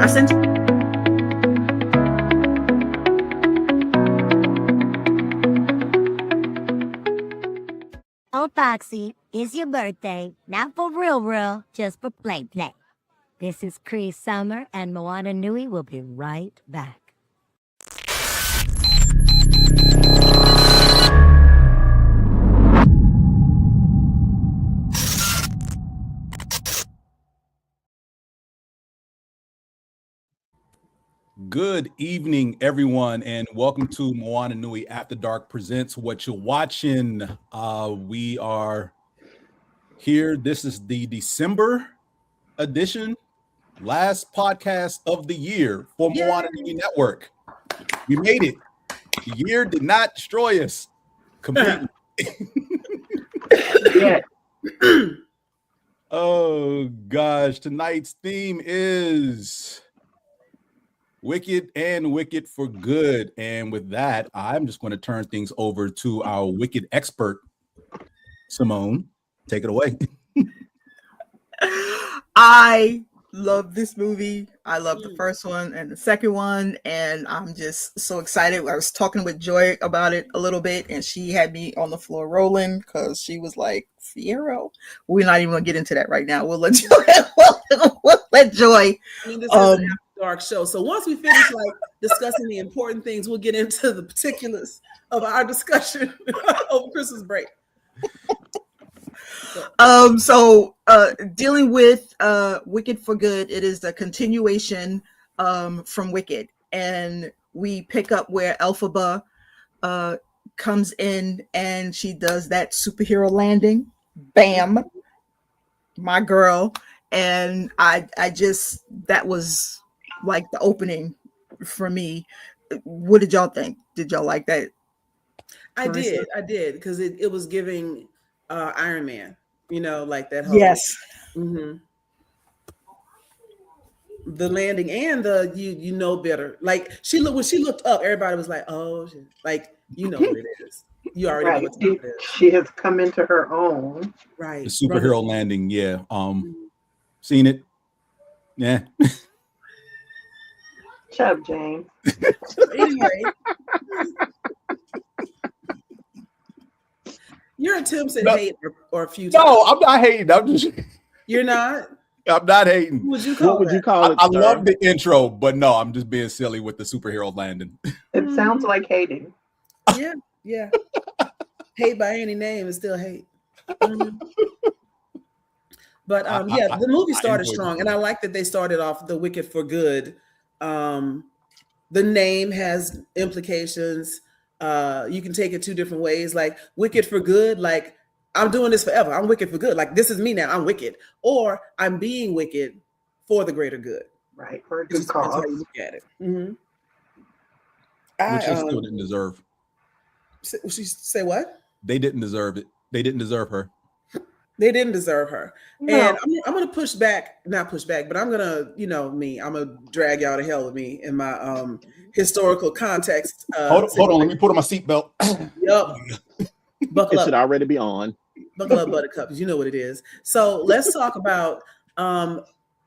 I sent. Oh, Foxy, it's your birthday. Not for real, just for play. This is Cree Summer, and Moana Nui will be right back. Good evening, everyone, and welcome to Moana Nui After Dark presents Whatcha Watchin. We are here. This is the December edition, last podcast of the year for Moana Nui Network. We made it. The year did not destroy us completely. Yeah. Oh gosh, tonight's theme is Wicked and Wicked for Good. And with that, I'm just going to turn things over to our Wicked expert, Simone. Take it away. I love this movie. I love the first one and the second one, and I'm just so excited. I was talking with Joy about it a little bit, and she had me on the floor rolling because she was like, Fierro. We're not even going to get into that right now. We'll let Joy. we'll let Joy. I mean, this is an after dark show. So once we finish like discussing the important things, we'll get into the particulars of our discussion over Christmas break. Dealing with Wicked for Good, it is the continuation from Wicked, and we pick up where Elphaba comes in and she does that superhero landing. Bam, my girl. And I just, that was like the opening for me. What did y'all think? Did y'all like that? I did, because it was giving Iron Man, you know, like that whole the landing and the you know better. Like when she looked up, everybody was like, oh, like you know what it is. You already know what it is. She has come into her own. Right. The superhero landing, yeah. Seen it. Yeah. Shut up, James. Anyway. Your attempts at hate or futile. No, I'm not hating. I'm just. You're not? I'm not hating. What would you call it? I love the intro, but no, I'm just being silly with the superhero landing. It sounds like hating. Yeah. Hate by any name is still hate. But the movie started strong, and I like that they started off the Wicked for Good. The name has implications. You can take it two different ways, like Wicked for Good, like I'm doing this forever. I'm wicked for good. Like this is me now. I'm wicked, or I'm being wicked for the greater good. Right, for a good cause. That's how you look at it. Which they still didn't deserve. She say what? They didn't deserve it. They didn't deserve her. They didn't deserve her. No. And I'm going to not push back, but I'm going to, I'm going to drag y'all to hell with me in my historical context. Hold on. Let me put on my seatbelt. Yup. Buckle it up. should already be on. Buckle up, buttercup. You know what it is. So let's talk about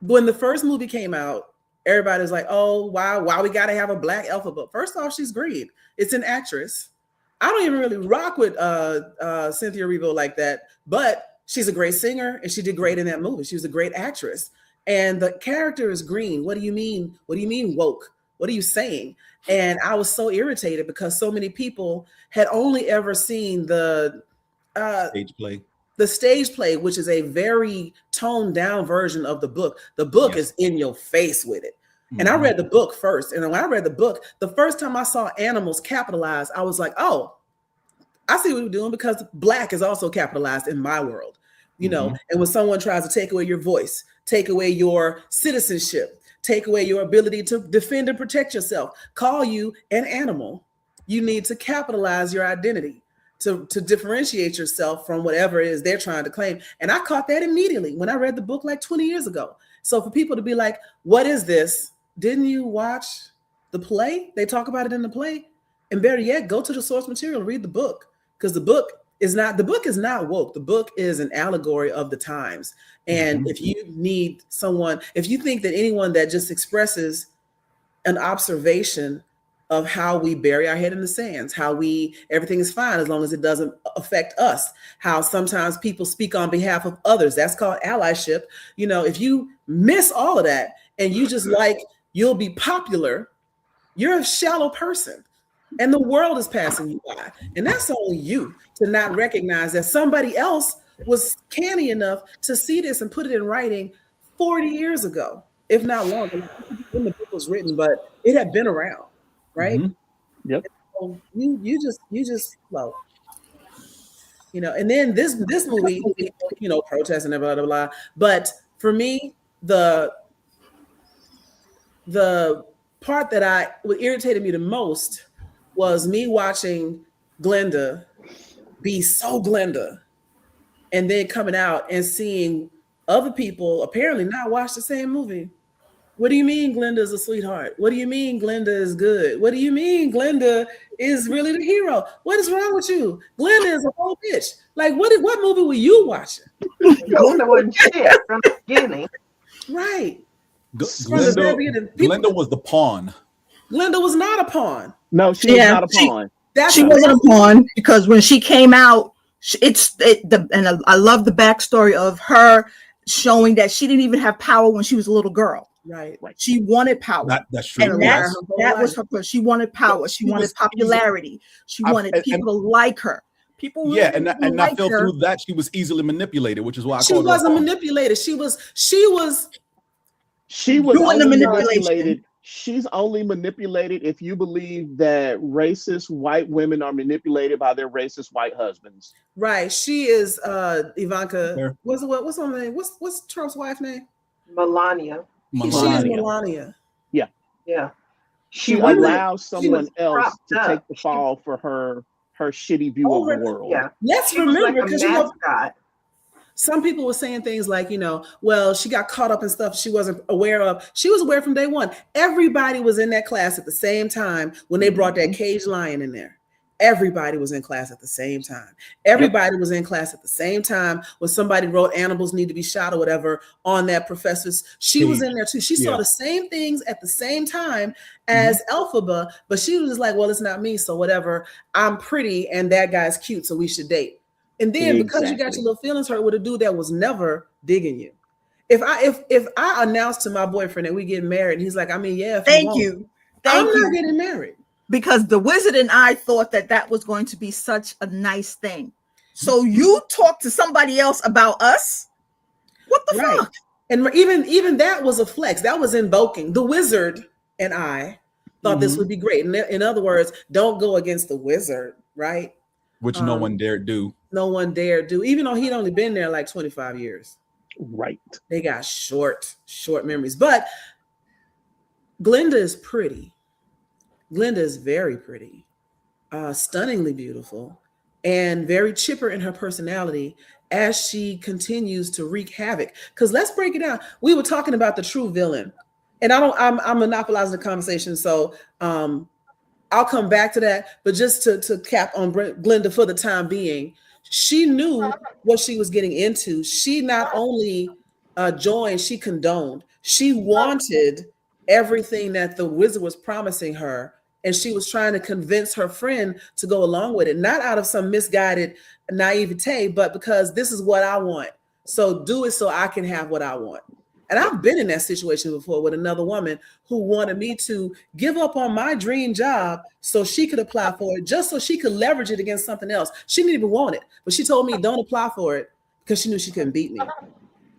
when the first movie came out, everybody's like, oh, why we got to have a black Elphaba? First off, she's green. It's an actress. I don't even really rock with Cynthia Erivo like that, but she's a great singer and she did great in that movie. She was a great actress. And the character is green. What do you mean? What do you mean woke? What are you saying? And I was so irritated because so many people had only ever seen the stage play, which is a very toned down version of the book. The book is in your face with it. And I read the book first. And when I read the book, the first time I saw animals capitalized, I was like, oh, I see what you're doing, because black is also capitalized in my world, know. And when someone tries to take away your voice, take away your citizenship, take away your ability to defend and protect yourself, call you an animal, you need to capitalize your identity to differentiate yourself from whatever it is they're trying to claim. And I caught that immediately when I read the book like 20 years ago. So for people to be like, what is this? Didn't you watch the play? They talk about it in the play. And better yet, go to the source material and read the book, because the book is not, the book is not woke. The book is an allegory of the times. And if you need someone, if you think that anyone that just expresses an observation of how we bury our head in the sands, how everything is fine as long as it doesn't affect us, how sometimes people speak on behalf of others, that's called allyship. You know, if you miss all of that and you just like, you'll be popular, you're a shallow person. And the world is passing you by. And that's only you to not recognize that somebody else was canny enough to see this and put it in writing 40 years ago, if not longer. When the book was written, but it had been around, right? Yep. So you just flow. You know, and then this movie, you know, protesting and blah, blah, blah. But for me, the part that what irritated me the most was me watching Glinda be so Glinda and then coming out and seeing other people apparently not watch the same movie. What do you mean Glinda is a sweetheart? What do you mean Glinda is good? What do you mean Glinda is really the hero? What is wrong with you? Glinda is a whole bitch. Like, what movie were you watching? Glinda wasn't shit from the beginning. Right. Glinda was the pawn. Glinda was not a pawn. No, she was not a pawn. She wasn't a pawn because when she came out, I love the backstory of her showing that she didn't even have power when she was a little girl. Right. She wanted power. That's true. And that was her push. She wanted power. She wanted popularity. She wanted people to like her. People really and I feel through that she was easily manipulated, which is why she wasn't manipulated. She was doing the manipulation. She's only manipulated if you believe that racist white women are manipulated by their racist white husbands. Right. She is Ivanka. Yeah. What's her name? What's Trump's wife's name? Melania. She is Melania. Yeah. Yeah. She allows someone else to take the fall for her shitty view of the world. Yeah. Let's remember, because some people were saying things like, you know, well, she got caught up in stuff she wasn't aware of. She was aware from day one. Everybody was in that class at the same time when they brought that caged lion in there. Everybody was in class at the same time. Everybody was in class at the same time when somebody wrote animals need to be shot or whatever on that professor's. She was in there too. She saw the same things at the same time as Elphaba, but she was just like, well, it's not me, so whatever. I'm pretty and that guy's cute, so we should date. And then because you got your little feelings hurt with a dude that was never digging you. If I announce to my boyfriend that we get married, and he's like, I mean, yeah, Thank you. I'm not getting married. Because the wizard and I thought that was going to be such a nice thing. So you talk to somebody else about us? What the fuck? And even that was a flex. That was invoking. The wizard and I thought this would be great. In other words, don't go against the wizard, right? Which no one dared do. No one dared do, even though he'd only been there like 25 years. Right. They got short memories. But Glinda is pretty. Glinda is very pretty, stunningly beautiful, and very chipper in her personality as she continues to wreak havoc. Because let's break it down. We were talking about the true villain, and I'm monopolizing the conversation, so I'll come back to that. But just to cap on Glinda for the time being, she knew what she was getting into. She not only joined, she condoned. She wanted everything that the wizard was promising her. And she was trying to convince her friend to go along with it, not out of some misguided naivete, but because this is what I want. So do it so I can have what I want. And I've been in that situation before with another woman who wanted me to give up on my dream job so she could apply for it, just so she could leverage it against something else. She didn't even want it, but she told me don't apply for it because she knew she couldn't beat me.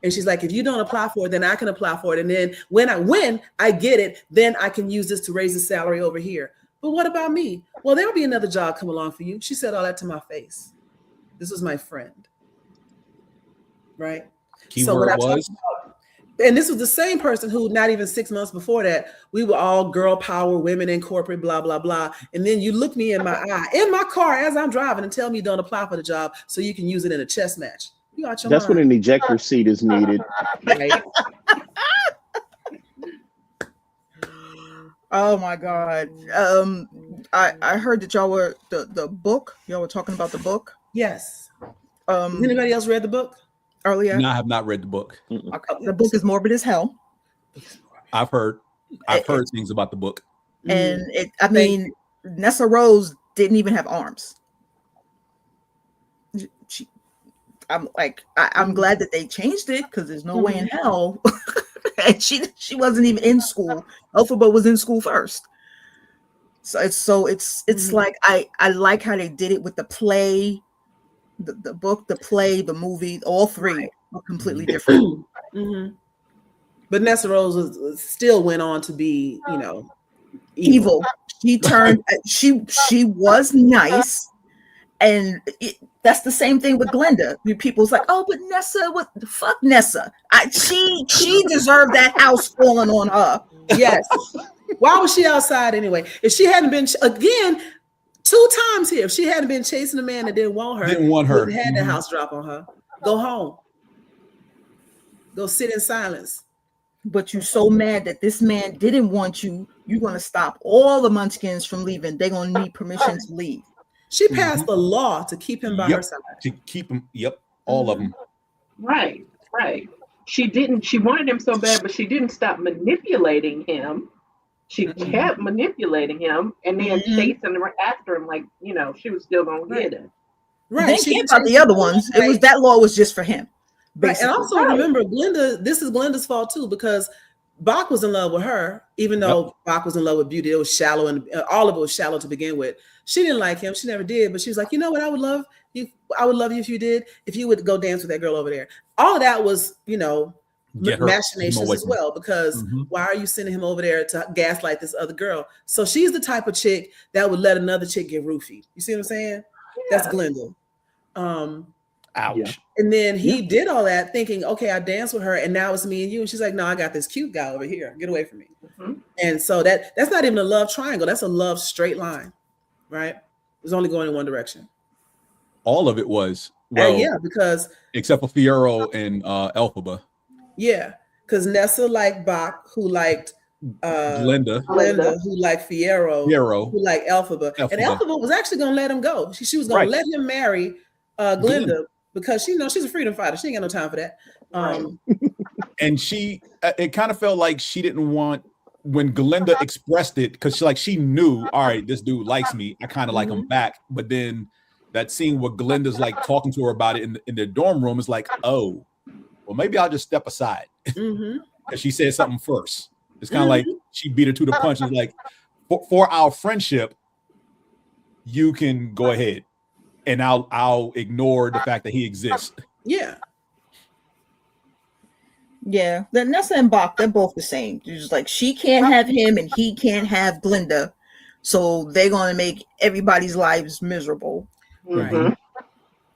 And she's like, if you don't apply for it, then I can apply for it. And then when I get it, then I can use this to raise the salary over here. But what about me? Well, there'll be another job come along for you. She said all that to my face. This was my friend. Right? Keyword was? And this was the same person who not even 6 months before that, we were all girl power, women in corporate, blah, blah, blah. And then you look me in my eye, in my car as I'm driving and tell me don't apply for the job so you can use it in a chess match. That's when an ejector seat is needed. Right? Oh my God. I heard that y'all were the book. Y'all were talking about the book. Yes. Has anybody else read the book? Earlier, No, I have not read the book. the book is morbid as hell. I've heard things about the book. And I mean, Nessa Rose didn't even have arms. I'm glad that they changed it, because there's no way in hell. And she wasn't even in school. Elphaba was in school first. So it's like I like how they did it with the play, the book, the play, the movie. All three are completely different. But Nessa Rose still went on to be, evil. She turned. She was nice, and that's the same thing with Glinda. People's like, oh, but Nessa, what the fuck, Nessa? She deserved that house falling on her. Yes. Why was she outside anyway? If she hadn't been, again, 2 times here, if she hadn't been chasing a man that didn't want her, wouldn't had the house drop on her. Go home. Go sit in silence. But you're so mad that this man didn't want you. You're going to stop all the Munchkins from leaving. They're going to need permission to leave. She passed the law to keep him by her side. To keep him, all of them. Right. She wanted him so bad, but she didn't stop manipulating him. She kept manipulating him and then chasing after him, like, she was still going to get him. Right. She didn't care about the other ones. It was that law was just for him. Right. And also remember, Glinda, this is Glinda's fault too, because Bach was in love with her, even though Bach was in love with Beauty. It was shallow, and all of it was shallow to begin with. She didn't like him. She never did. But she was like, you know what? I would love you if you did, if you would go dance with that girl over there. All of that was, machinations as well, because why are you sending him over there to gaslight this other girl? So she's the type of chick that would let another chick get roofied. You see what I'm saying? Yeah. That's Glinda. Ouch. Yeah. And then he did all that thinking, okay, I danced with her and now it's me and you. And she's like, no, I got this cute guy over here. Get away from me. And so that's not even a love triangle. That's a love straight line, right? It's only going in one direction. All of it was. Because except for Fiyero and Elphaba. Yeah, because Nessa liked Bach, who liked Glinda, who liked Fiyero, who liked Elphaba. And Elphaba was actually going to let him go. She was going to let him marry Glinda, because she's a freedom fighter. She ain't got no time for that. And it kind of felt like she didn't want, when Glinda expressed it, because she knew, all right, this dude likes me. I kind of like him back. But then that scene where Glinda's like talking to her about it in their dorm room is like, oh, well, maybe I'll just step aside. Because she said something first. It's kind of like she beat her to the punch. It's like, for our friendship, you can go ahead. And I'll ignore the fact that he exists. Yeah. Yeah. Then Nessa and Bach, they're both the same. It's just like, she can't have him and he can't have Glinda. So they're going to make everybody's lives miserable. Right.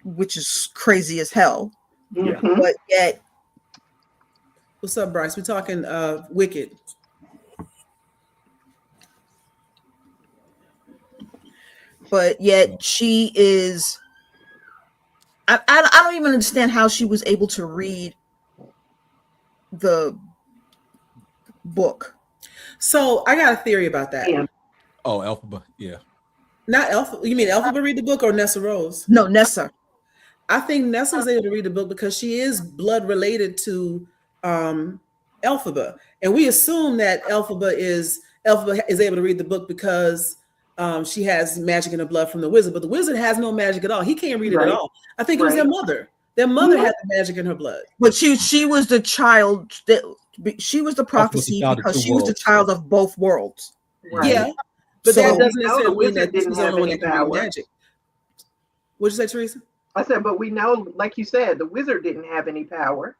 Which is crazy as hell. Yeah. But yet. What's up, Bryce? We're talking Wicked. But yet she is, I don't even understand how she was able to read the book. So I got a theory about that. Yeah. Oh, Elphaba, yeah. Not Elphaba. You mean Elphaba read the book or Nessa Rose? No, Nessa. I think Nessa was able to read the book because she is blood related to Elphaba. And we assume that Elphaba is able to read the book because she has magic in her blood from the wizard, but the wizard has no magic at all. He can't read it at all. I think it was their mother. Their mother had the magic in her blood. But she was the child that she was the prophecy because she was the child of both worlds. Right. Yeah, but So- that doesn't No, the necessarily mean wizard that she's didn't the have only one any that can read power. magic. What'd you say, Teresa? I said, but we know, like you said, the wizard didn't have any power.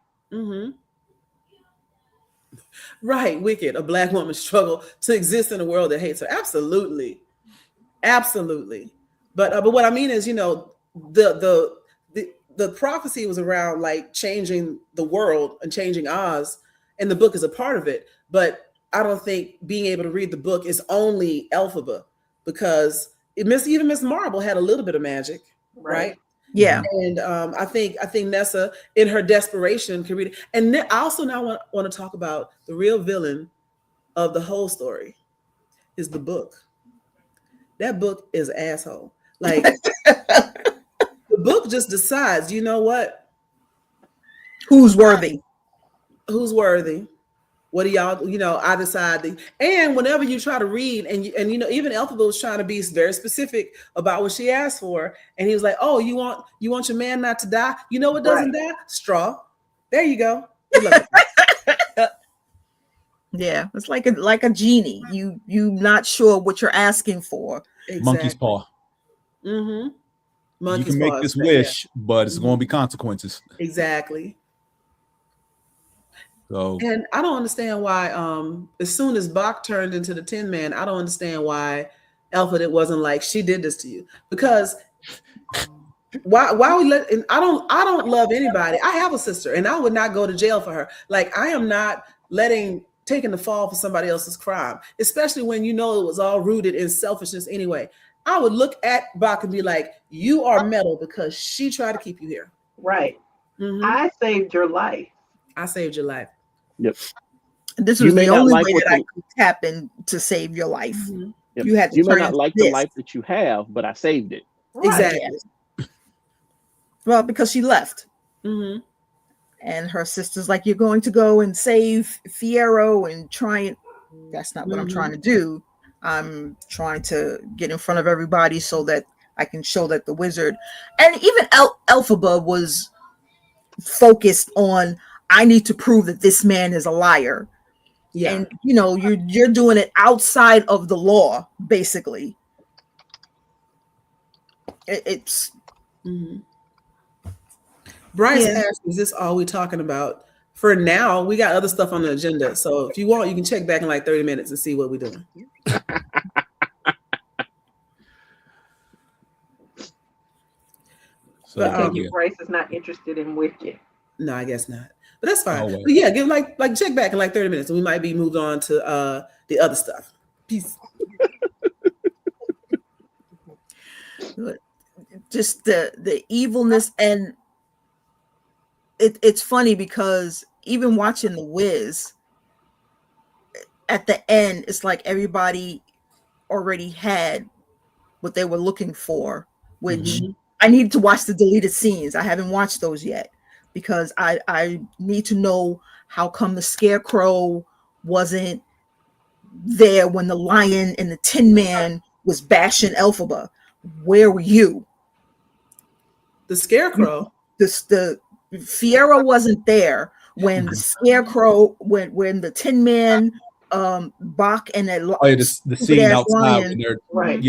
Right, Wicked, a Black woman's struggle to exist in a world that hates her. Absolutely. But what I mean is, the prophecy was around like changing the world and changing Oz, and the book is a part of it. But I don't think being able to read the book is only Elphaba, because even Miss Marble had a little bit of magic, right? Yeah. And I think Nessa, in her desperation, can read it. And then I also now want to talk about the real villain of the whole story is the book. That book is an asshole. Like the The book just decides, you know what? Who's worthy? Who's worthy? What do y'all, I decide. And whenever you try to read, and even Elphaba was trying to be very specific about what she asked for. And he was like, oh, you want your man not to die? You know what doesn't die? Straw. There you go. Yeah, it's like a genie. You not sure what you're asking for. Exactly. Monkey's paw. Mm-hmm. You can make this wish, but it's going to be consequences. Exactly. So, and I don't understand why. As soon as Bach turned into the Tin Man, I don't understand why Elphaba it wasn't like she did this to you. Because why we let? And I don't love anybody. I have a sister, and I would not go to jail for her. Like I am not taking the fall for somebody else's crime, especially when it was all rooted in selfishness anyway. I would look at Bach and be like, you are metal because she tried to keep you here. Right. Mm-hmm. I saved your life. I saved your life. Yep. This was the only way that I could tap in to save your life. Mm-hmm. Yep. You had to. You may not like the life that you have, but I saved it. Right. Exactly. Well, because she left. Mm-hmm. And her sister's like, you're going to go and save Fiyero and try and that's not what I'm trying to do. I'm trying to get in front of everybody so that I can show that the wizard and even Elphaba was focused on, I need to prove that this man is a liar. Yeah. And you're doing it outside of the law, basically. It's Bryce asked, is this all we're talking about? For now, we got other stuff on the agenda. So if you want, you can check back in like 30 minutes and see what we're doing. So Bryce is not interested in Wicked. No, I guess not. But that's fine. But yeah, give like check back in like 30 minutes and we might be moved on to the other stuff. Peace. Just the evilness, and it's funny because even watching The Wiz, at the end, it's like everybody already had what they were looking for, which I need to watch the deleted scenes. I haven't watched those yet because I need to know how come the Scarecrow wasn't there when the Lion and the Tin Man was bashing Elphaba. Where were you? The Scarecrow? The Fiyero wasn't there when the Scarecrow, when the Tin Man, Bach and that the scene outside Lion,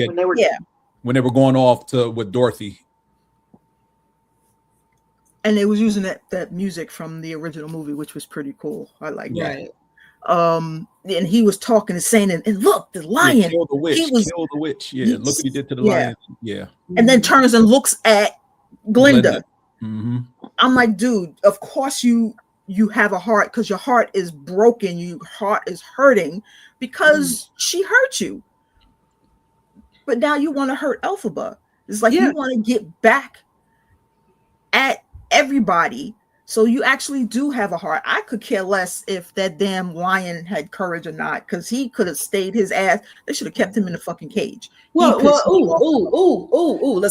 when they were going off with Dorothy. And they was using that music from the original movie, which was pretty cool. I like that. And he was talking and saying, and look, the lion, kill the witch. Yeah, look what he did to the lion. Yeah. And then turns and looks at Glinda. I'm like, dude, of course you have a heart because your heart is broken. Your heart is hurting because she hurt you. But now you want to hurt Elphaba. It's like you want to get back at everybody. So you actually do have a heart. I could care less if that damn lion had courage or not, because he could have stayed his ass. They should have kept him in the fucking cage. Let's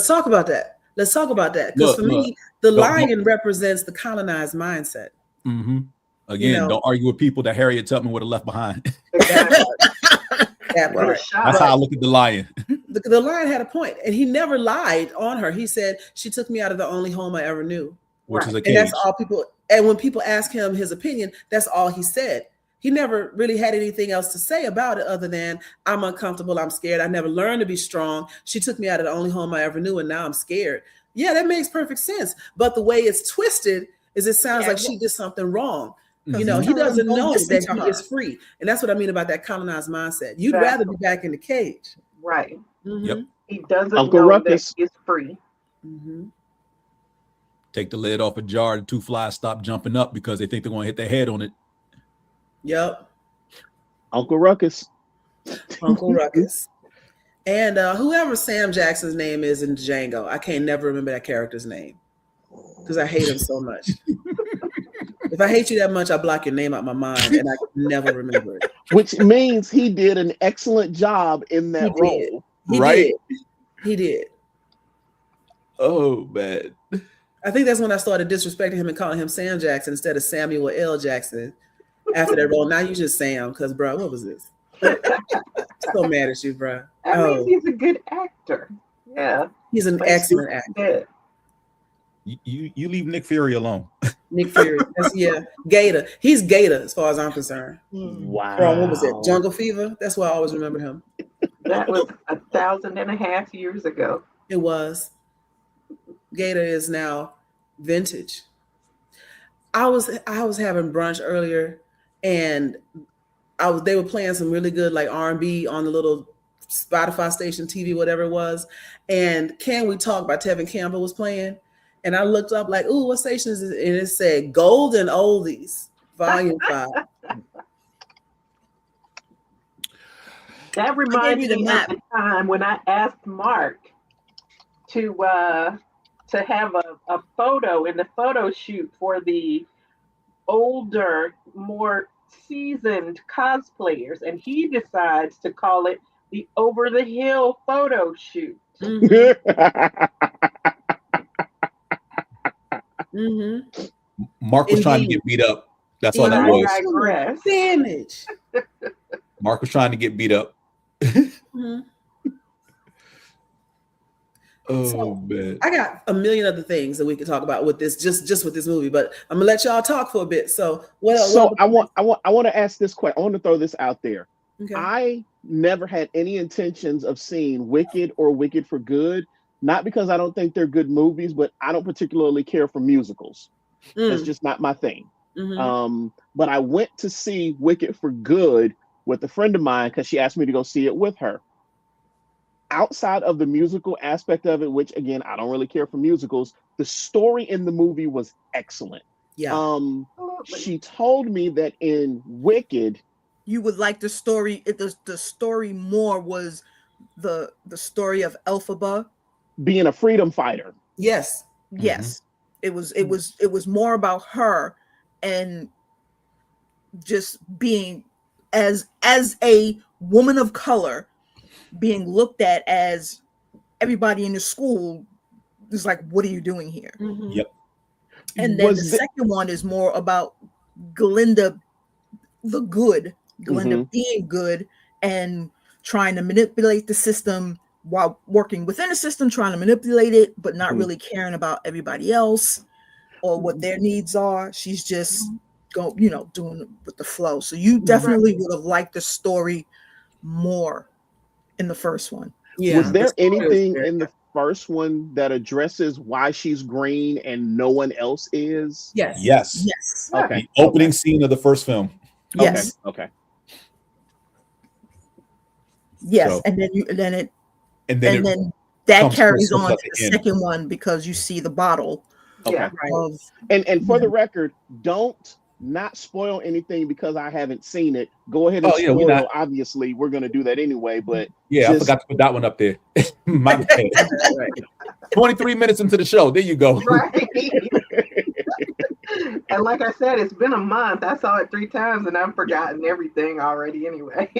talk about that. Because for me, the lion represents the colonized mindset. Again, don't argue with people that Harriet Tubman would have left behind. Exactly. That's how I look at the lion. The lion had a point, and he never lied on her. He said, she took me out of the only home I ever knew. Which is a cage. And that's all people. And when people ask him his opinion, that's all he said. He never really had anything else to say about it other than, I'm uncomfortable, I'm scared. I never learned to be strong. She took me out of the only home I ever knew, and now I'm scared. Yeah, that makes perfect sense. But the way it's twisted is it sounds like she did something wrong. He doesn't know that he is free. And that's what I mean about that colonized mindset. You'd rather be back in the cage. Right. Yep. He doesn't Uncle know Ruckus. that he's free. Take the lid off a jar, the two flies stop jumping up because they think they're going to hit their head on it. Yep. Uncle Ruckus. And whoever Sam Jackson's name is in Django, I can't never remember that character's name because I hate him so much. If I hate you that much, I block your name out my mind and I can never remember it. Which means he did an excellent job in that role. He did. Oh man. I think that's when I started disrespecting him and calling him Sam Jackson instead of Samuel L. Jackson. After that role, now you just Sam, because bro, what was this? So mad at you, bro. I mean, he's a good actor. Yeah, he's an excellent actor. You leave Nick Fury alone. Nick Fury, yeah, Gator. He's Gator as far as I'm concerned. Wow. From, what was it? Jungle Fever. That's why I always remember him. That was 1,500 years ago. It was. Gator is now vintage. I was having brunch earlier, and they were playing some really good like R&B on the little Spotify station, TV, whatever it was. And Can We Talk by Tevin Campbell was playing. And I looked up like, ooh, what station is it? And it said Golden Oldies, Volume 5. That reminds me of the time when I asked Mark to have a photo in the photo shoot for the older, more seasoned cosplayers, and he decides to call it the Over the Hill photo shoot. Mark was trying to get beat up. That's all that was. Damage. Mark was trying to get beat up. Oh man, I got a million other things that we could talk about with this, just with this movie, but I'm gonna let y'all talk for a bit. So I want to ask this question. I want to throw this out there. Okay. I never had any intentions of seeing Wicked or Wicked for Good, not because I don't think they're good movies, but I don't particularly care for musicals. That's just not my thing. But I went to see Wicked for Good with a friend of mine because she asked me to go see it with her. Outside of the musical aspect of it, which again, I don't really care for musicals, the story in the movie was excellent. Yeah. She told me that in Wicked, you would like the story. The story more was the story of Elphaba being a freedom fighter. Yes. Yes. It was more about her and just being as a woman of color being looked at as everybody in the school is like, what are you doing here? Yep. And then the second one is more about Glinda being good and trying to manipulate the system while working within the system, trying to manipulate it, but not really caring about everybody else or what their needs are. She's just doing it with the flow. So you definitely would have liked the story more in the first one. Yeah. Was there anything in the first one that addresses why she's green and no one else is? Yes. Okay. The opening scene of the first film. Yes. Okay. Yes, so, and then that carries on to the second one because you see the bottle. Okay. And for the record, don't not spoil anything because I haven't seen it. Go ahead and spoil. Obviously, we're going to do that anyway. But I forgot to put that one up there. My bad. 23 minutes into the show. There you go. Right. And like I said, it's been a month. I saw it 3 times and I've forgotten everything already anyway.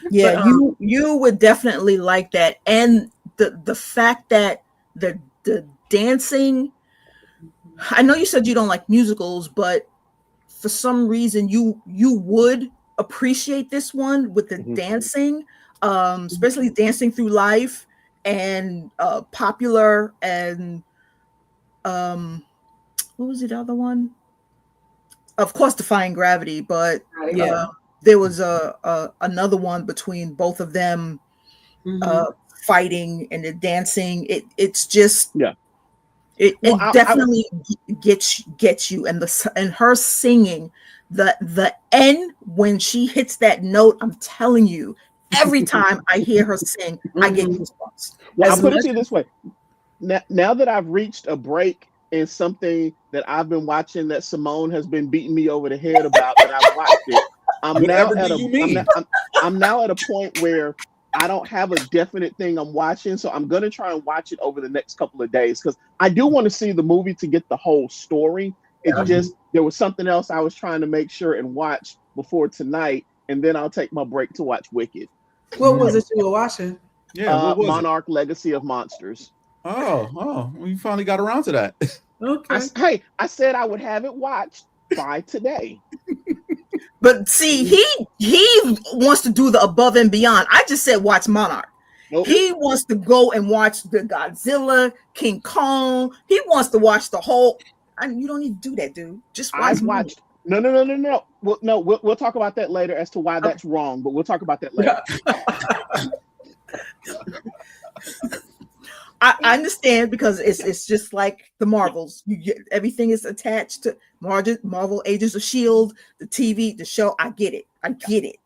Yeah, but, you would definitely like that. And the fact that the dancing, I know you said you don't like musicals, but for some reason you would appreciate this one with the dancing, especially Dancing Through Life and Popular and what was the other one? Of course, Defying Gravity, but there was another one between both of them fighting and the dancing. It's just it definitely gets you, and her singing the end when she hits that note. I'm telling you, every time I hear her sing, I get goosebumps. Well, I'll put it to you this way: now that I've reached a break in something that I've been watching that Simone has been beating me over the head about, that I've watched it. I'm now at a point where I don't have a definite thing I'm watching, so I'm gonna try and watch it over the next couple of days because I do want to see the movie to get the whole story. It's just there was something else I was trying to make sure and watch before tonight, and then I'll take my break to watch Wicked. What was it you were watching? Monarch: Legacy of Monsters. Oh, we finally got around to that. Okay. I said I would have it watched by today. But see, he wants to do the above and beyond. I just said watch Monarch. Nope. He wants to go and watch the Godzilla, King Kong. He wants to watch the whole. You don't need to do that, dude. Just watch. I've watched. No. We'll talk about that later as to why that's wrong. But we'll talk about that later. I understand because it's just like the Marvels. You get everything is attached to Marvel Agents of S.H.I.E.L.D., the TV, the show. I get it. I get it.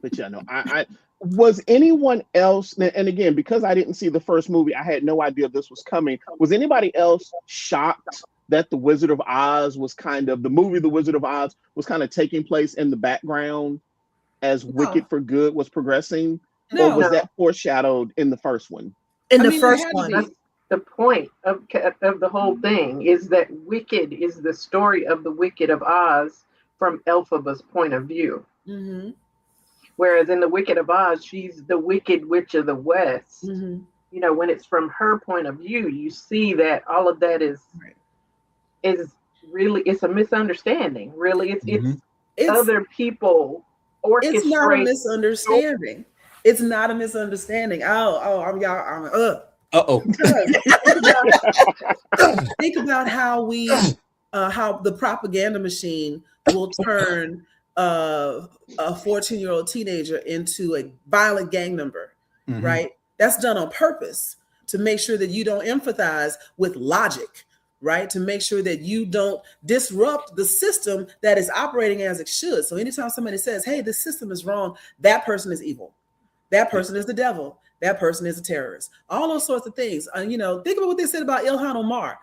But yeah, no, I was anyone else, and again, because I didn't see the first movie, I had no idea this was coming. Was anybody else shocked that The Wizard of Oz was the movie The Wizard of Oz was kind of taking place in the background as Wicked for Good was progressing? No. Or was that foreshadowed in the first one? First one. That's the point of the whole thing, is that Wicked is the story of the Wicked of Oz from Elphaba's point of view. Mm-hmm. Whereas in the Wicked of Oz, she's the Wicked Witch of the West. Mm-hmm. You know, when it's from her point of view, you see that all of that is really, it's a misunderstanding. Really, it's other people orchestrate. It's not a misunderstanding. It's not a misunderstanding. Think about how the propaganda machine will turn a 14-year-old teenager into a violent gang member, right? That's done on purpose to make sure that you don't empathize with logic, right? To make sure that you don't disrupt the system that is operating as it should. So anytime somebody says, hey, this system is wrong, that person is evil. That person is the devil. That person is a terrorist. All those sorts of things. Think about what they said about Ilhan Omar.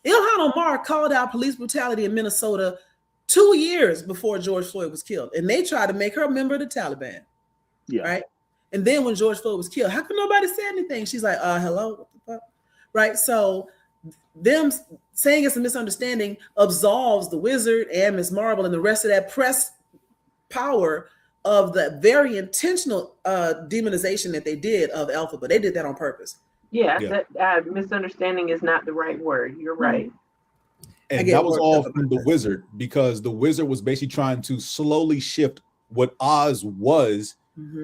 Ilhan Omar called out police brutality in Minnesota 2 years before George Floyd was killed. And they tried to make her a member of the Taliban. Yeah. Right. And then when George Floyd was killed, how come nobody said anything? She's like, hello, what the fuck? Right. So them saying it's a misunderstanding absolves the Wizard and Miss Marvel and the rest of that press power of the very intentional demonization that they did of Elphaba. They did that on purpose. Yeah. That misunderstanding is not the right word. You're right. And that was all from the Wizard, because the Wizard was basically trying to slowly shift what Oz was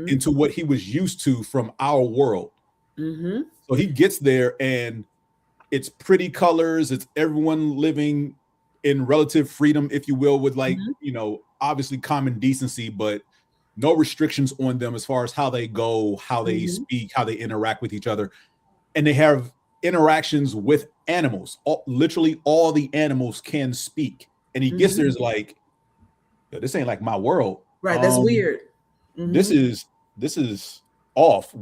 into what he was used to from our world. So he gets there and it's pretty colors. It's everyone living in relative freedom, if you will, with obviously common decency, but no restrictions on them as far as how they go, how they speak, how they interact with each other. And they have interactions with animals. Literally all the animals can speak. And he gets there is like, this ain't like my world. Right. That's weird. This is off.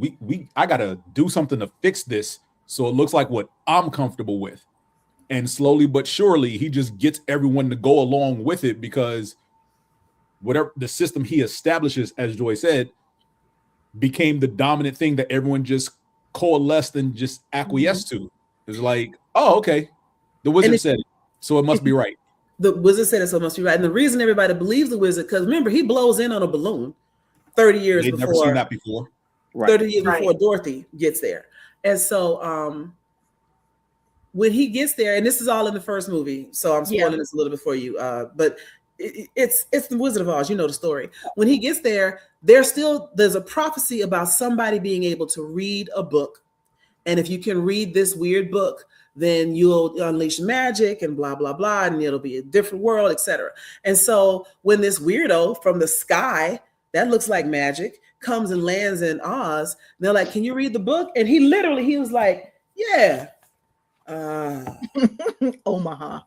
I gotta do something to fix this so it looks like what I'm comfortable with. And slowly but surely, he just gets everyone to go along with it, because whatever the system he establishes, as Joy said, became the dominant thing that everyone just coalesced and just acquiesced to. It's like, oh, okay. The Wizard said it, so it must be right. The Wizard said it, so it must be right. And the reason everybody believes the Wizard, because remember, he blows in on a balloon 30 years before. Never seen that before. 30 years before Dorothy gets there. And so when he gets there, and this is all in the first movie, so I'm spoiling this a little bit for you, but it's the Wizard of Oz, you know the story. When he gets there, there's a prophecy about somebody being able to read a book. And if you can read this weird book, then you'll unleash magic and blah, blah, blah, and it'll be a different world, etc. And so when this weirdo from the sky, that looks like magic, comes and lands in Oz, they're like, can you read the book? And he was like, yeah. Omaha.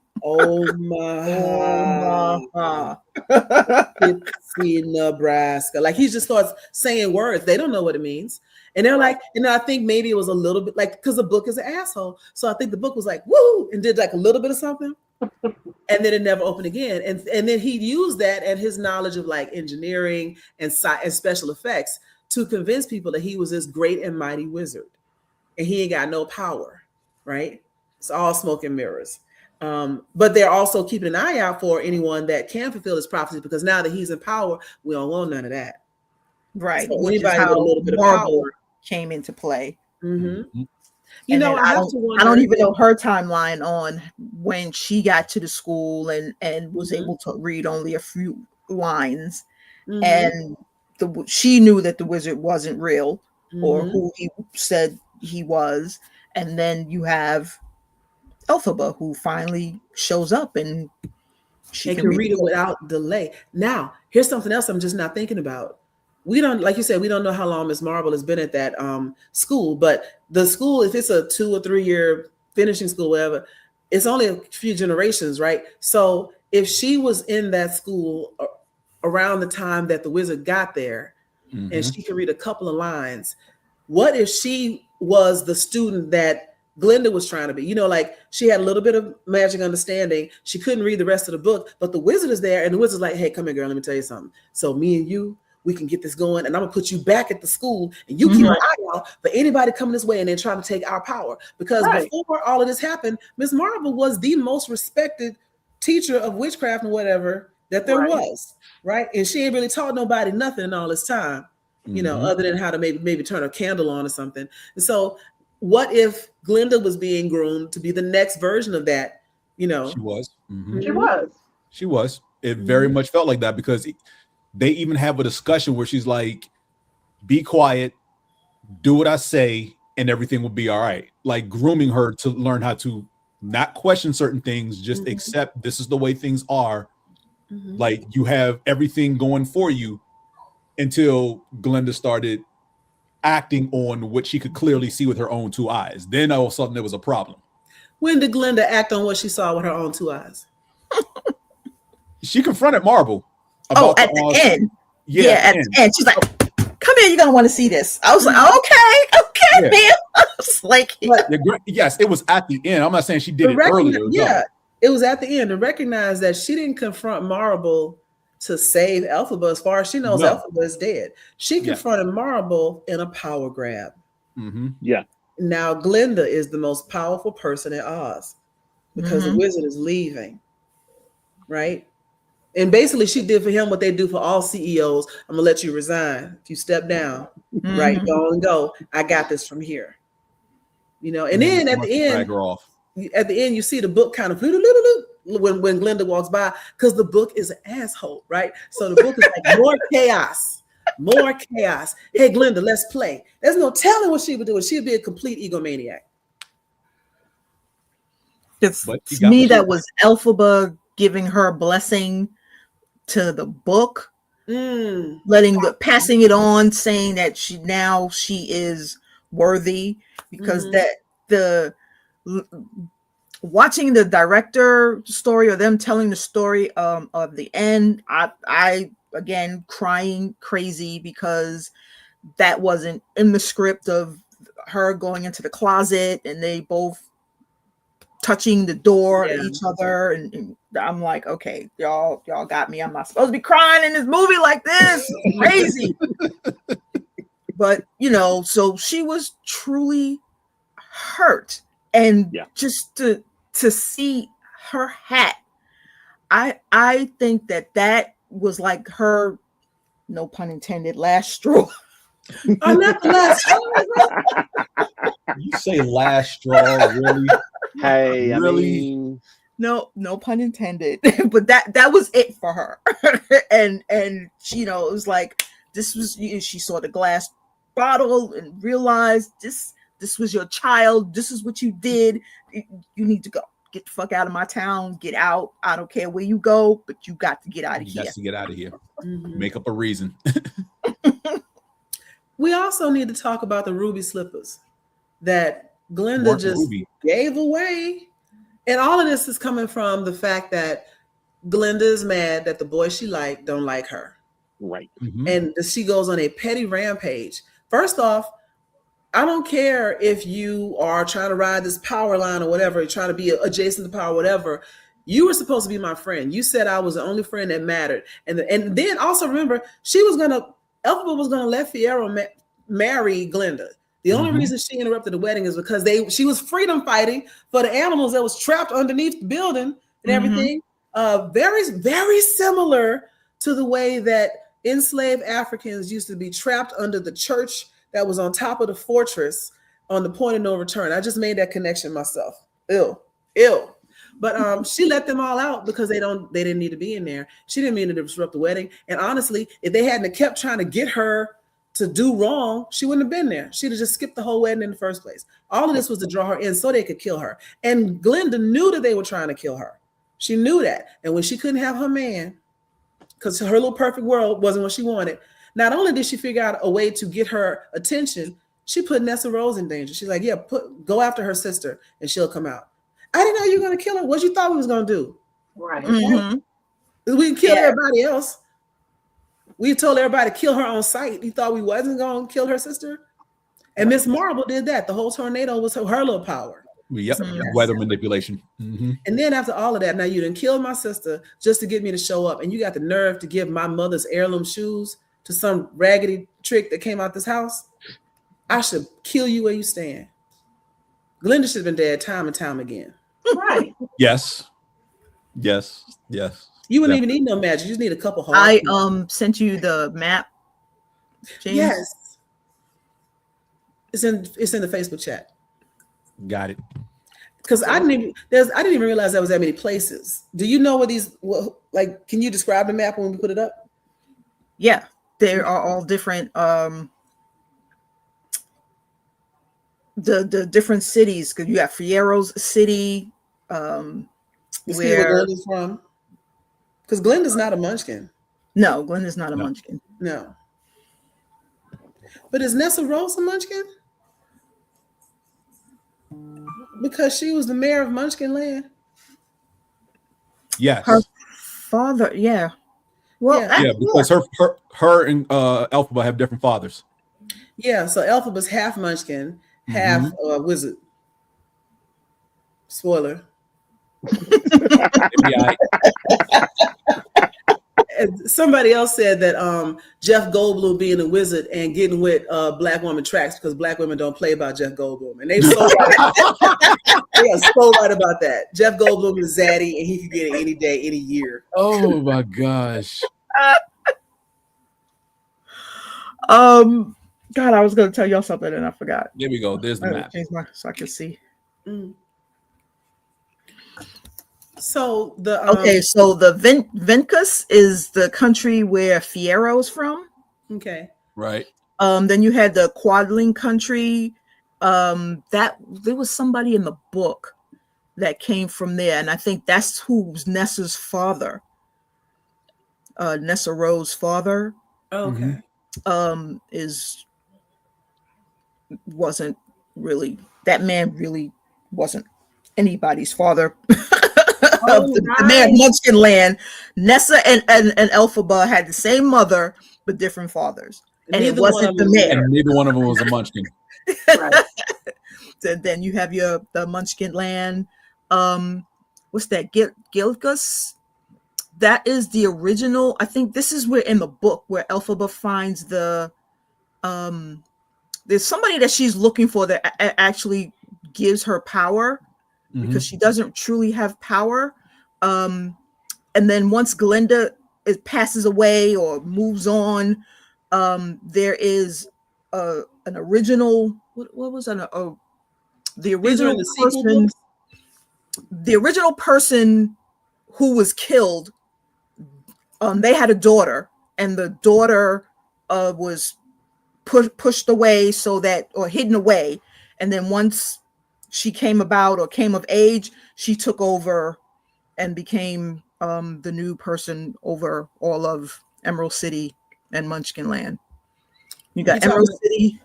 Nebraska. Like, he just starts saying words. They don't know what it means. And they're like, and I think maybe it was a little bit like, because the book is an asshole. So I think the book was like, woo, and did like a little bit of something. And then it never opened again. And then he used that and his knowledge of like engineering and special effects to convince people that he was this great and mighty wizard. And he ain't got no power, right? It's all smoke and mirrors. But they're also keeping an eye out for anyone that can fulfill his prophecy, because now that he's in power, we don't want none of that. Right. So anybody with a little bit of power came into play. Mm-hmm. You know, I don't even know her timeline on when she got to the school and was able to read only a few lines, and she knew that the wizard wasn't real or who he said he was, and then you have Elphaba, who finally shows up and she can read it without delay. Now, here's something else I'm just not thinking about. We don't, like you said, we don't know how long Miss Marvel has been at that school, but the school, if it's a 2 or 3 year finishing school, whatever, it's only a few generations, right? So if she was in that school around the time that the wizard got there, and she could read a couple of lines, what if she was the student that Glinda was trying to be? You know, like she had a little bit of magic understanding. She couldn't read the rest of the book, but the wizard is there, and the wizard's like, hey, come here, girl, let me tell you something. So me and you, we can get this going, and I'm gonna put you back at the school, and you keep an eye out for anybody coming this way and they're trying to take our power. Because before all of this happened, Miss Marvel was the most respected teacher of witchcraft and whatever that there was, right? And she ain't really taught nobody nothing in all this time, you know, other than how to maybe turn a candle on or something. And so what if Glinda was being groomed to be the next version of that? You know, she was. She was. It very much felt like that, because they even have a discussion where she's like, be quiet, do what I say, and everything will be all right. Like grooming her to learn how to not question certain things, just accept this is the way things are. Like you have everything going for you, until Glinda started acting on what she could clearly see with her own 2 eyes. Then all of a sudden there was a problem. When did Glinda act on what she saw with her own 2 eyes? She confronted Marvel. At the end. Yeah, at the end. She's like, come here, you're gonna want to see this. I was like, okay, man. I was like, yes, it was at the end. I'm not saying she did it earlier. Yeah, it was at the end. To recognize that she didn't confront Marvel to save Elphaba. As far as she knows, Elphaba is dead. She confronted Marvel in a power grab. Yeah. Now Glinda is the most powerful person in Oz, because the wizard is leaving, right? And basically she did for him what they do for all CEOs. I'm gonna let you resign. If you step down, right, go. I got this from here. You know, and then at the end, you see the book kind of when Glinda walks by, because the book is an asshole, right? So the book is like more chaos. Hey, Glinda, let's play. There's no telling what she would do. She'd be a complete egomaniac. To me, that was Elphaba giving her blessing to the book, passing it on, saying that she is worthy, because watching the director story, or them telling the story of the end, I again crying crazy, because that wasn't in the script of her going into the closet and they both touching the door at each other, and I'm like, okay, y'all got me. I'm not supposed to be crying in this movie like this. It's crazy. But you know, so she was truly hurt, and just to see her hat, I think that was like her, no pun intended, last straw. I'm not the last straw. You say last straw, really? Hey, really? I mean, no pun intended. But that was it for her. and she, you know, it was like, this was, she saw the glass bottle and realized this was your child. This is what you did. You need to go. Get the fuck out of my town. Get out. I don't care where you go, but you got to get out of here. You got to get out of here. Make up a reason. We also need to talk about the ruby slippers that Glinda gave away. And all of this is coming from the fact that Glinda is mad that the boy she liked don't like her. Right. And she goes on a petty rampage. First off, I don't care if you are trying to ride this power line or whatever, trying to be adjacent to power, whatever. You were supposed to be my friend. You said I was the only friend that mattered. And then also remember, Elphaba was going to let Fiyero marry Glinda. The only reason she interrupted the wedding is because she was freedom fighting for the animals that was trapped underneath the building and everything. Very, very similar to the way that enslaved Africans used to be trapped under the church that was on top of the fortress on the point of no return. I just made that connection myself. Ew. But she let them all out because they didn't need to be in there. She didn't mean to disrupt the wedding. And honestly, if they hadn't kept trying to get her to do wrong, she wouldn't have been there. She'd have just skipped the whole wedding in the first place. All of this was to draw her in so they could kill her. And Glinda knew that they were trying to kill her. She knew that. And when she couldn't have her man, because her little perfect world wasn't what she wanted, not only did she figure out a way to get her attention, she put Nessa Rose in danger. She's like, yeah, go after her sister and she'll come out. I didn't know you were going to kill her. What you thought we was going to do? Right. Mm-hmm. We can kill everybody else. We told everybody to kill her on sight. You thought we wasn't going to kill her sister? And Miss Marvel did that. The whole tornado was her little power. Yep, weather manipulation. Mm-hmm. And then after all of that, now you done killed my sister just to get me to show up. And you got the nerve to give my mother's heirloom shoes to some raggedy trick that came out this house. I should kill you where you stand. Glinda should have been dead time and time again. Right. Yes. You wouldn't even need no magic. You just need a couple holes. I sent you the map, James. Yes. It's in the Facebook chat. Got it. Because I didn't even realize there was that many places. Do you know what like? Can you describe the map when we put it up? Yeah, they are all different. The different cities, because you got Fiero's city, where Glinda's from. Because Glinda's not a Munchkin. No, Glinda's not a Munchkin. No. But is Nessa Rose a Munchkin? Because she was the mayor of Munchkin Land. Yes. Her father, yeah. Well, yeah, because her and Elphaba have different fathers. Yeah, so Elphaba's half Munchkin, half wizard. Spoiler. Somebody else said that Jeff Goldblum being a wizard and getting with black woman tracks because black women don't play about Jeff Goldblum, and they so right. They are so right about that. Jeff Goldblum is zaddy, and he could get it any day, any year. Oh my gosh. God, I was going to tell y'all something and I forgot. There we go. There's the map. So I can see. So the so the Vincus is the country where Fiero's from. Okay. Right. Then you had the Quadling country. That there was somebody in the book that came from there, and I think that's who's Nessa's father. Nessa Rose's father. Okay. Wasn't really, that man really wasn't anybody's father. The man Munchkin Land. Nessa and Elphaba had the same mother but different fathers, and it wasn't the mayor. And neither one of them was a Munchkin. Right. Then you have the Munchkin Land. What's that? Gilgus. That is the original. I think this is where in the book where Elphaba finds the there's somebody that she's looking for that actually gives her power, because she doesn't truly have power. And then once Glinda passes away or moves on, there is an original. What was the original person? The original person who was killed. They had a daughter, and the daughter was pushed away or hidden away. And then once she came about or came of age, she took over and became the new person over all of Emerald City and Munchkin Land. You got Emerald City.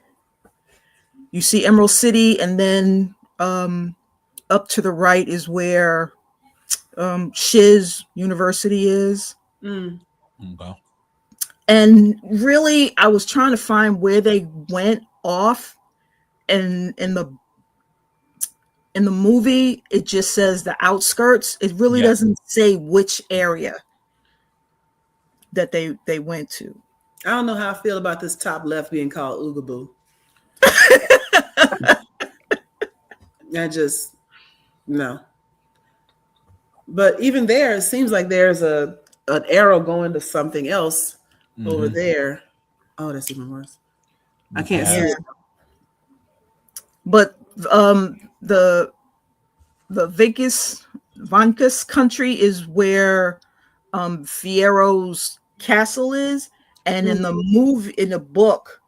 You see Emerald City, and then up to the right is where Shiz University is. Okay. And really, I was trying to find where they went off, and in the movie, it just says the outskirts. It really doesn't say which area that they went to. I don't know how I feel about this top left being called Oogaboo. No. But even there, it seems like there's an arrow going to something else over there. Oh, that's even worse. I can't see it. But the Vancus country is where Fiero's castle is, and in the book,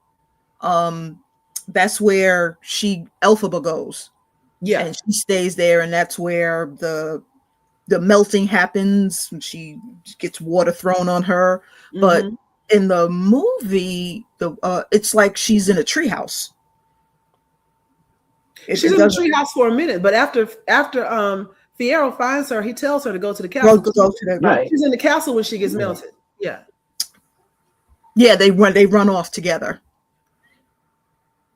that's where Elphaba goes. Yeah, and she stays there, and that's where the melting happens. She gets water thrown on her, but in the movie, it's like she's in a treehouse. She's in the treehouse for a minute, but after Fiero finds her, he tells her to go to the castle. She's in the castle when she gets melted. Yeah. Yeah, they run off together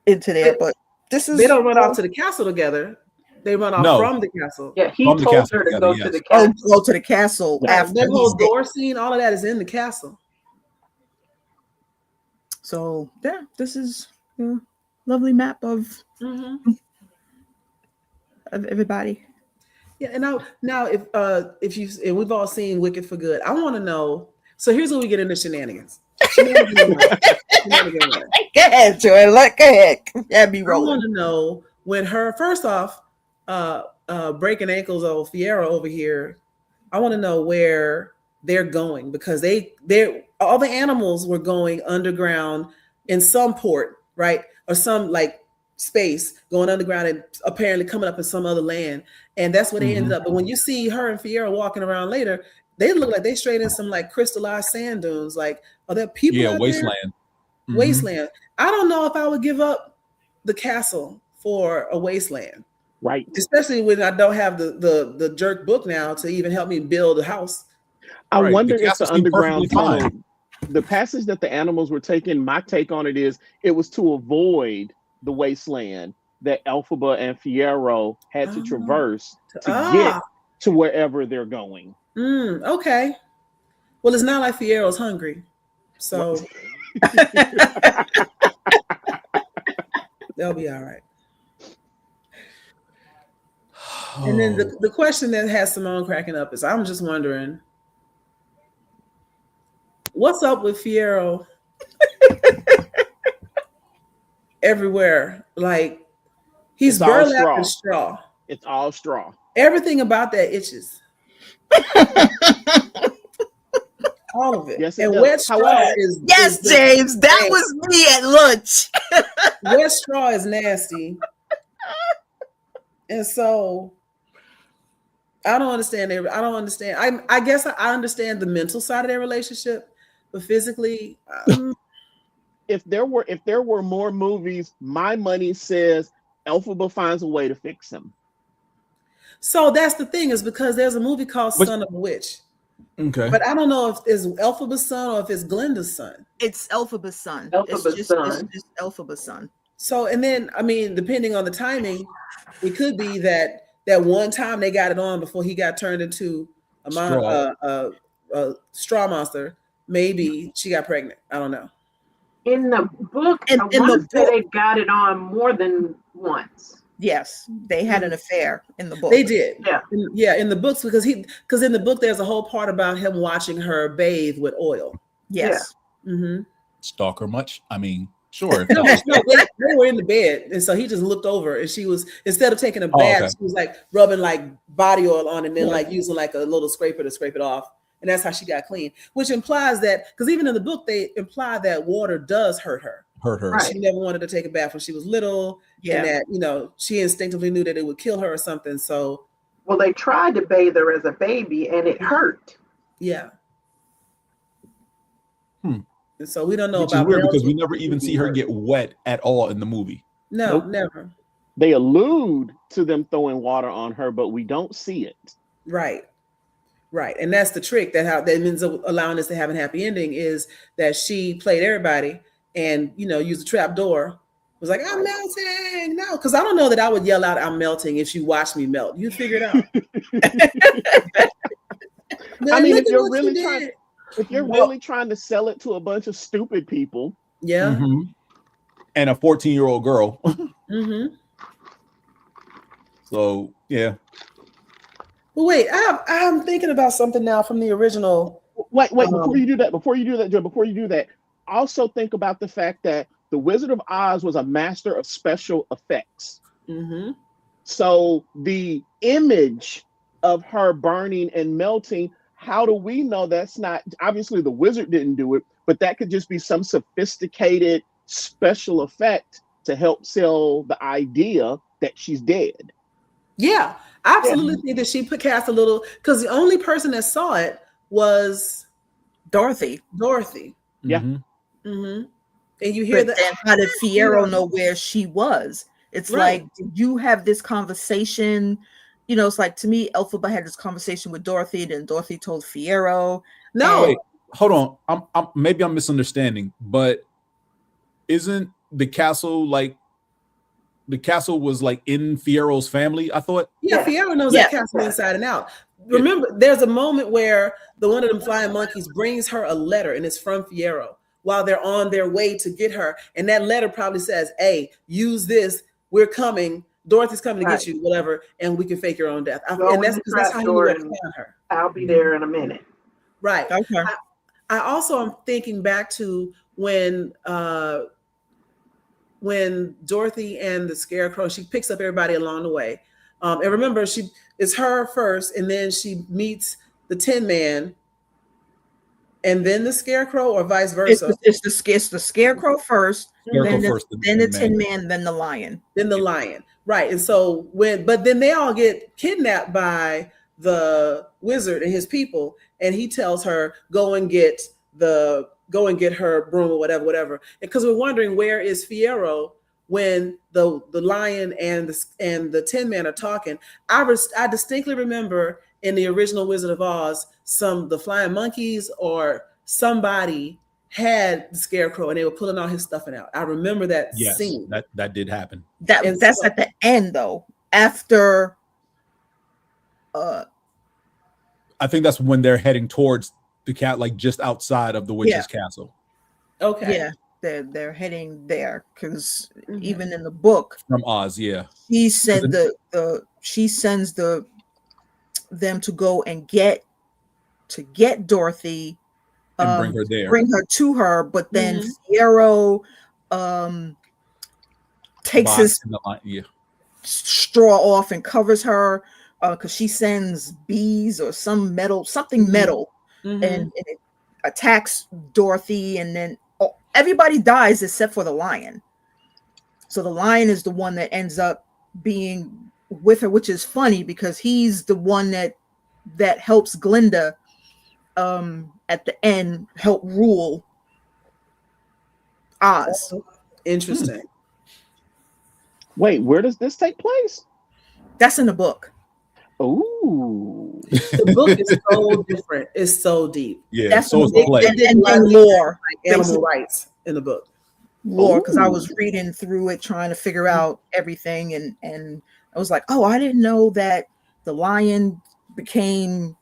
into there, but they don't run off to the castle together. They run off from the castle. Yeah, he told her to go to the castle. Go to the castle after that whole door scene. All of that is in the castle. So yeah, this is a lovely map of everybody. Yeah, and now if you and we've all seen Wicked for Good, I want to know. So here's where we get into shenanigans. Go ahead, Joy. Go ahead. Yeah, be rolling. I want to know when her first off, breaking ankles of Fiero over here. I want to know where they're going, because they're all the animals were going underground in some port, right, or some like space, going underground and apparently coming up in some other land, and that's where they ended up. But when you see her and Fiero walking around later, they look like they straight in some like crystallized sand dunes. Like, are there people out wasteland there? Wasteland. I don't know if I would give up the castle for a wasteland, right? Especially when I don't have the jerk book now to even help me build a house. I wonder if the underground tunnel, the passage that the animals were taking, my take on it is it was to avoid the wasteland that Elphaba and Fiero had to traverse to get to wherever they're going. Okay. Well, it's not like Fiero's hungry, so they'll be all right. And then the question that has Simone cracking up is, I'm just wondering, what's up with Fiero everywhere? Like, he's burlap and straw. It's all straw. Everything about that itches. All of it. Yes, and wet straw is James. That was me at lunch. Wet straw is nasty. And so I don't understand. I guess I understand the mental side of their relationship, but physically, if there were more movies, my money says Elphaba finds a way to fix him. So that's the thing, is because there's a movie called Son of a Witch. Okay. But I don't know if it's Elphaba's son or if it's Glinda's son. It's Elphaba's son. It's just Elphaba's son. So, and then, I mean, depending on the timing, it could be that one time they got it on before he got turned into a straw monster. Maybe she got pregnant. I don't know. In the book, they got it on more than once. Yes, they had an affair in the book. They did. Yeah. In the books, because in the book there's a whole part about him watching her bathe with oil. Yes. Yeah. Stalker much? I mean, sure. No, they were in the bed, and so he just looked over, and she was, instead of taking a bath, she was like rubbing like body oil on, and then like using like a little scraper to scrape it off, and that's how she got clean. Which implies that, because even in the book they imply that water does hurt her. Right. She never wanted to take a bath when she was little, and that she instinctively knew that it would kill her or something. So, well, they tried to bathe her as a baby, and it hurt. Yeah. And so we don't know about. Weird, because we never even see her get wet at all in the movie. No, never. They allude to them throwing water on her, but we don't see it. Right, and that's the trick that means allowing us to have a happy ending, is that she played everybody. And use a trap door. Was like, I'm melting. No, because I don't know that I would yell out, I'm melting, if you watch me melt. You figure it out. I mean, if you're really trying to sell it to a bunch of stupid people. Yeah. And a 14-year-old girl. So yeah. But wait, I'm thinking about something now from the original. Wait, before you do that, Joe, also think about the fact that the Wizard of Oz was a master of special effects. Mm-hmm. So the image of her burning and melting, how do we know that's not, obviously the wizard didn't do it, but that could just be some sophisticated special effect to help sell the idea that she's dead. Yeah, I absolutely think that she cast a little, because the only person that saw it was Dorothy. Yeah. Mm-hmm. And you hear But that. then how did Fiyero know where she was? It's Right. like, did you have this conversation? You know, it's like, to me, Elphaba had this conversation with Dorothy, then Dorothy told Fiyero. No. Wait, hold on. I'm maybe I'm misunderstanding, but isn't the castle like the castle was like in Fiero's family? I thought. Yeah, Fiyero knows that castle inside and out. Remember, there's a moment where one of them flying monkeys brings her a letter, and it's from Fiyero while they're on their way to get her. And that letter probably says, "Hey, use this. We're coming. Dorothy's coming to get you, whatever, and we can fake your own death." And that's how you found her. I'll be there in a minute. Right. Okay. I also am thinking back to when Dorothy and the Scarecrow, she picks up everybody along the way. And remember, it's her first, and then she meets the Tin Man, and then the Scarecrow, or vice versa. It's the Scarecrow first, then the Tin Man, then the Lion. Then the Lion. Right. And so but then they all get kidnapped by the wizard and his people, and he tells her, go and get her broom or whatever. Because we're wondering, where is Fiyero when the Lion and the Tin Man are talking? I distinctly remember in the original Wizard of Oz, the flying monkeys or somebody had the Scarecrow and they were pulling all his stuffing out. I remember that scene. That did happen. That's at the end, though. After I think that's when they're heading towards the cat, like just outside of the witch's castle. Okay. Yeah, they're heading there because even in the book from Oz, he said she sends them to go and get Dorothy and bring her there, bring her to her, but then Fiyero takes his straw off and covers her because she sends bees or something metal, and it attacks Dorothy, and then everybody dies except for the Lion. So the Lion is the one that ends up being with her, which is funny because he's the one that helps Glinda at the end help rule Oz. Interesting. Wait, where does this take place? That's in the book. Oh, the book is so different. It's so deep. Yeah, that's so is the play. And lore, like animal rights in the book. Lore, because I was reading through it, trying to figure out everything, and I was like, oh, I didn't know that the Lion became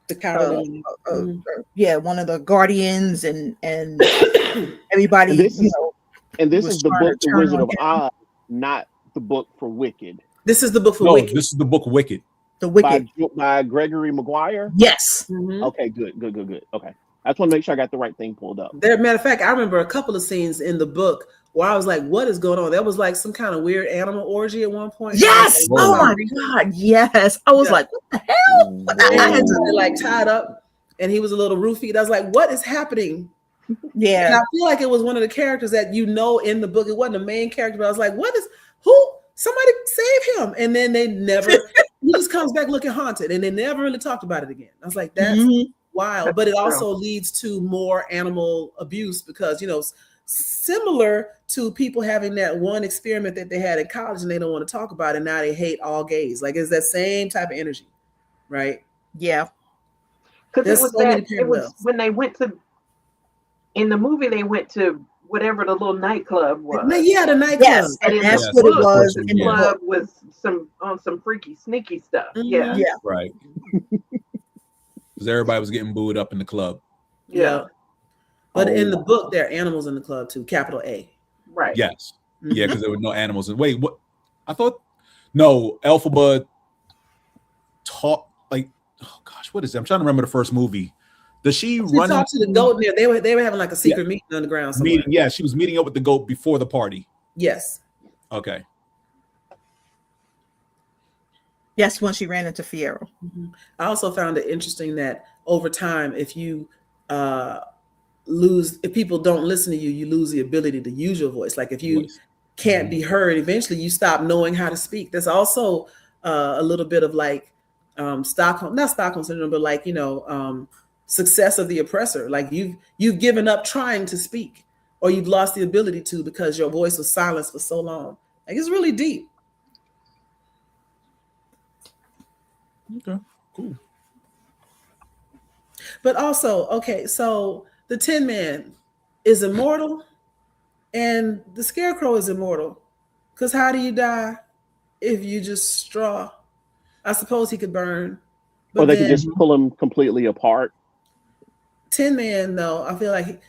the cowardly. One of the guardians, and everybody. And this is the book, The Wizard of Oz, not the book for Wicked. This is the book for Wicked. This is the book Wicked. The Wicked by Gregory Maguire. Yes. Okay, good. Okay, I just want to make sure I got the right thing pulled up. Matter of fact, I remember a couple of scenes in the book where I was like, "What is going on?" That was like some kind of weird animal orgy at one point. Yes. Oh my God. Yes. I was like, "What the hell?" I had to like tied up, and he was a little roofied. I was like, "What is happening?" Yeah. And I feel like it was one of the characters that in the book. It wasn't the main character, but I was like, who? Somebody save him. And then he just comes back looking haunted, and they never really talked about it again. I was like, that's wild. But it also leads to more animal abuse because, similar to people having that one experiment that they had in college and they don't want to talk about it. Now they hate all gays. Like it's that same type of energy. Right. Yeah. Because it was when they went to, in the movie, they went to whatever the little nightclub was. Yeah, the nightclub. Yes, and that's what it was. The club was some freaky, sneaky stuff. Yeah. Right. Because everybody was getting booed up in the club. Yeah. But in the book, there are animals in the club too, capital A. Right. Yes. Yeah, because there were no animals. Wait, what? I thought, no, Elphaba taught, like, oh gosh, what is it? I'm trying to remember the first movie. Does she She run talked to the goat there. They were having like a secret meeting underground somewhere. meeting? Yeah, she was meeting up with the goat before the party. Yes. Okay. Yes, when she ran into Fiyero. I also found it interesting that over time, if you if people don't listen to you, you lose the ability to use your voice. Like if you can't be heard, eventually you stop knowing how to speak. There's also a little bit of like not Stockholm syndrome, but like, success of the oppressor. Like you've given up trying to speak, or you've lost the ability to because your voice was silenced for so long. Like it's really deep. Okay, cool. But also, okay, so the Tin Man is immortal and the Scarecrow is immortal. Because how do you die if you just straw? I suppose he could burn. But or they could just pull him completely apart. Tin Man, though, I feel like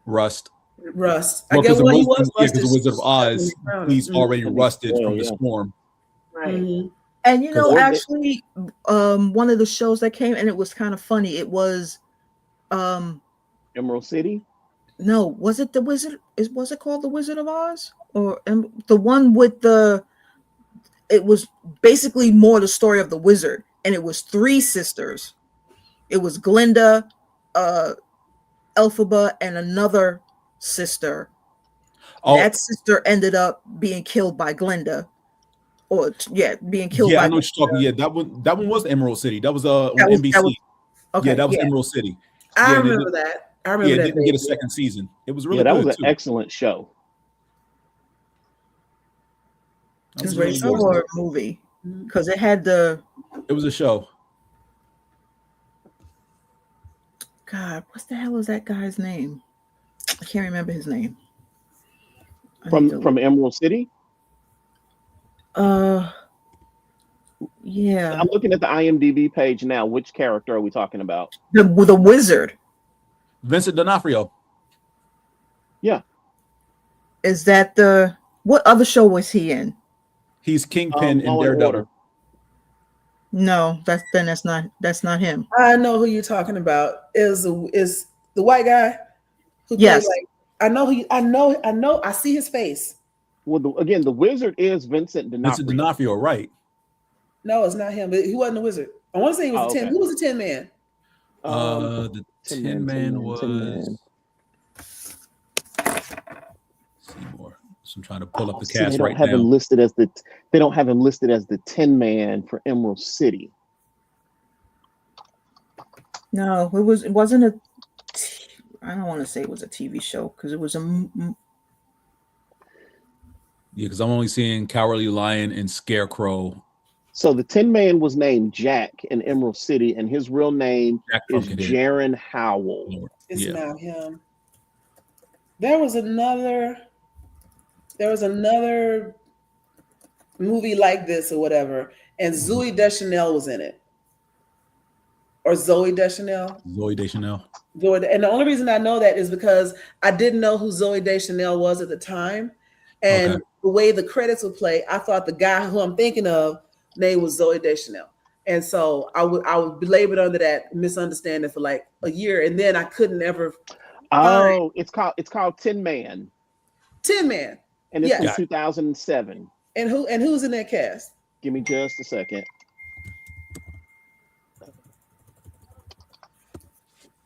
Rust. I guess what he was rusted. The Wizard of Oz, he's already rusted from the storm. Right. Mm-hmm. And actually, one of the shows that came, and it was kind of funny. It was Emerald City. No, was it the Wizard? Was it called the Wizard of Oz, or the one with the? It was basically more the story of the wizard, and it was 3 sisters. It was Glinda, Elphaba, and another sister. Oh. That sister ended up being killed by Glinda. Being killed. Yeah, by I know what you're talking. Yeah, that one was Emerald City. That was on NBC. That was Emerald City. I remember that. It didn't get a second season. It was really that good. Was an excellent show. It was a horror movie because it had the. It was a show. God, what the hell is that guy's name? I can't remember his name. From Emerald City. Yeah. I'm looking at the IMDb page now. Which character are we talking about? The wizard. Vincent D'Onofrio. Yeah. Is that what other show was he in? He's Kingpin in Daredevil. No, that's not him. I know who you're talking about. Is the white guy who yes. I see his face. Well, the wizard is Vincent D'Onofrio. Vincent D'Onofrio, right? No, it's not him. But he wasn't a wizard. I want to say he was a 10. Who was the Tin Man? The Tin Man was. Seymour. So I'm trying to pull up the cast right now. They don't have him listed as the Tin Man for Emerald City. No, it wasn't a. I don't want to say it was a TV show because it was a. Yeah, because I'm only seeing Cowardly Lion and Scarecrow. So the Tin Man was named Jack in Emerald City, and his real name is Jaron Howell. It's not him. There was another movie like this or whatever, and Zooey Deschanel was in it. Or Zooey Deschanel. Zooey Deschanel. And the only reason I know that is because I didn't know who Zooey Deschanel was at the time. And the way the credits would play, I thought the guy who I'm thinking of name was Zooey Deschanel. And so I would be labored under that misunderstanding for like a year, and then I couldn't ever. Oh, it's called Tin Man. Tin Man. And it's from 2007. And who's in that cast? Give me just a second.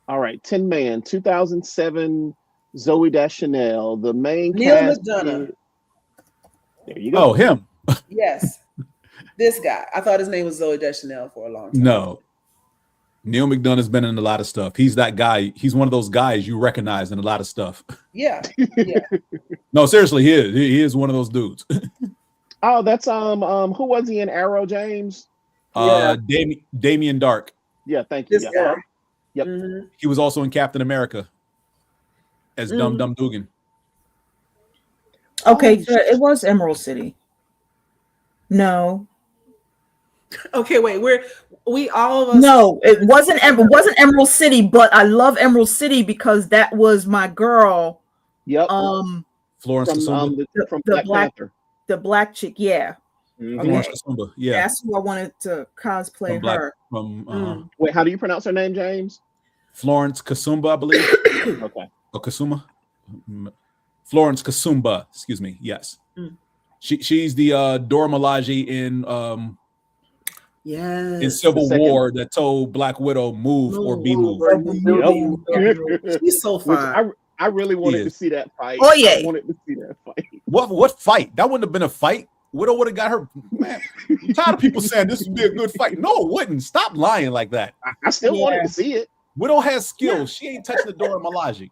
All right, Tin Man, 2007, Zooey Deschanel. The main cast. There you go. Oh, him. Yes. This guy. I thought his name was Zooey Deschanel for a long time. No. Neil McDonough has been in a lot of stuff. He's that guy. He's one of those guys you recognize in a lot of stuff. Yeah. No, seriously, he is. He is one of those dudes. Oh, that's who was he in Arrow, James? Damien Dark. Yeah, thank you. This guy. Yep. Mm-hmm. He was also in Captain America as Dum Dum Dugan. Okay, it was Emerald City. No. Okay, wait. We all of us. No, it wasn't Emerald City, but I love Emerald City because that was my girl. Yep. Florence from Black Panther. The black chick, yeah. Florence Kasumba. Yeah, that's who I wanted to cosplay her. Wait, how do you pronounce her name, James? Florence Kasumba, I believe. Okay. Or Kasuma. Florence Kasumba. Excuse me. Yes. She's the Dora Milaje in Civil War that told Black Widow move or be moved. She's so fine. I really wanted to see that fight. Oh yeah, I wanted to see that fight. What fight? That wouldn't have been a fight. Widow would have got her. Man, I'm tired of people saying this would be a good fight. No, it wouldn't. Stop lying like that. I still wanted to see it. Widow has skills. She ain't touching the Dora Milaje.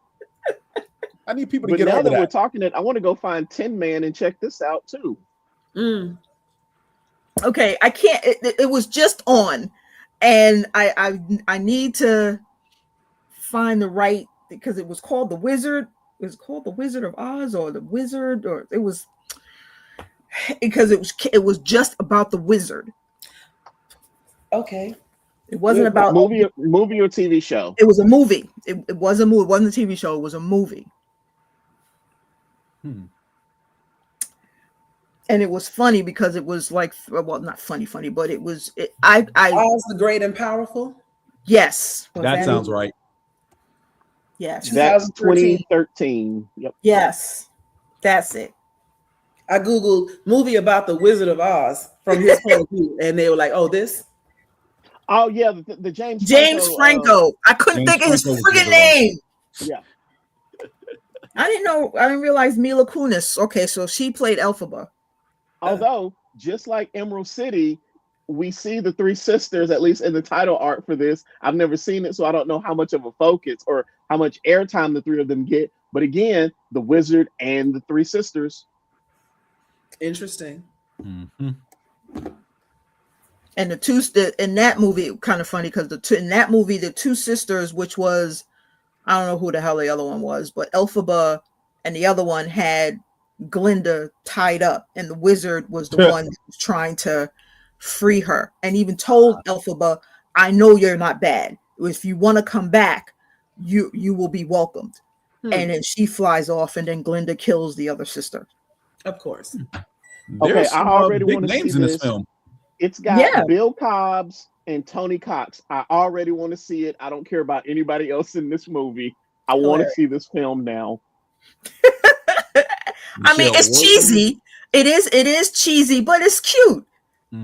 I need people to get now over that. We're talking it. I want to go find Tin Man and check this out too. Okay, I can't. It was just on, and I need to find the right, because it was called The Wizard. It was called The Wizard of Oz, or The Wizard, or it was because it was just about the wizard. Okay. It wasn't about movie or TV show. It was a movie. It was a movie. It wasn't a TV show. It was a movie. And it was funny because it was like, well, not funny, but it was. I Oz the Great and Powerful. Yes, that sounds right. Yes, that's 2013. Yep. Yes, that's it. I googled movie about the Wizard of Oz from his point of view, and they were like, "Oh, this." Oh yeah, the James Franco. I couldn't think of his freaking name. Yeah. I didn't realize Mila Kunis. Okay, so she played Elphaba. Although, just like Emerald City, we see the three sisters, at least in the title art for this. I've never seen it, so I don't know how much of a focus or how much airtime the three of them get. But again, the wizard and the three sisters. Interesting. And in that movie, kind of funny because in that movie, the two sisters, which was, I don't know who the hell the other one was, but Elphaba and the other one had Glinda tied up, and the wizard was the one that was trying to free her, and even told Elphaba, "I know you're not bad. If you want to come back, you will be welcomed." And then she flies off, and then Glinda kills the other sister. Of course. Okay, I already want to see this film. It's got Bill Cobbs and Tony Cox. I already want to see it. I don't care about anybody else in this movie. I want to see this film now. I mean, it's cheesy. It is cheesy, but it's cute.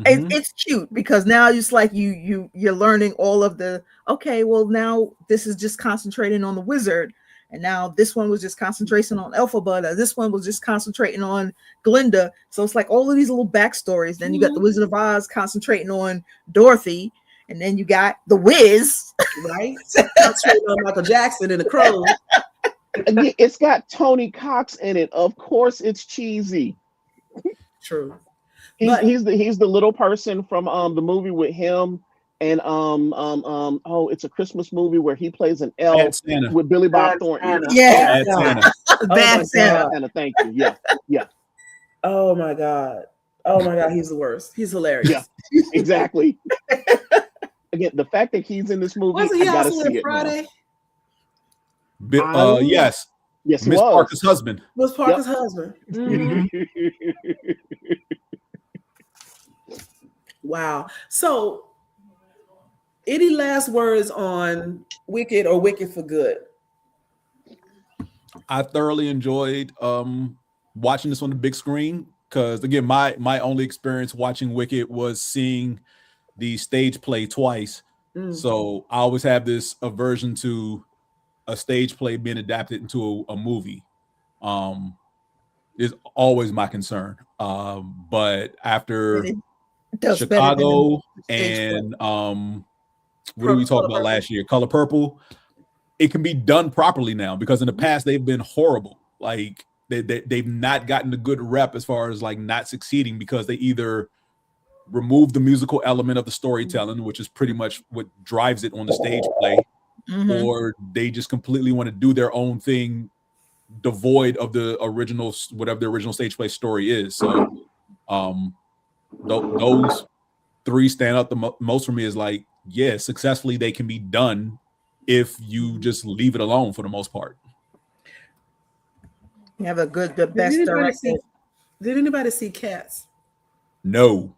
It's cute because now it's like you're learning all of the, okay, well now this is just concentrating on the wizard, and now this one was just concentrating on Elphaba, this one was just concentrating on Glinda. So it's like all of these little backstories. Then you got the Wizard of Oz concentrating on Dorothy, and then you got the Wiz, right? Concentrating on Michael Jackson and the Crows. It's got Tony Cox in it. Of course, it's cheesy. True. He's the little person from the movie with him and it's a Christmas movie where he plays an elf with Billy Bob Thornton. Bad Santa. Thank you. Yeah. Oh my god, he's the worst. He's hilarious. Yeah, exactly. Again, the fact that he's in this movie, wasn't he I gotta also see in Friday? Yes. Yes, Miss Parker's husband. Was Parker's husband. Wow. So, any last words on Wicked or Wicked for Good? I thoroughly enjoyed watching this on the big screen because, again, my only experience watching Wicked was seeing the stage play twice. So I always have this aversion to a stage play being adapted into a movie. Is always my concern. But after Chicago and what did we talk about last year? Color Purple. It can be done properly now because in the past they've been horrible. Like they've not gotten a good rep as far as like not succeeding because they either remove the musical element of the storytelling, which is pretty much what drives it on the stage play, or they just completely want to do their own thing, devoid of the original, whatever the original stage play story is. So those three stand out the most for me. Is like, yeah, successfully they can be done if you just leave it alone for the most part. You have the best director. Did anybody see Cats? No.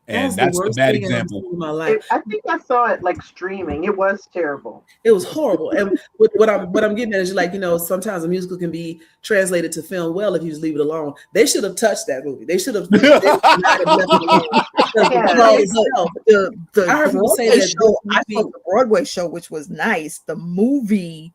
And was that's the worst bad thing I've ever example. seen in my life. I think I saw it like streaming. It was terrible. It was horrible. And what I'm getting at is like, sometimes a musical can be translated to film well if you just leave it alone. They should have touched that movie. They should have not have left it alone. The I heard people say Broadway that show, I thought the Broadway show, which was nice, the movie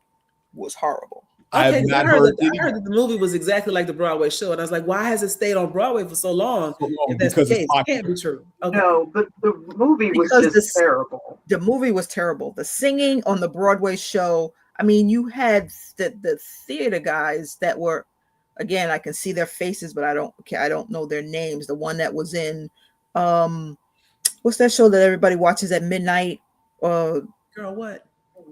was horrible. I Okay, have not I heard heard that the movie was exactly like the Broadway show, and I was like, why has it stayed on Broadway for so long? If that's the case, it can't be true. Okay. No, but the movie was just terrible. The movie was terrible. The singing on the Broadway show, I mean, you had the theater guys that were, again, I can see their faces, but I don't know their names. The one that was in, what's that show that everybody watches at midnight? Girl, what?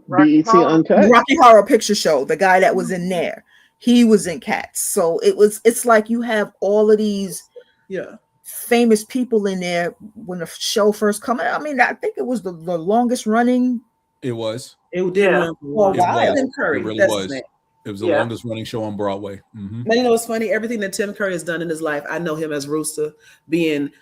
BET Uncut. Rocky Horror Picture Show. The guy that was in there, he was in Cats. So it's like you have all of these famous people in there when the show first came out. I mean, I think it was the longest running. It was. It did run for a while. It really was. It was the longest running show on Broadway. Mm-hmm. Now, you know what's funny? Everything that Tim Curry has done in his life, I know him as Rooster, being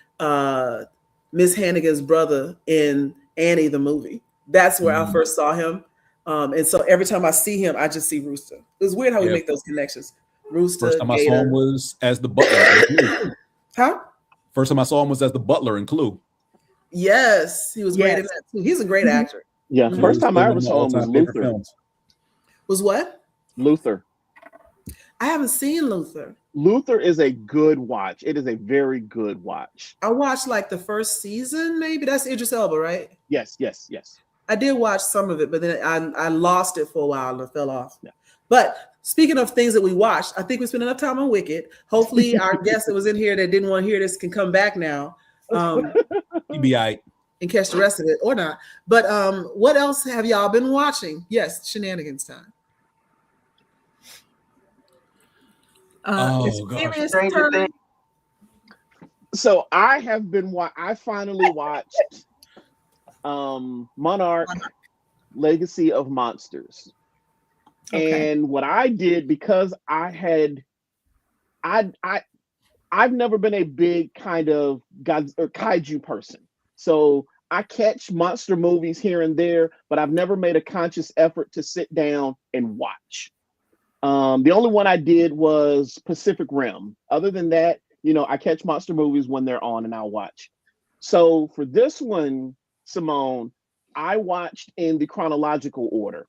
Miss Hannigan's brother in Annie the movie. That's where I first saw him. And so every time I see him, I just see Rooster. It's weird how we make those connections. Rooster. First time I saw him was as the butler. Huh? First time I saw him was as the butler in Clue. Yes, he was great in that too. He's a great actor. Yeah, first time I ever saw him was Luther. Was what? Luther. I haven't seen Luther. Luther is a good watch. It is a very good watch. I watched like the first season, maybe. That's Idris Elba, right? Yes. I did watch some of it, but then I lost it for a while and it fell off. Yeah. But speaking of things that we watched, I think we spent enough time on Wicked. Hopefully our guest that was in here that didn't want to hear this can come back now. You'd be all right. And catch the rest of it or not. But what else have y'all been watching? Yes, shenanigans time. So I have been. I finally watched Monarch Legacy of Monsters. Okay. And what I did, because I've never been a big kind of kaiju person. So I catch monster movies here and there, but I've never made a conscious effort to sit down and watch. The only one I did was Pacific Rim. Other than that, I catch monster movies when they're on and I'll watch. So for this one, Simone, I watched in the chronological order.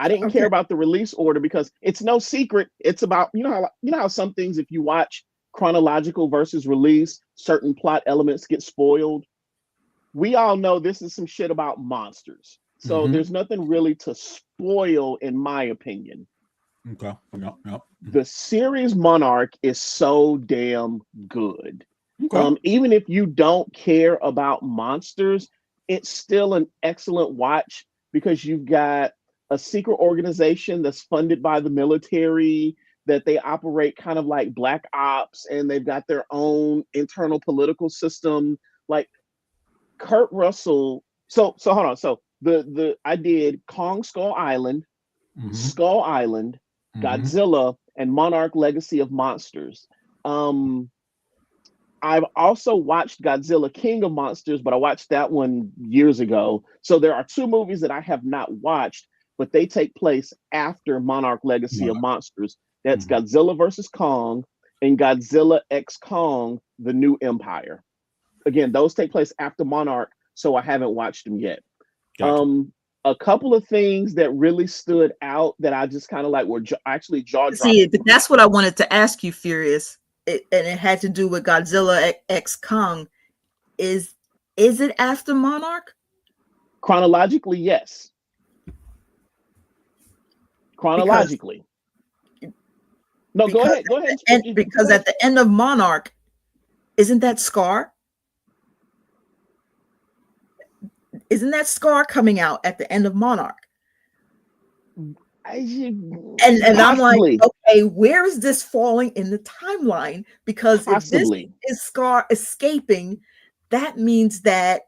I didn't care about the release order because it's no secret. It's about, how some things, if you watch chronological versus release, certain plot elements get spoiled. We all know this is some shit about monsters. So there's nothing really to spoil, in my opinion. Okay. Yep. The series Monarch is so damn good. Okay. Even if you don't care about monsters, it's still an excellent watch because you've got a secret organization that's funded by the military, that they operate kind of like Black Ops, and they've got their own internal political system. Like Kurt Russell. So hold on. So I did Kong Skull Island, Skull Island, Godzilla, and Monarch Legacy of Monsters. I've also watched Godzilla King of Monsters, but I watched that one years ago. So there are two movies that I have not watched, but they take place after Monarch Legacy of Monsters. That's Godzilla versus Kong and Godzilla X Kong, The New Empire. Again, those take place after Monarch, so I haven't watched them yet. Gotcha. A couple of things that really stood out that I just kind of like were actually jaw-dropping. See, but that's what I wanted to ask you, Furious. And it had to do with Godzilla X Kong. Is it after Monarch? Chronologically, yes. Chronologically. Go ahead. Because at the end of Monarch, isn't that Scar? Isn't that Scar coming out at the end of Monarch? And I'm like, okay, where is this falling in the timeline? Because if this is Scar escaping, that means that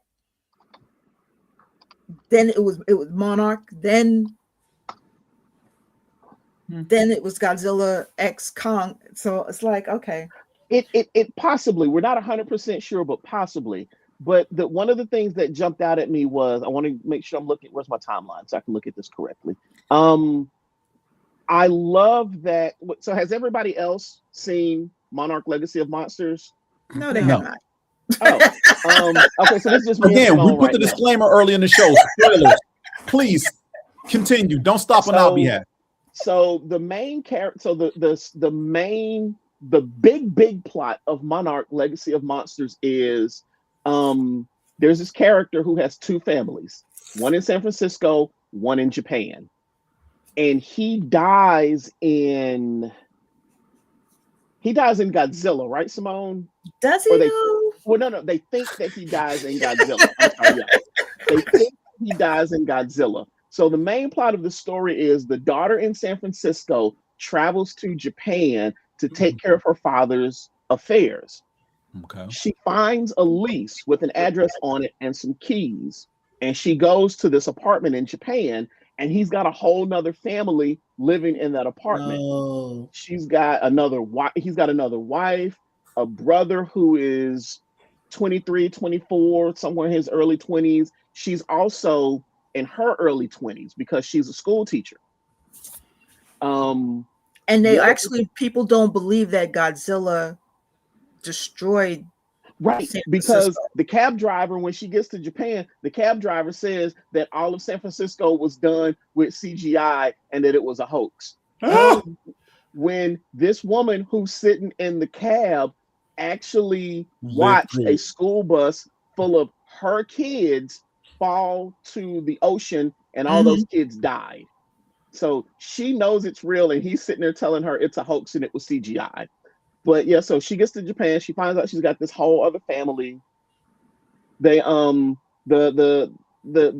then it was Monarch, then it was Godzilla X Kong. So it's like, okay. It possibly, we're not 100% sure, but possibly. But one of the things that jumped out at me was, I want to make sure I'm looking, where's my timeline so I can look at this correctly. I love that. So has everybody else seen Monarch Legacy of Monsters? No, they have not. Okay, so this is just me. Again, we put the disclaimer early in the show. Spoilers. Please continue. Don't stop on our behalf. So the main character, so the big plot of Monarch Legacy of Monsters is there's this character who has two families, one in San Francisco, one in Japan. And he dies in Godzilla, right, Simone? Does he know? Well, no, they think that he dies in Godzilla. I'm sorry, yeah. They think he dies in Godzilla. So the main plot of the story is the daughter in San Francisco travels to Japan to take care of her father's affairs. Okay. She finds a lease with an address on it and some keys, and she goes to this apartment in Japan, and he's got a whole nother family living in that apartment. Oh. He's got another wife, a brother who is 23, 24, somewhere in his early 20s. She's also in her early 20s because she's a school teacher. And they actually, people don't believe that Godzilla destroyed. Right, because the cab driver, when she gets to Japan, the cab driver says that all of San Francisco was done with CGI and that it was a hoax. When this woman who's sitting in the cab actually watched a school bus full of her kids fall to the ocean and all those kids died. So she knows it's real, and he's sitting there telling her it's a hoax and it was CGI. But yeah, so she gets to Japan. She finds out she's got this whole other family. They the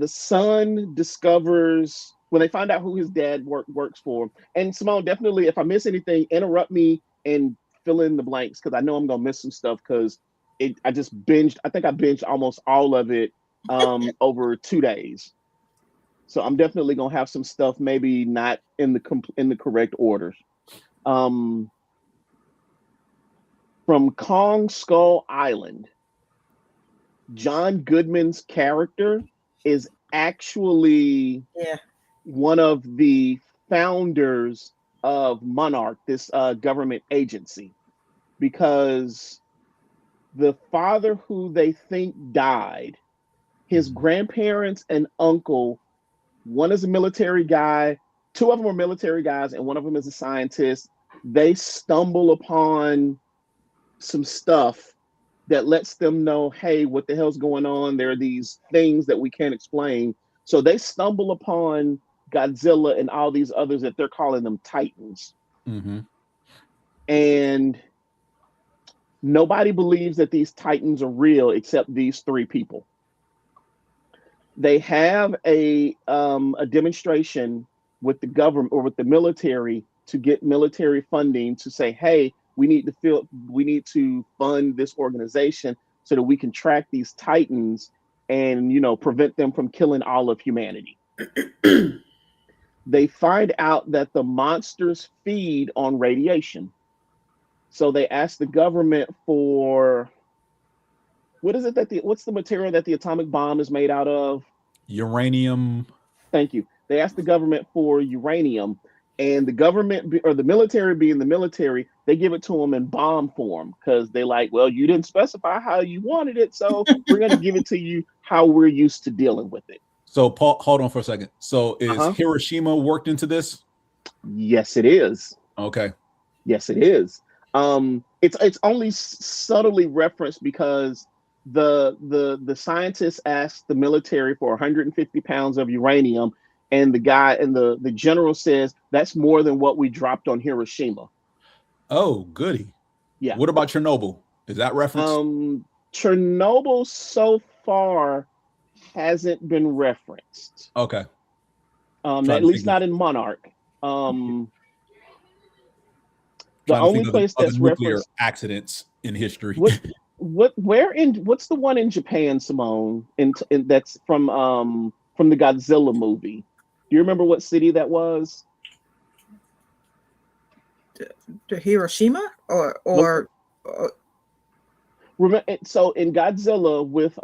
son discovers, when they find out who his dad works for. And Simone, definitely, if I miss anything, interrupt me and fill in the blanks, because I know I'm gonna miss some stuff, because I just binged. I think I binged almost all of it over 2 days. So I'm definitely gonna have some stuff maybe not in the correct order. From Kong Skull Island, John Goodman's character is actually one of the founders of Monarch, this government agency, because the father who they think died, his grandparents and uncle, one is a military guy, two of them are military guys, and one of them is a scientist. They stumble upon some stuff that lets them know, hey, what the hell's going on? There are these things that we can't explain. So they stumble upon Godzilla and all these others that they're calling them Titans. And nobody believes that these Titans are real except these three people. They have a demonstration with the government or with the military to get military funding to say, hey, we need to fund this organization so that we can track these Titans and, prevent them from killing all of humanity. They find out that the monsters feed on radiation. So they ask the government for, what's the material that the atomic bomb is made out of? Uranium. Thank you. They ask the government for uranium. And the government, or the military being the military, they give it to them in bomb form, because they like, well, you didn't specify how you wanted it, so we're going to give it to you how we're used to dealing with it. So, Paul, hold on for a second. So, is Hiroshima worked into this? Yes, it is. Okay. Yes, it is. It's only subtly referenced because the scientists asked the military for 150 pounds of uranium. And the guy and the general says that's more than what we dropped on Hiroshima. Oh, goody. Yeah. What about Chernobyl? Is that referenced? Chernobyl so far hasn't been referenced. Okay. At least not in Monarch. The only place that's referenced accidents in history. What's the one in Japan, Simone? That's from the Godzilla movie. Do you remember what city that was? The Hiroshima or So in Godzilla with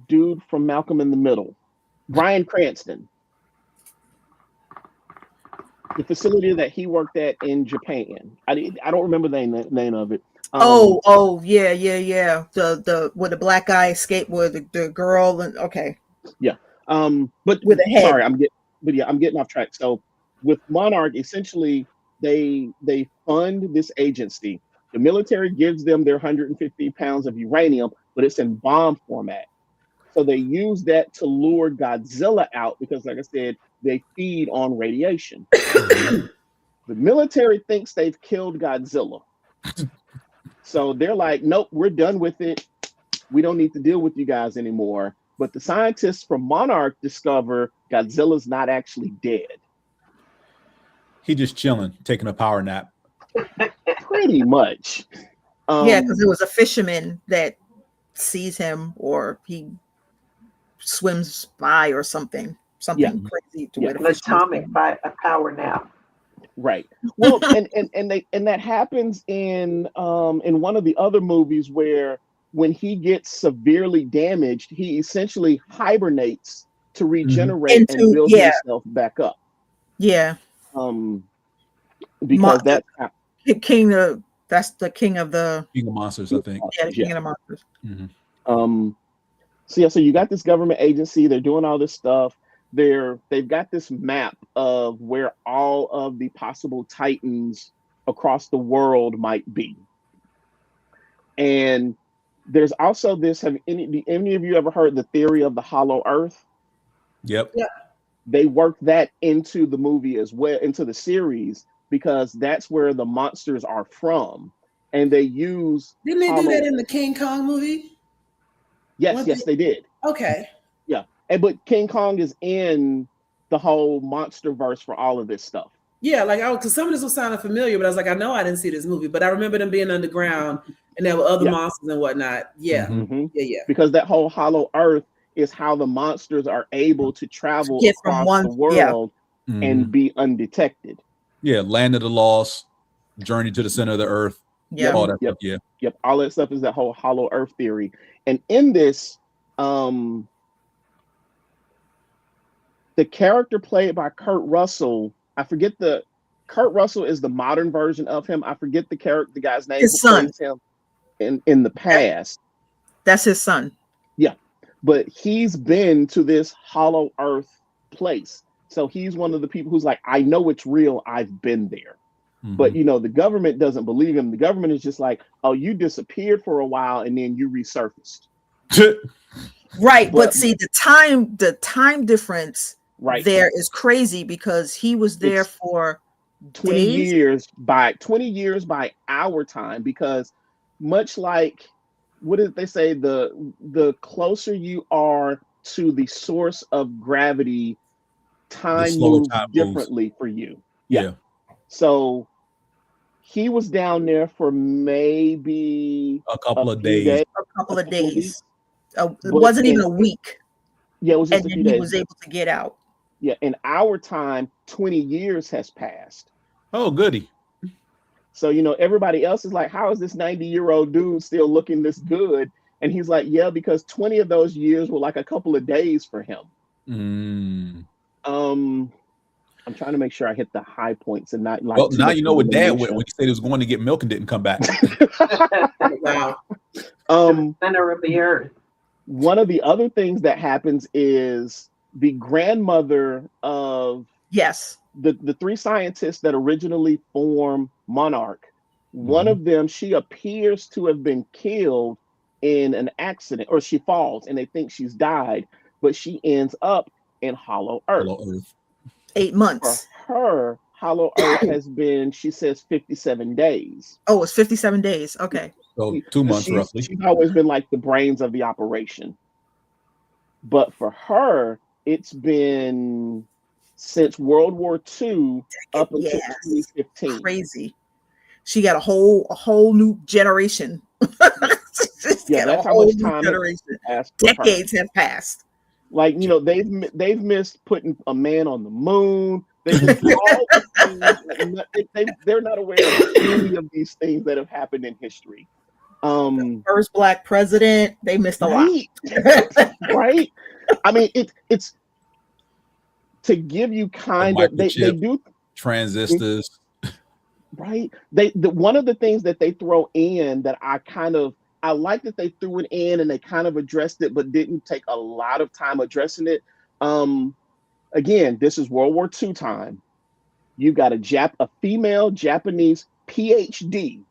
dude from Malcolm in the Middle, Bryan Cranston, the facility that he worked at in Japan. I don't remember the name of it. Yeah. The where the black guy escaped with the girl and okay. Yeah. But with a head. Sorry, I'm getting off track. So with Monarch, essentially they fund this agency. The military gives them their 150 pounds of uranium, but it's in bomb format. So they use that to lure Godzilla out because, like I said, they feed on radiation. The military thinks they've killed Godzilla. So they're like, nope, we're done with it. We don't need to deal with you guys anymore. But the scientists from Monarch discover Godzilla's not actually dead. He just chilling, taking a power nap. Pretty much. Yeah, because it was a fisherman that sees him, or he swims by, or something crazy to where the atomic by a power nap. Right. Well, and that happens in one of the other movies where when he gets severely damaged, he essentially hibernates to regenerate and build himself back up. Yeah. Because that's the king of monsters, I think. Yeah, the king of the monsters. Mm-hmm. So you got this government agency, they're doing all this stuff. They've got this map of where all of the possible titans across the world might be. And there's also this, have any of you ever heard the theory of the hollow earth? Yep. Yeah. They worked that into the movie as well, into the series, because that's where the monsters are from. And they use... Didn't they do that in the King Kong movie? Yes, they did. Okay. Yeah. But King Kong is in the whole monster verse for all of this stuff. Yeah, like because some of this was sounding familiar, but I was like, I know I didn't see this movie, but I remember them being underground and there were other monsters and whatnot. Yeah. Mm-hmm. Yeah. Because that whole hollow earth is how the monsters are able to travel across the world and be undetected. Yeah, Land of the Lost, Journey to the Center of the Earth. Yeah, all that stuff. Yeah. Yep. All that stuff is that whole hollow earth theory. And in this, the character played by Kurt Russell, Kurt Russell is the modern version of him. I forget the guy's name. His son. Him in the past. That's his son. Yeah. But he's been to this hollow earth place. So he's one of the people who's like, I know it's real. I've been there. Mm-hmm. But, the government doesn't believe him. The government is just like, oh, you disappeared for a while and then you resurfaced. Right. But see, the time difference there is crazy because he was there for 20 years by our time, because much like, what did they say? The closer you are to the source of gravity, time moves differently for you. Yeah. So he was down there for maybe a couple of days. It wasn't even a week. Yeah, it was just and a few then he days. was able to get out. Yeah, in our time, 20 years has passed. Oh, goody. So, everybody else is like, how is this 90-year-old dude still looking this good? And he's like, yeah, because 20 of those years were like a couple of days for him. I'm trying to make sure I hit the high points and not like. Well, now you know what Dad went when he said he was going to get milk and didn't come back. Wow. Center of the earth. One of the other things that happens is the grandmother of the three scientists that originally formed Monarch. One of them, she appears to have been killed in an accident, or she falls and they think she's died, but she ends up in Hollow Earth. 8 months. For her, Hollow Earth has been, she says, 57 days. Oh, it's 57 days. Okay. So 2 months roughly. She's always been like the brains of the operation. But for her, it's been since World War II up until 2015. Crazy. She got a whole new generation. That's how much time decades have passed. Like, you know, they've missed putting a man on the moon. They're not aware of any of these things that have happened in history. First Black president, they missed a lot. Right? I mean, it's to give you kind of they do transistors. Right. One of the things that they throw in that I like that they threw it in and they kind of addressed it, but didn't take a lot of time addressing it. Again, this is World War II time. You got a female Japanese PhD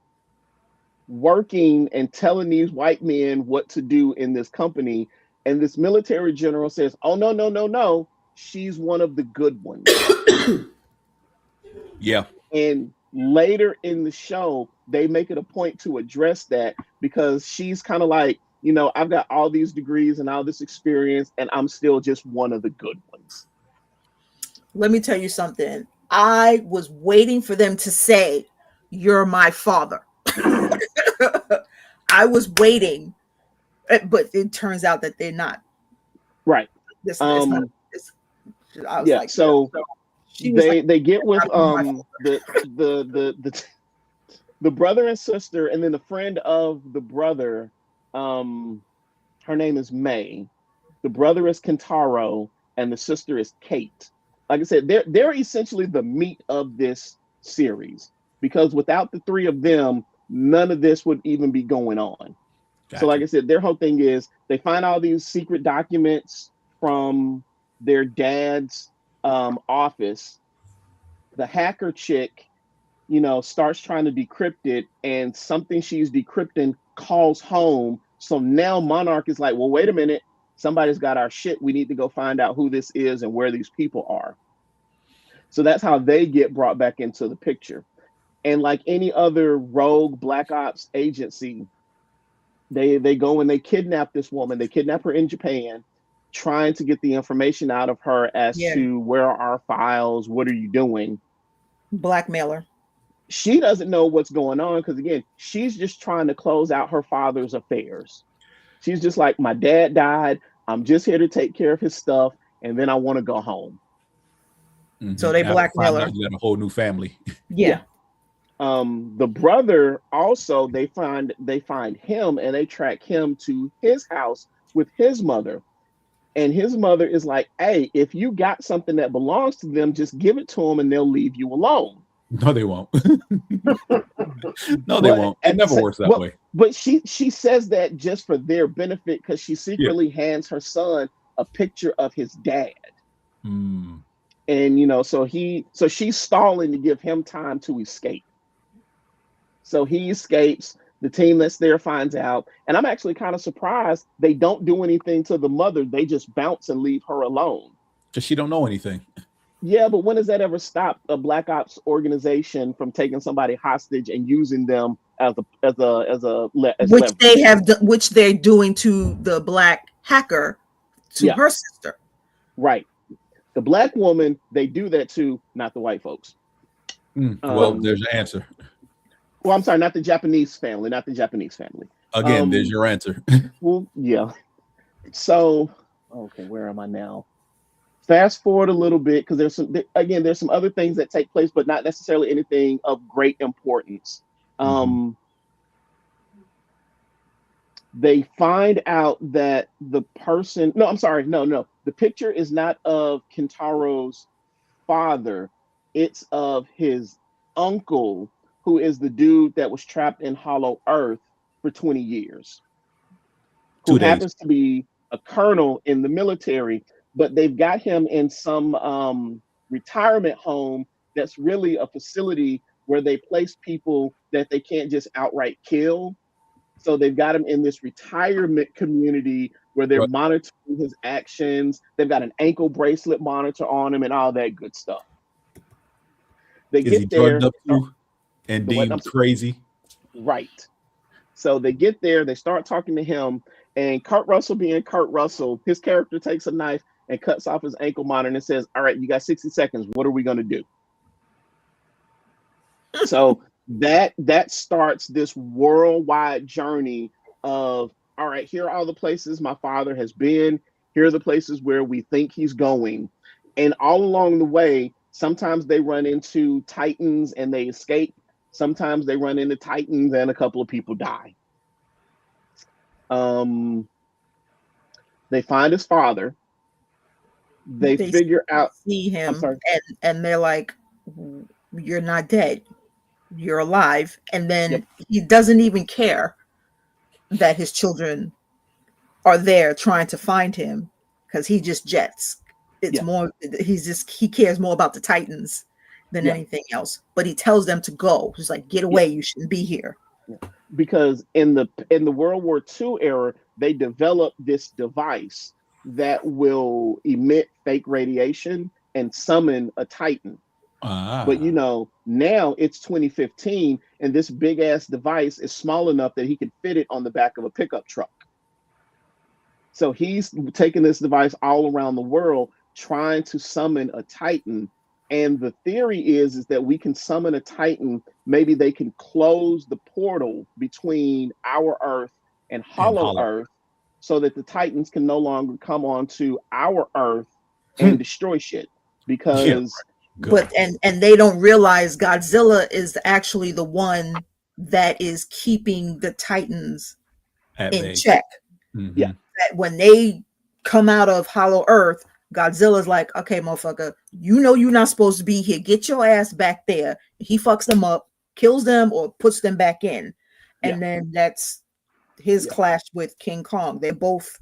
working and telling these white men what to do in this company. And this military general says, oh, no. She's one of the good ones. Yeah. And later in the show, they make it a point to address that because she's kind of like, you know, I've got all these degrees and all this experience, and I'm still just one of the good ones. Let me tell you something. I was waiting for them to say, "You're my father." I was waiting, but it turns out that they're not. Right. This, I was yeah. like, so they get with the brother and sister, and then the friend of the brother. Her name is May. The brother is Kentaro, and the sister is Kate. Like I said, they're essentially the meat of this series, because without the three of them, none of this would even be going on. Gotcha. So like I said, their whole thing is they find all these secret documents from their dad's office. The hacker chick, you know, starts trying to decrypt it, and something she's decrypting calls home. So now Monarch is like, well, wait a minute. Somebody's got our shit. We need to go find out who this is and where these people are. So that's how they get brought back into the picture. And like any other rogue Black Ops agency, they go and they kidnap this woman. They kidnap her in Japan, trying to get the information out of her as to where are our files, what are you doing? Blackmailer. She doesn't know what's going on because, again, she's just trying to close out her father's affairs. She's just like, my dad died. I'm just here to take care of his stuff, and then I want to go home. Mm-hmm. So they blackmailer. You got a whole new family. Yeah. The brother also, they find him and they track him to his house with his mother. And his mother is like, hey, if you got something that belongs to them, just give it to them and they'll leave you alone. No, they won't. No, they won't. It never works that way. But she says that just for their benefit, because she secretly hands her son a picture of his dad. Mm. And, you know, so she's stalling to give him time to escape. So he escapes. The team that's there finds out. And I'm actually kind of surprised they don't do anything to the mother. They just bounce and leave her alone. Because she don't know anything. Yeah, but when has that ever stopped a Black Ops organization from taking somebody hostage and using them as which they're doing to the Black hacker, to her sister. Right. The Black woman, they do that to, not the white folks. Well, there's your answer. Well, I'm sorry, not the Japanese family. Again, there's your answer. Well, yeah. So, okay, where am I now? Fast forward a little bit, because there's some other things that take place, but not necessarily anything of great importance. They find out that the person, the picture is not of Kentaro's father. It's of his uncle, who is the dude that was trapped in Hollow Earth for 20 years. Who happens to be a colonel in the military, but they've got him in some retirement home that's really a facility where they place people that they can't just outright kill. So they've got him in this retirement community where they're monitoring his actions. They've got an ankle bracelet monitor on him and all that good stuff. They get there and deemed crazy. Right. So they get there, they start talking to him, and Kurt Russell being Kurt Russell, his character takes a knife and cuts off his ankle monitor and says, all right, you got 60 seconds. What are we going to do? So that starts this worldwide journey of, all right, here are all the places my father has been. Here are the places where we think he's going. And all along the way, sometimes they run into Titans and they escape. Sometimes they run into Titans and a couple of people die. They find his father. They figure out, see him, I'm sorry. and they're like, "You're not dead. You're alive." And then he doesn't even care that his children are there trying to find him, because he just jets. It's more, he cares more about the Titans than anything else. But he tells them to go. He's like, "Get away. You shouldn't be here." Because in the World War II era, they developed this device that will emit fake radiation and summon a Titan. But now it's 2015, and this big ass device is small enough that he can fit it on the back of a pickup truck. So he's taking this device all around the world trying to summon a Titan. And the theory is that we can summon a Titan. Maybe they can close the portal between our Earth and Hollow Earth, so that the Titans can no longer come onto our Earth and destroy shit. Because and they don't realize Godzilla is actually the one that is keeping the Titans in check. Yeah. That when they come out of Hollow Earth, Godzilla's like, "Okay, motherfucker, you know you're not supposed to be here. Get your ass back there." He fucks them up, kills them, or puts them back in. And then that's his clash with King Kong. They're both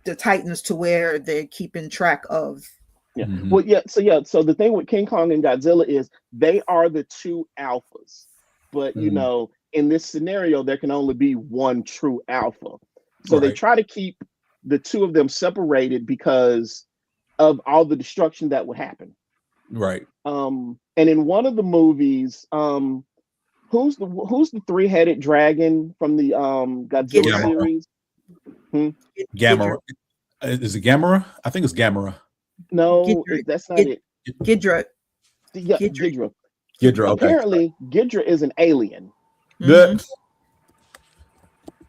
the Titans to where they're keeping track of. Well, so the thing with King Kong and Godzilla is they are the two alphas. But in this scenario, there can only be one true alpha. So they try to keep the two of them separated because of all the destruction that would happen. Right. And in one of the movies, who's the three-headed dragon from the Godzilla series? Gamera. Is it Gamera? I think it's Gamera. No, that's not it. Ghidra. Ghidra. Ghidra. Apparently, Ghidra is an alien.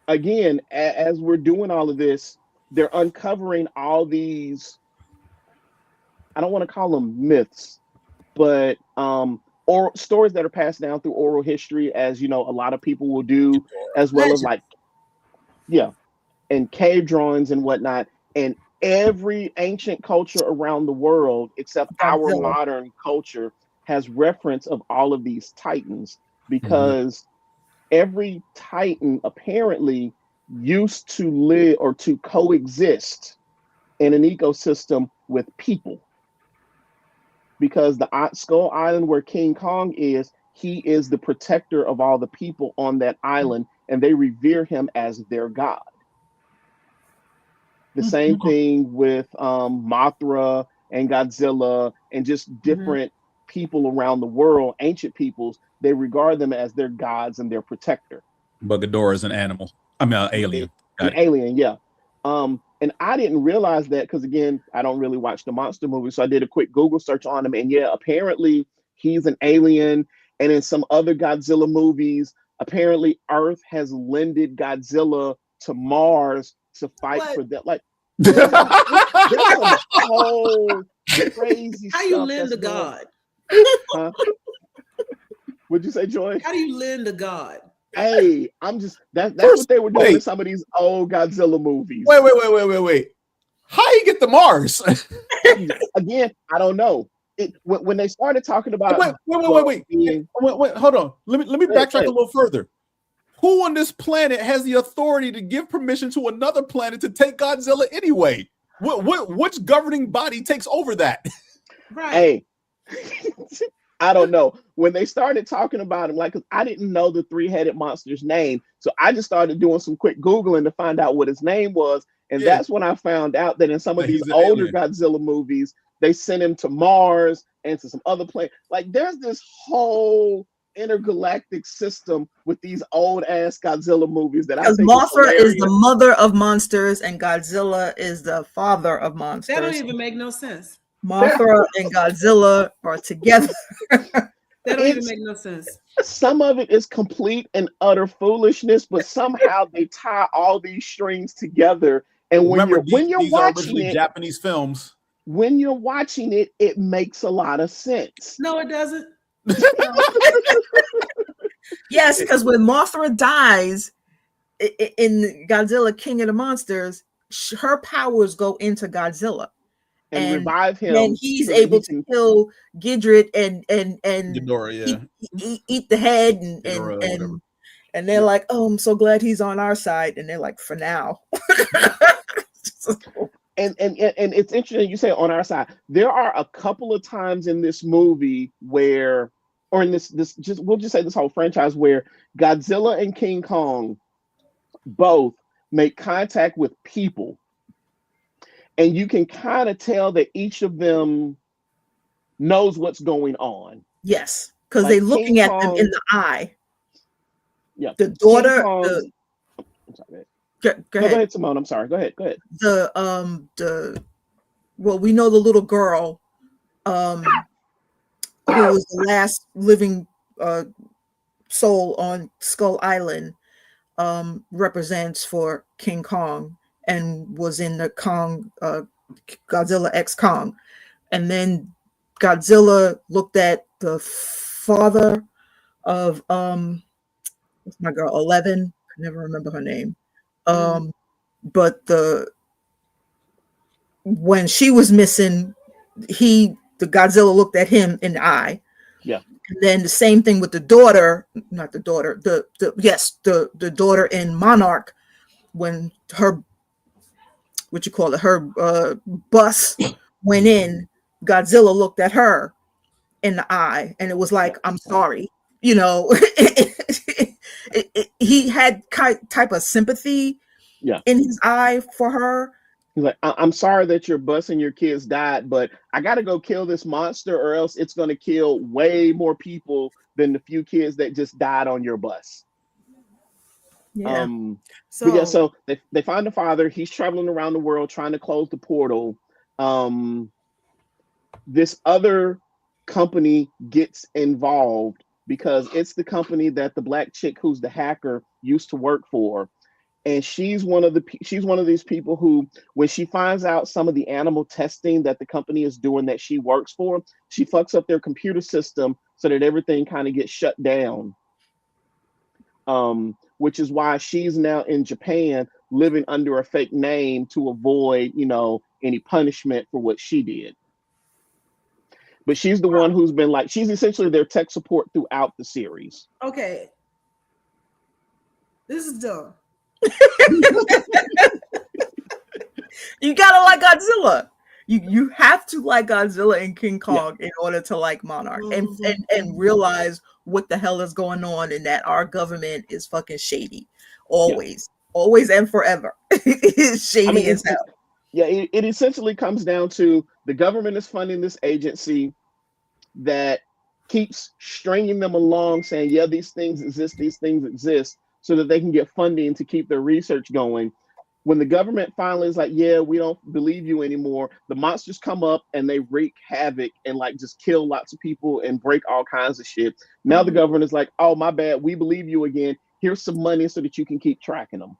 Again, as we're doing all of this, they're uncovering all these, I don't want to call them myths, but or stories that are passed down through oral history, as a lot of people will do, as well as and cave drawings and whatnot. And every ancient culture around the world, except our modern culture, has reference of all of these Titans, because every Titan apparently used to live or to coexist in an ecosystem with people. Because the Skull Island where King Kong is, he is the protector of all the people on that island, and they revere him as their god. The same thing with Mothra and Godzilla and just different people around the world, ancient peoples. They regard them as their gods and their protector. But Ghidorah is an animal. I mean, an alien. Alien, yeah. And I didn't realize that because, again, I don't really watch the monster movies. So I did a quick Google search on him. And apparently he's an alien. And in some other Godzilla movies, apparently Earth has lended Godzilla to Mars to fight for that. Like, there's some whole crazy How you lend a god? Huh? What'd you say, Joy? How do you lend a god? Hey, I'm just that's what they were doing in some of these old Godzilla movies. Wait. How you get to Mars? Again, I don't know. When they started talking about wait. Hold on. Let me backtrack a little further. Who on this planet has the authority to give permission to another planet to take Godzilla anyway? Which governing body takes over that? Right. Hey, I don't know. When they started talking about him, because I didn't know the three-headed monster's name, so I just started doing some quick Googling to find out what his name was, and that's when I found out that in some of these older Godzilla movies, they sent him to Mars and to some other planet. Like, there's this whole intergalactic system with these old ass Godzilla movies that I think Mothra is the mother of monsters and Godzilla is the father of monsters. That don't even make no sense. Mothra and Godzilla are together. That don't even make no sense. Some of it is complete and utter foolishness, but somehow they tie all these strings together And remember, when you're these are watching originally it, Japanese films. when you're watching it, it makes a lot of sense. No, it doesn't. Yes, because when Mothra dies in Godzilla King of the Monsters, her powers go into Godzilla and revive him. Then he's able to kill Ghidorah and Ghidorah, eat the head and they're like, oh, I'm so glad he's on our side. And they're like, for now. And it's interesting you say on our side. There are a couple of times in this movie where, or in this we'll just say this whole franchise, where Godzilla and King Kong both make contact with people, and you can kind of tell that each of them knows what's going on. Yes, because they're looking at them in the eye. Yeah, the daughter. I'm sorry. Go ahead, Simone. I'm sorry. Go ahead. Well, we know the little girl, who was the last living soul on Skull Island, represents for King Kong and was in the Godzilla X Kong. And then Godzilla looked at the father of what's my girl, 11? I never remember her name. But when she was missing, the Godzilla looked at him in the eye. Yeah. And then the same thing with the daughter, not the daughter, the daughter in Monarch, when her bus went in, Godzilla looked at her in the eye, and it was like, I'm sorry, you know. He had type of sympathy in his eye for her. He's like, I'm sorry that your bus and your kids died, but I got to go kill this monster, or else it's going to kill way more people than the few kids that just died on your bus. Yeah. So they find the father. He's traveling around the world trying to close the portal. This other company gets involved because it's the company that the black chick who's the hacker used to work for. And she's one of these people who, when she finds out some of the animal testing that the company is doing that she works for, she fucks up their computer system so that everything kind of gets shut down. Which is why she's now in Japan living under a fake name to avoid, any punishment for what she did. But she's the one who's been she's essentially their tech support throughout the series. Okay. This is dumb. You gotta like Godzilla. You have to like Godzilla and King Kong in order to like Monarch and realize what the hell is going on, and that our government is fucking shady. Always and forever. It's shady as hell. Yeah, it essentially comes down to the government is funding this agency that keeps stringing them along, saying, yeah, these things exist, so that they can get funding to keep their research going. When the government finally is like, yeah, we don't believe you anymore, the monsters come up and they wreak havoc and just kill lots of people and break all kinds of shit. Now the government is like, oh, my bad, we believe you again. Here's some money so that you can keep tracking them.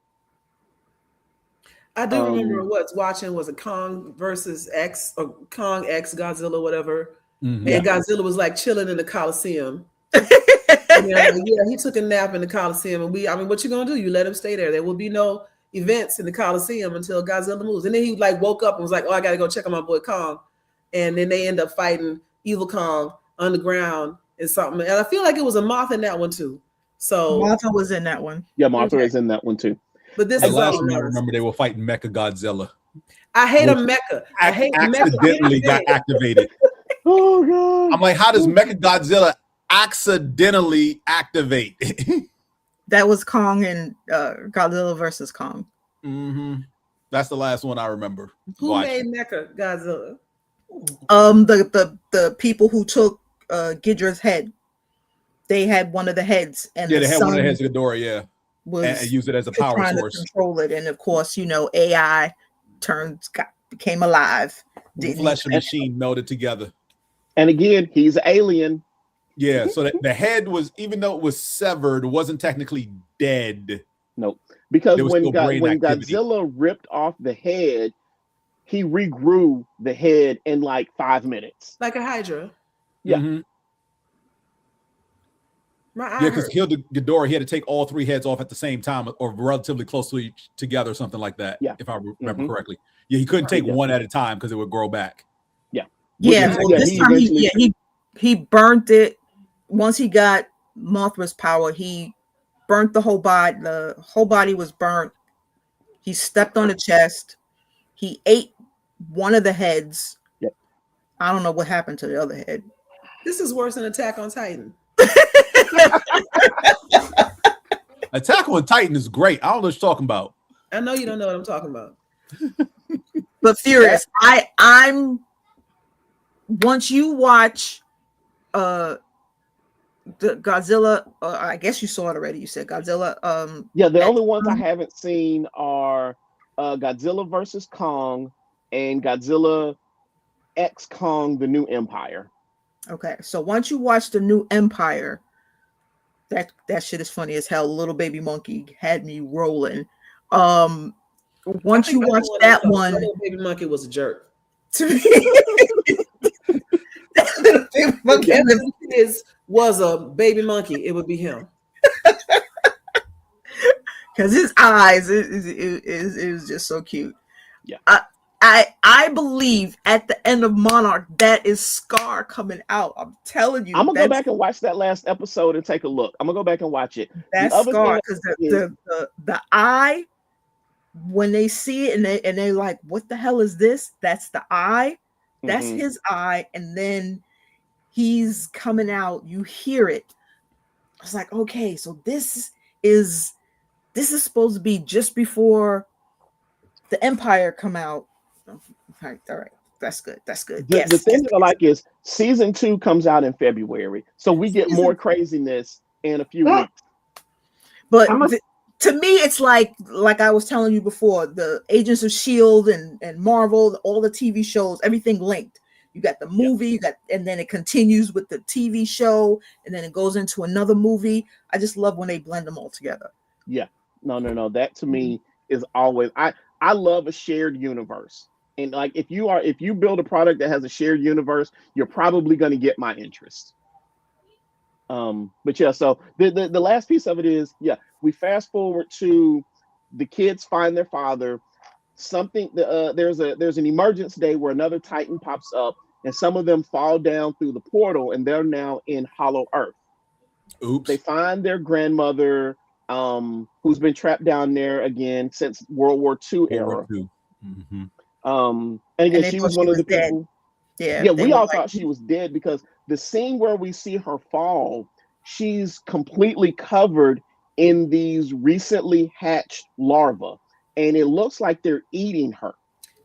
I do remember Whatcha Watchin was a Kong versus X, or Kong X Godzilla, whatever. Mm-hmm. And Godzilla was chilling in the Coliseum. He took a nap in the Coliseum, and what you gonna do? You let him stay there. There will be no events in the Coliseum until Godzilla moves. And then he woke up and was like, oh, I gotta go check on my boy Kong. And then they end up fighting Evil Kong underground and something. And I feel like it was a Moth in that one too. So Mothra was in that one. Yeah, Mothra is in that one too. But this the is last one I remember they were fighting Mecha Godzilla. I hate a mecha. I hate accidentally got activated. Oh god! I'm like, how does Mecha Godzilla accidentally activate? That was Kong and Godzilla versus Kong. Mm-hmm. That's the last one I remember. Who made Mecha Godzilla? The people who took Ghidorah's head. They had one of the heads, and they had one of the heads of Ghidorah, and use it as a power source. To control it, and of course, AI became alive. The flesh and machine melded together. And again, he's an alien. Yeah, so the head was, even though it was severed, wasn't technically dead. Nope. Because There was when still brain activity. Godzilla ripped off the head, he regrew the head in like 5 minutes. Like a Hydra. Yeah. Mm-hmm. My Yeah, because Ghidorah, he had to take all 3 heads off at the same time or relatively closely together or something like that. Yeah. If I remember correctly. Yeah, he couldn't take one at a time because it would grow back. Yeah. Yeah, well, this time he burnt it. Once he got Mothra's power, he burnt the whole body. The whole body was burnt. He stepped on the chest. He ate one of the heads. Yep. I don't know what happened to the other head. This is worse than Attack on Titan. Attack on Titan is great. I don't know what you're talking about. I know you don't know what I'm talking about. But Furious, I'm once you watch the Godzilla, I guess you saw it already. You said Godzilla. Yeah, the only ones I haven't seen are Godzilla versus Kong and Godzilla X Kong: The New Empire. Okay, so once you watch The New Empire, that shit is funny as hell. Little baby monkey had me rolling. Once you watch that one, Little baby monkey was a jerk. To me, was a baby monkey, it would be him. Because his eyes, it was just so cute. Yeah. I believe at the end of Monarch, that is Scar coming out. I'm telling you. I'm gonna go back and watch that last episode and take a look. I'm gonna go back and watch it. That's Scar, because the eye, when they see it and they're like, what the hell is this? That's the eye. That's his eye. And then he's coming out. You hear it. I was like, okay, so this is supposed to be just before the Empire come out. All right. That's good. The thing that I like is season 2 comes out in February, so we get more craziness in a few weeks. But to me, it's like I was telling you before, the Agents of S.H.I.E.L.D. and Marvel, all the TV shows, everything linked. You got the movie, and then it continues with the TV show, and then it goes into another movie. I just love when they blend them all together. Yeah. No. That to me is always I love a shared universe. And like if you build a product that has a shared universe, you're probably going to get my interest. But yeah, so the last piece of it is, we fast forward to the kids find their father. There's an emergence day where another Titan pops up, and some of them fall down through the portal, and they're now in Hollow Earth. Oops. They find their grandmother, who's been trapped down there again since World War II era. Mm-hmm. And again, she was one of the people. Yeah, we all thought she was dead because the scene where we see her fall, she's completely covered in these recently hatched larvae, and it looks like they're eating her.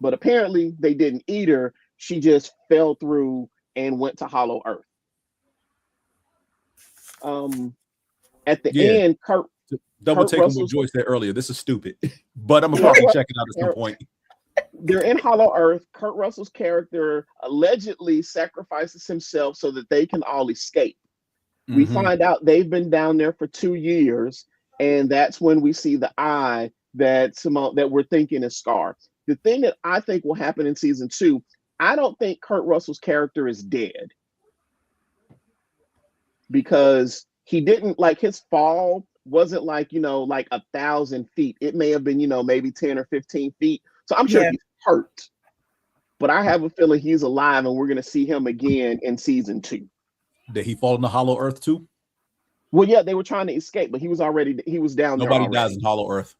But apparently, they didn't eat her. She just fell through and went to Hollow Earth. At the end, Kurt taking what Joyce said earlier. This is stupid, but I'm gonna probably check it out at some point. They're in Hollow Earth. Kurt Russell's character allegedly sacrifices himself so that they can all escape. We find out they've been down there for 2 years, and that's when we see the eye that we're thinking is Scar. The thing that I think will happen in season 2, I don't think Kurt Russell's character is dead, because he didn't, like, his fall wasn't like 1,000 feet. It may have been maybe 10 or 15 feet. So I'm sure he's hurt, but I have a feeling he's alive, and we're going to see him again in season 2. Did he fall into Hollow Earth too? Well, yeah, they were trying to escape, but he was down there. Nobody dies in Hollow Earth.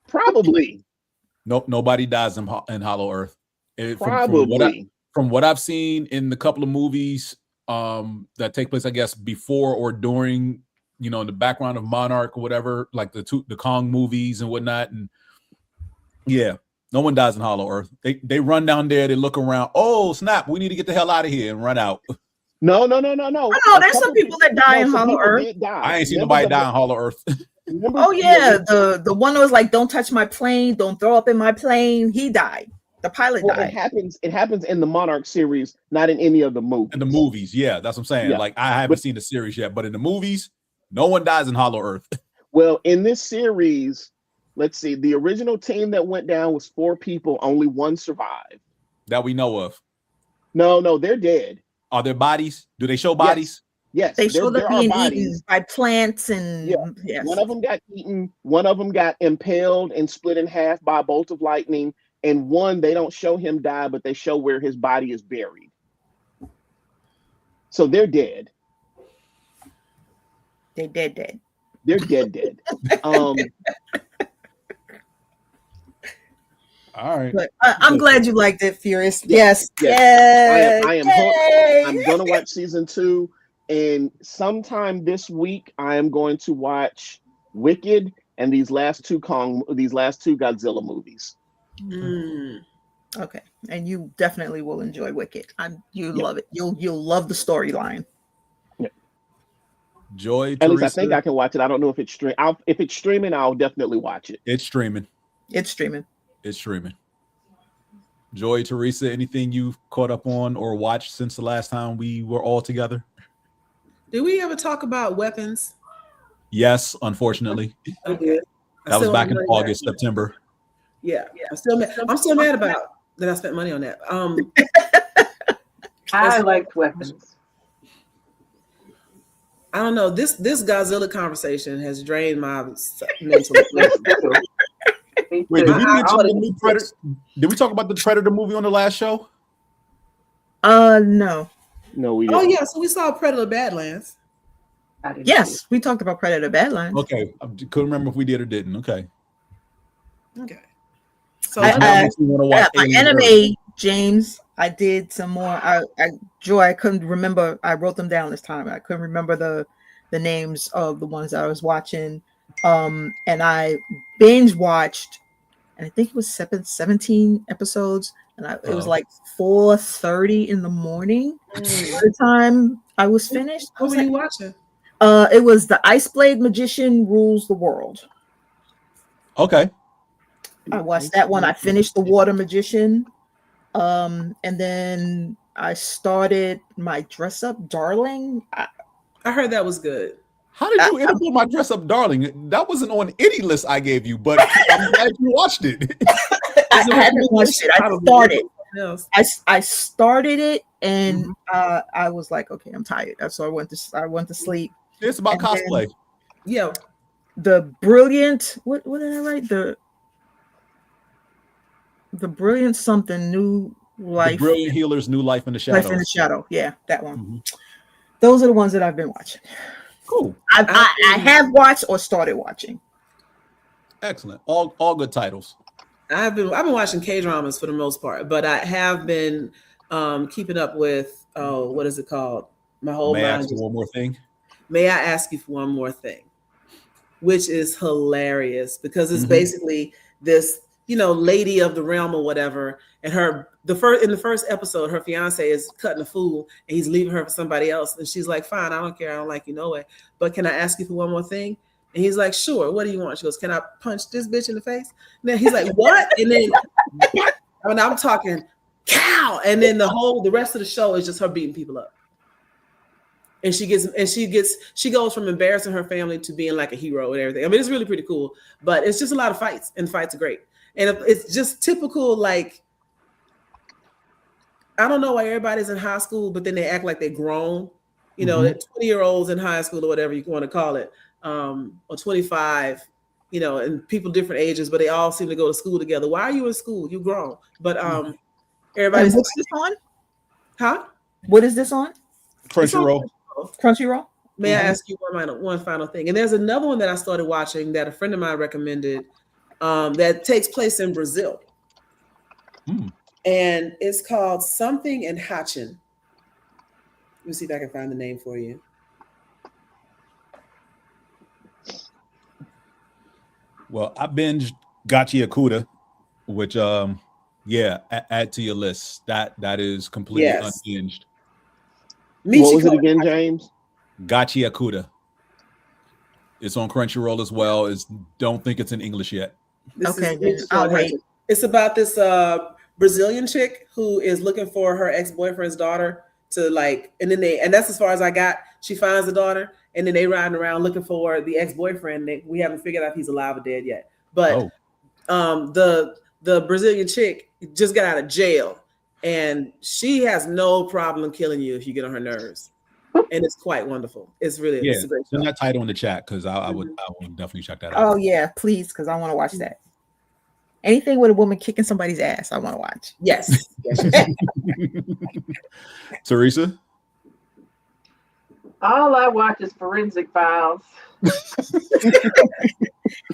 Probably. Nope, nobody dies in Hollow Earth. Probably. From what I've seen in the couple of movies that take place, I guess, before or during, in the background of Monarch or whatever, like the Kong movies and whatnot, and no one dies in Hollow Earth. They run down there, they look around. Oh, snap, we need to get the hell out of here and run out. No. Oh, there's some people that die in Hollow Earth. I ain't seen nobody die in Hollow Earth. The one that was like, don't touch my plane, don't throw up in my plane. He died. The pilot died. It happens in the Monarch series, not in any of the movies. In the movies, that's what I'm saying. Yeah. Like, I haven't seen the series yet, but in the movies, no one dies in Hollow Earth. Well, in this series, let's see. The original team that went down was 4 people. Only 1 survived. That we know of. No, they're dead. Are there bodies? Do they show bodies? Yes, They show them there are being bodies. eaten by plants and yes. One of them got eaten. One of them got impaled and split in half by a bolt of lightning. And one, they don't show him die, but they show where his body is buried. So they're dead. They're dead. They're dead. All right. But I'm glad you liked it, Furious. Yes. Yes. I am hooked. I'm gonna watch season 2, and sometime this week I am going to watch Wicked and these last two Godzilla movies. Okay, and you definitely will enjoy Wicked. Love it. You'll love the storyline. Joy, at least I think I can watch it. I don't know if it's if it's streaming, I'll definitely watch it. It's streaming. Joy, Teresa, anything you've caught up on or watched since the last time we were all together? Did we ever talk about weapons? Yes, unfortunately. Okay. That was back in August, September. Yeah. I'm still mad about that I spent money on that. I liked weapons. I don't know. This Godzilla conversation has drained my mental. Wait, did we talk about the Predator movie on the last show? No. No, we didn't. Oh yeah, so we saw Predator Badlands. Yes, we talked about Predator Badlands. Okay, I couldn't remember if we did or didn't. Okay. So my anime, James, I did some more. Joy, I couldn't remember. I wrote them down this time. I couldn't remember the names of the ones that I was watching. And I binge watched, and I think it was 17 episodes, and it was like 4:30 in the morning by the time I was finished. What were you watching? It was The Ice Blade Magician Rules the World. Okay. I watched that one. I finished The Water Magician. And then I started My Dress Up Darling. I heard that was good. How did you end up with My Dress Up Darling? That wasn't on any list I gave you, but I'm glad you watched it. I hadn't watched it. I started it, and I was like, okay, I'm tired. So I went to sleep. It's about cosplay. Yeah. The brilliant. What did I write? The brilliant something new life. The Brilliant Healers, New Life in the Shadow. Life in the Shadow. Yeah, that one. Mm-hmm. Those are the ones that I've been watching. Cool. I have watched or started watching. Excellent. All good titles. I've been watching K-dramas for the most part, but I have been keeping up with what is it called? My whole May I mind. ask you one more thing? May I ask you for one more thing? Which is hilarious because it's basically this, lady of the realm or whatever, and in the first episode, her fiance is cutting a fool and he's leaving her for somebody else, and she's like, "Fine, I don't care, I don't like you no way, but can I ask you for one more thing?" And he's like, "Sure, what do you want?" She goes, "Can I punch this bitch in the face?" And then he's like, "What?" And then I'm talking cow, and then the rest of the show is just her beating people up. And she goes from embarrassing her family to being like a hero and everything. I mean, it's really pretty cool, but it's just a lot of fights, and fights are great. And it's just typical, like, I don't know why everybody's in high school, but then they act like they're grown, they're 20-year-olds in high school or whatever you want to call it, or 25, and people different ages, but they all seem to go to school together. Why are you in school? You grown. But everybody's. What's this on? Huh? What is this on? Crunchyroll. Crunchyroll. May I ask you one final thing? And there's another one that I started watching that a friend of mine recommended that takes place in Brazil. And it's called Something in Hatchin. Let me see if I can find the name for you. Well, I binged Gachi Akuda, which add to your list. That is completely unhinged. What was it again, James? Gachi Akuda. It's on Crunchyroll as well. Don't think it's in English yet. I'll wait. It's about this Brazilian chick who is looking for her ex-boyfriend's daughter to and that's as far as I got. She finds the daughter, and then they riding around looking for the ex-boyfriend. We haven't figured out if he's alive or dead yet. But the Brazilian chick just got out of jail, and she has no problem killing you if you get on her nerves. And it's quite wonderful. It's really it's a great show. Send that title in the chat because I would definitely check that out. Oh yeah, please, because I want to watch that. Anything with a woman kicking somebody's ass, I want to watch. Yes. Teresa? All I watch is Forensic Files.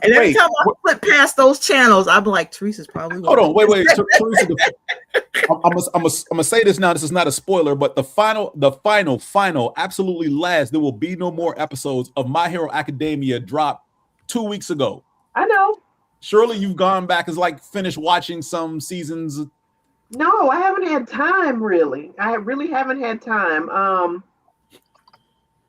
And every time I flip past those channels, I'm like, Teresa's probably. Hold on, wait. Teresa, I'm gonna say this now. This is not a spoiler, but the final, absolutely last. There will be no more episodes of My Hero Academia. Dropped 2 weeks ago. I know. Surely you've gone back and finished watching some seasons. No, I haven't had time. Really, I really haven't had time.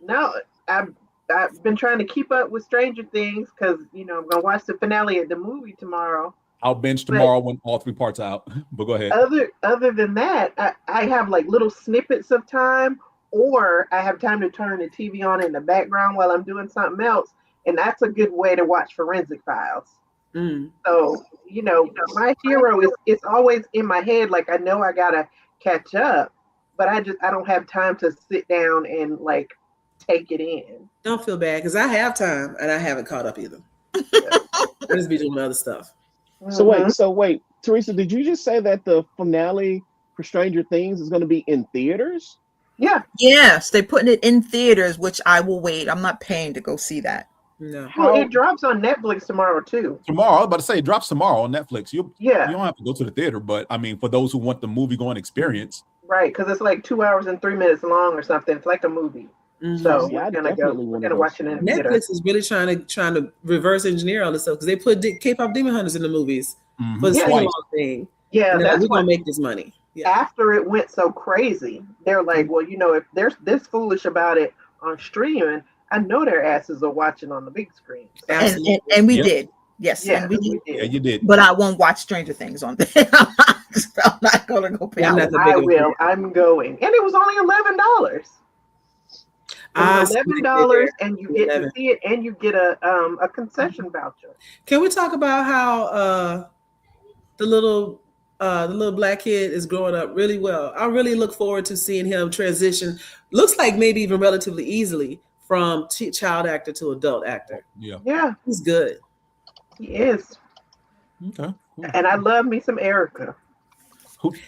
No, I've been trying to keep up with Stranger Things because I'm gonna watch the finale of the movie tomorrow. I'll binge tomorrow when all 3 parts are out. But go ahead. Other than that, I have like little snippets of time, or I have time to turn the TV on in the background while I'm doing something else, and that's a good way to watch Forensic Files. So My Hero is always in my head. Like I know I gotta catch up, but I don't have time to sit down and like take it in. Don't feel bad because I have time and I haven't caught up either. I just be doing other stuff. So wait, Teresa, did you just say that the finale for Stranger Things is going to be in theaters? Yeah. Yes, they're putting it in theaters, which I will wait. I'm not paying to go see that. No. Well, it drops on Netflix tomorrow too. Tomorrow, I was about to say it drops tomorrow on Netflix. You don't have to go to the theater, but I mean, for those who want the movie going experience, right? Because it's like 2 hours and 3 minutes long or something. It's like a movie. So we're gonna watch it in theater. Netflix is really trying to reverse engineer all this stuff because they put K-pop Demon Hunters in the movies for the same thing. Yeah, that's we're gonna make this money. Yeah. After it went so crazy, they're like, well, if they're this foolish about it on streaming, I know their asses are watching on the big screen. And we did. Yes, yeah, and we did. Yeah, you did. But I won't watch Stranger Things on there. I'm not gonna go pay. I will. I'm going, and it was only $11. $11, and you get to see it, and you get a concession voucher. Can we talk about how the little black kid is growing up really well? I really look forward to seeing him transition. Looks like maybe even relatively easily from child actor to adult actor. Yeah, he's good. He is. Okay, cool. And I love me some Erica.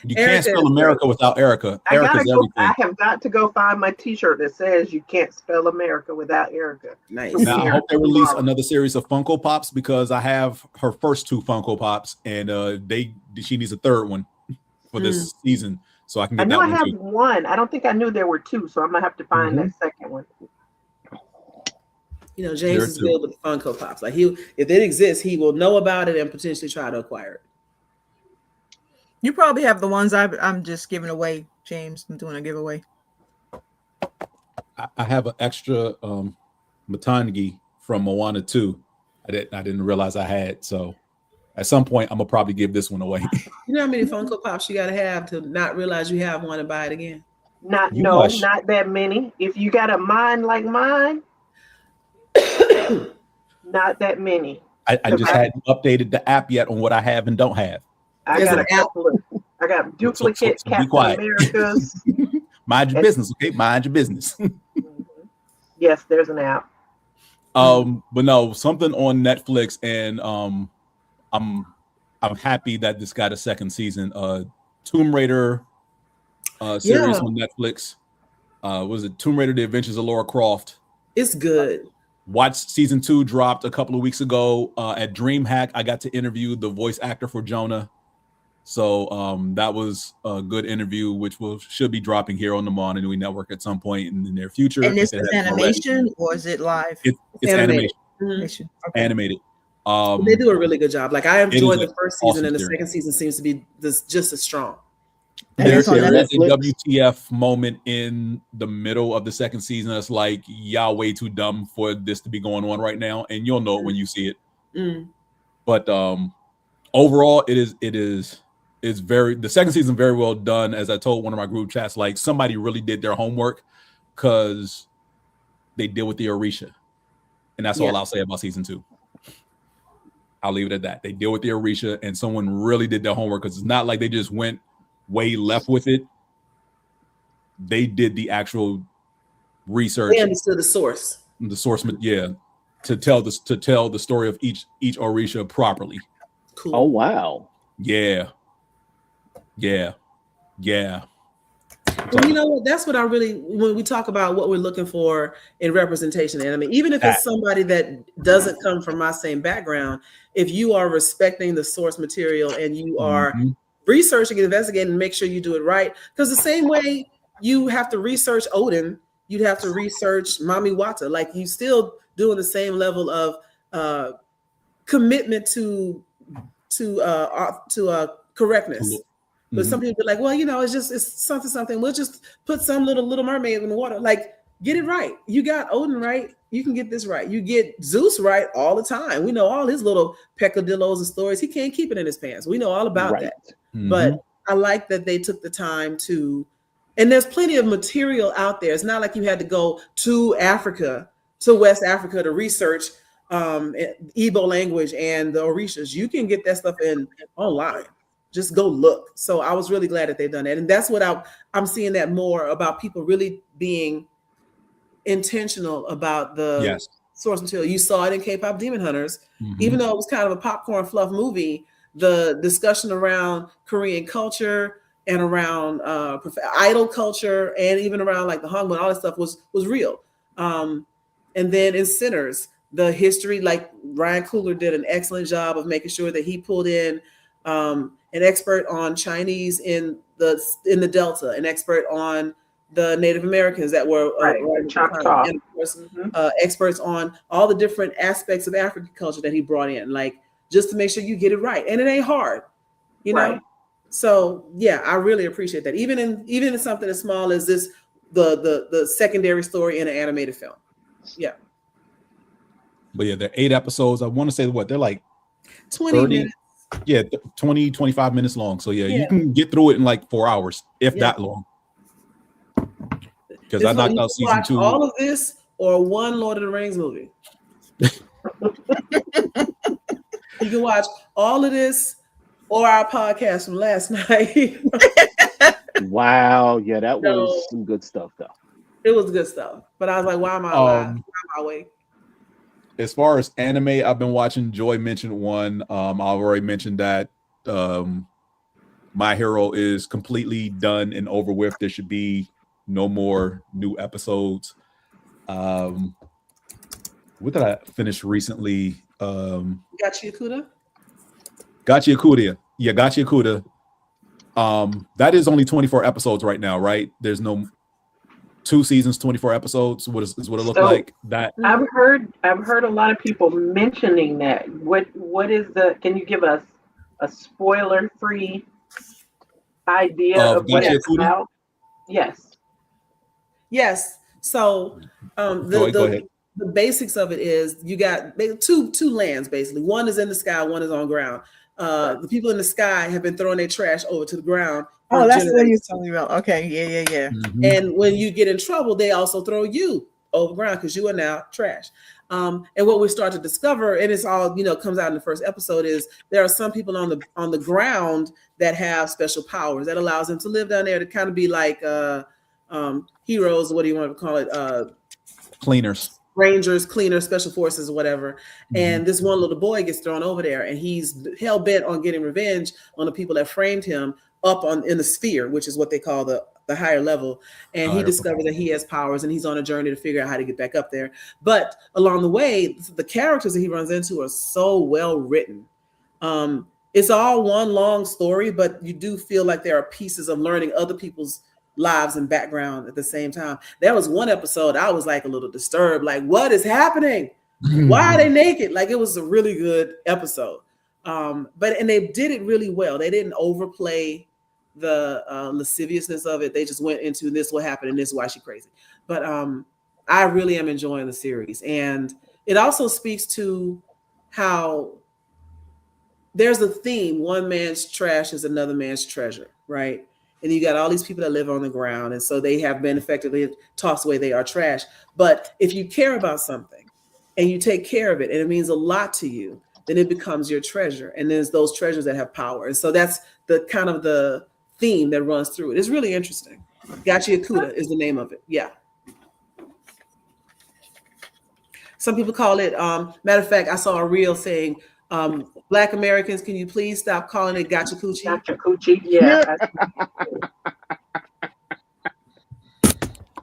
You can't spell America without Erica. Erica's everything. I have got to go find my T-shirt that says "You can't spell America without Erica." Nice. Now I hope they release another series of Funko Pops because I have her first 2 Funko Pops, and she needs a third one for this season, so I can get that one. I have one. I don't think I knew there were 2, so I'm gonna have to find that second one. James is good with Funko Pops. Like if it exists, he will know about it and potentially try to acquire it. You probably have the ones I'm just giving away, James. I'm doing a giveaway. I have an extra Matangi from Moana 2. I didn't realize I had. So at some point, I'm gonna probably give this one away. You know how many Funko Pops you gotta have to not realize you have one and buy it again? Not that many. If you got a mind like mine, not that many. I just hadn't updated the app yet on what I have and don't have. I got duplicate Captain Americas. Mind your business, okay? Mind your business. Yes, there's an app. But no, something on Netflix, and I'm happy that this got a second season. Tomb Raider series on Netflix. Was it Tomb Raider: The Adventures of Lara Croft? It's good. Watched season 2 dropped a couple of weeks ago at DreamHack. I got to interview the voice actor for Jonah. So that was a good interview, which should be dropping here on the Moana Nui Network at some point in the near future. And this is animation or is it live? It's animation. Okay. Animated. They do a really good job. Like I enjoyed the first season, and the second season seems to be just as strong. There's a WTF moment in the middle of the second season that's like, y'all way too dumb for this to be going on right now, and you'll know it when you see it. But overall, it's the second season very well done. As I told one of my group chats, like somebody really did their homework, because they deal with the Orisha. And that's all I'll say about season 2. I'll leave it at that. They deal with the Orisha, and someone really did their homework, because it's not like they just went way left with it. They did the actual research. They understood the source. The source, to tell the story of each Orisha properly. Cool. Oh wow. Yeah. Well, you know what? That's what I really, when we talk about what we're looking for in representation in anime, even if it's somebody that doesn't come from my same background, if you are respecting the source material and you are researching and investigating and make sure you do it right, because the same way you have to research Odin, you'd have to research Mami Wata. Like, you still doing the same level of commitment to correctness. But some people are like, well, you know, it's something. We'll just put some little mermaid in the water. Like, get it right. You got Odin right. You can get this right. You get Zeus right all the time. We know all his little peccadillos and stories. He can't keep it in his pants. We know all about that. But I like that they took the time to, and there's plenty of material out there. It's not like you had to go to Africa, to West Africa, to research Igbo language and the Orishas. You can get that stuff online. Just go look. So I was really glad that they've done that. And that's what I'm seeing that more about, people really being intentional about the source material. You saw it in K-pop Demon Hunters. Even though it was kind of a popcorn fluff movie, the discussion around Korean culture and around idol culture, and even around like the Hangul and all that stuff was real. And then in Sinners, the history, like Ryan Coogler did an excellent job of making sure that he pulled in an expert on Chinese in the Delta, an expert on the Native Americans that were Choctaw, and of course, experts on all the different aspects of African culture that he brought in, like, just to make sure you get it right. And it ain't hard, you know? So yeah, I really appreciate that. Even in something as small as this, the secondary story in an animated film. Yeah. But yeah, they're 8 episodes. I want to say they're like 20 minutes. Yeah, 20, 25 minutes long. So yeah, you can get through it in like 4 hours, if that long. Because I knocked out season 2. All of this or one Lord of the Rings movie. You can watch all of this or our podcast from last night. Wow. Yeah, that was some good stuff, though. It was good stuff. But I was like, why am I alive? Why am I awake? As far as anime, I've been watching. Joy mentioned one. I've already mentioned that My Hero is completely done and over with. There should be no more new episodes. What did I finish recently? Gachi Yakuda. Yeah, Gachi Yakuda. That is only 24 episodes right now, right? There's no 2 seasons, 24 episodes. What it looked like? That I've heard a lot of people mentioning that. What is can you give us a spoiler-free idea of what it's about? Yes. So the basics of it is, you got two lands basically. One is in the sky, one is on ground. The people in the sky have been throwing their trash over to the ground. Oh, that's what you're talking about. Okay, yeah. And when you get in trouble, they also throw you over the ground because you are now trash. And what we start to discover, and it's all, comes out in the first episode, is there are some people on the ground that have special powers that allows them to live down there, to kind of be like heroes. What do you want to call it? Cleaners. Rangers, cleaners, special forces, whatever. And this one little boy gets thrown over there, and he's hell bent on getting revenge on the people that framed him up in the sphere, which is what they call the higher level. And he discovers that he has powers, and he's on a journey to figure out how to get back up there. But along the way, the characters that he runs into are so well written. It's all one long story, but you do feel like there are pieces of learning other people's lives and background at the same time. There was one episode I was like a little disturbed, like, what is happening? Why are they naked? Like, it was a really good episode. And they did it really well. They didn't overplay the lasciviousness of it. They just went into this what happened and this is why she's crazy. But I really am enjoying the series. And it also speaks to how there's a theme: one man's trash is another man's treasure, right? and you got all these people that live on the ground, and so they have been effectively tossed away. They are trash. But if you care about something and you take care of it, and it means a lot to you, then it becomes your treasure. And there's those treasures that have power. And so that's the kind of the theme that runs through it. It's really interesting. Gotcha Yakuta is the name of it. Yeah. Some people call it, matter of fact, I saw a reel saying, Black Americans, can you please stop calling it Gotcha Coochie? Gotcha Coochie, yeah.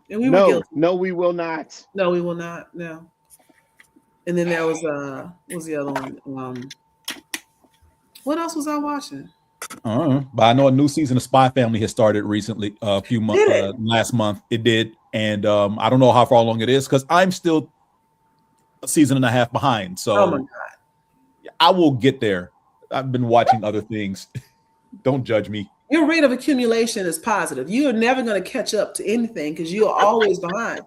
And we no, were guilty. no, we will not. No, we will not. No. And then there was what was the other one? What else was I watching? But I know a new season of Spy Family has started recently, a few months, last month. It did, and I don't know how far along it is because I'm still a season and a half behind. So oh my God. I will get there. I've been watching other things. Don't judge me. Your rate of accumulation is positive. You are never going to catch up to anything because you are always behind.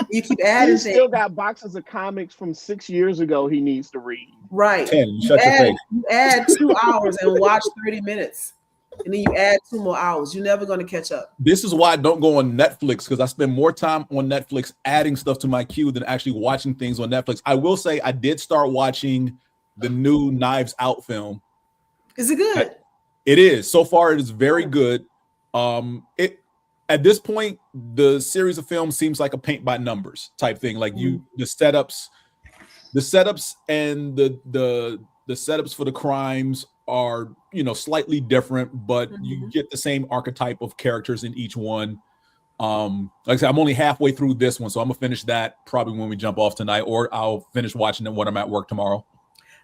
You keep adding He's still got boxes of comics from 6 years ago he needs to read. Right. Shut your face. You add 2 hours and watch 30 minutes. And then you add 2 more hours. You're never going to catch up. This is why I don't go on Netflix, because I spend more time on Netflix adding stuff to my queue than actually watching things on Netflix. I will say I did start watching the new Knives Out film. Is it good? It is. So far, it is very good. At this point, the series of films seems like a paint by numbers type thing. Like the setups and the setups for the crimes are, slightly different, but you get the same archetype of characters in each one. Like I said, I'm only halfway through this one, so I'm gonna finish that probably when we jump off tonight, or I'll finish watching it when I'm at work tomorrow.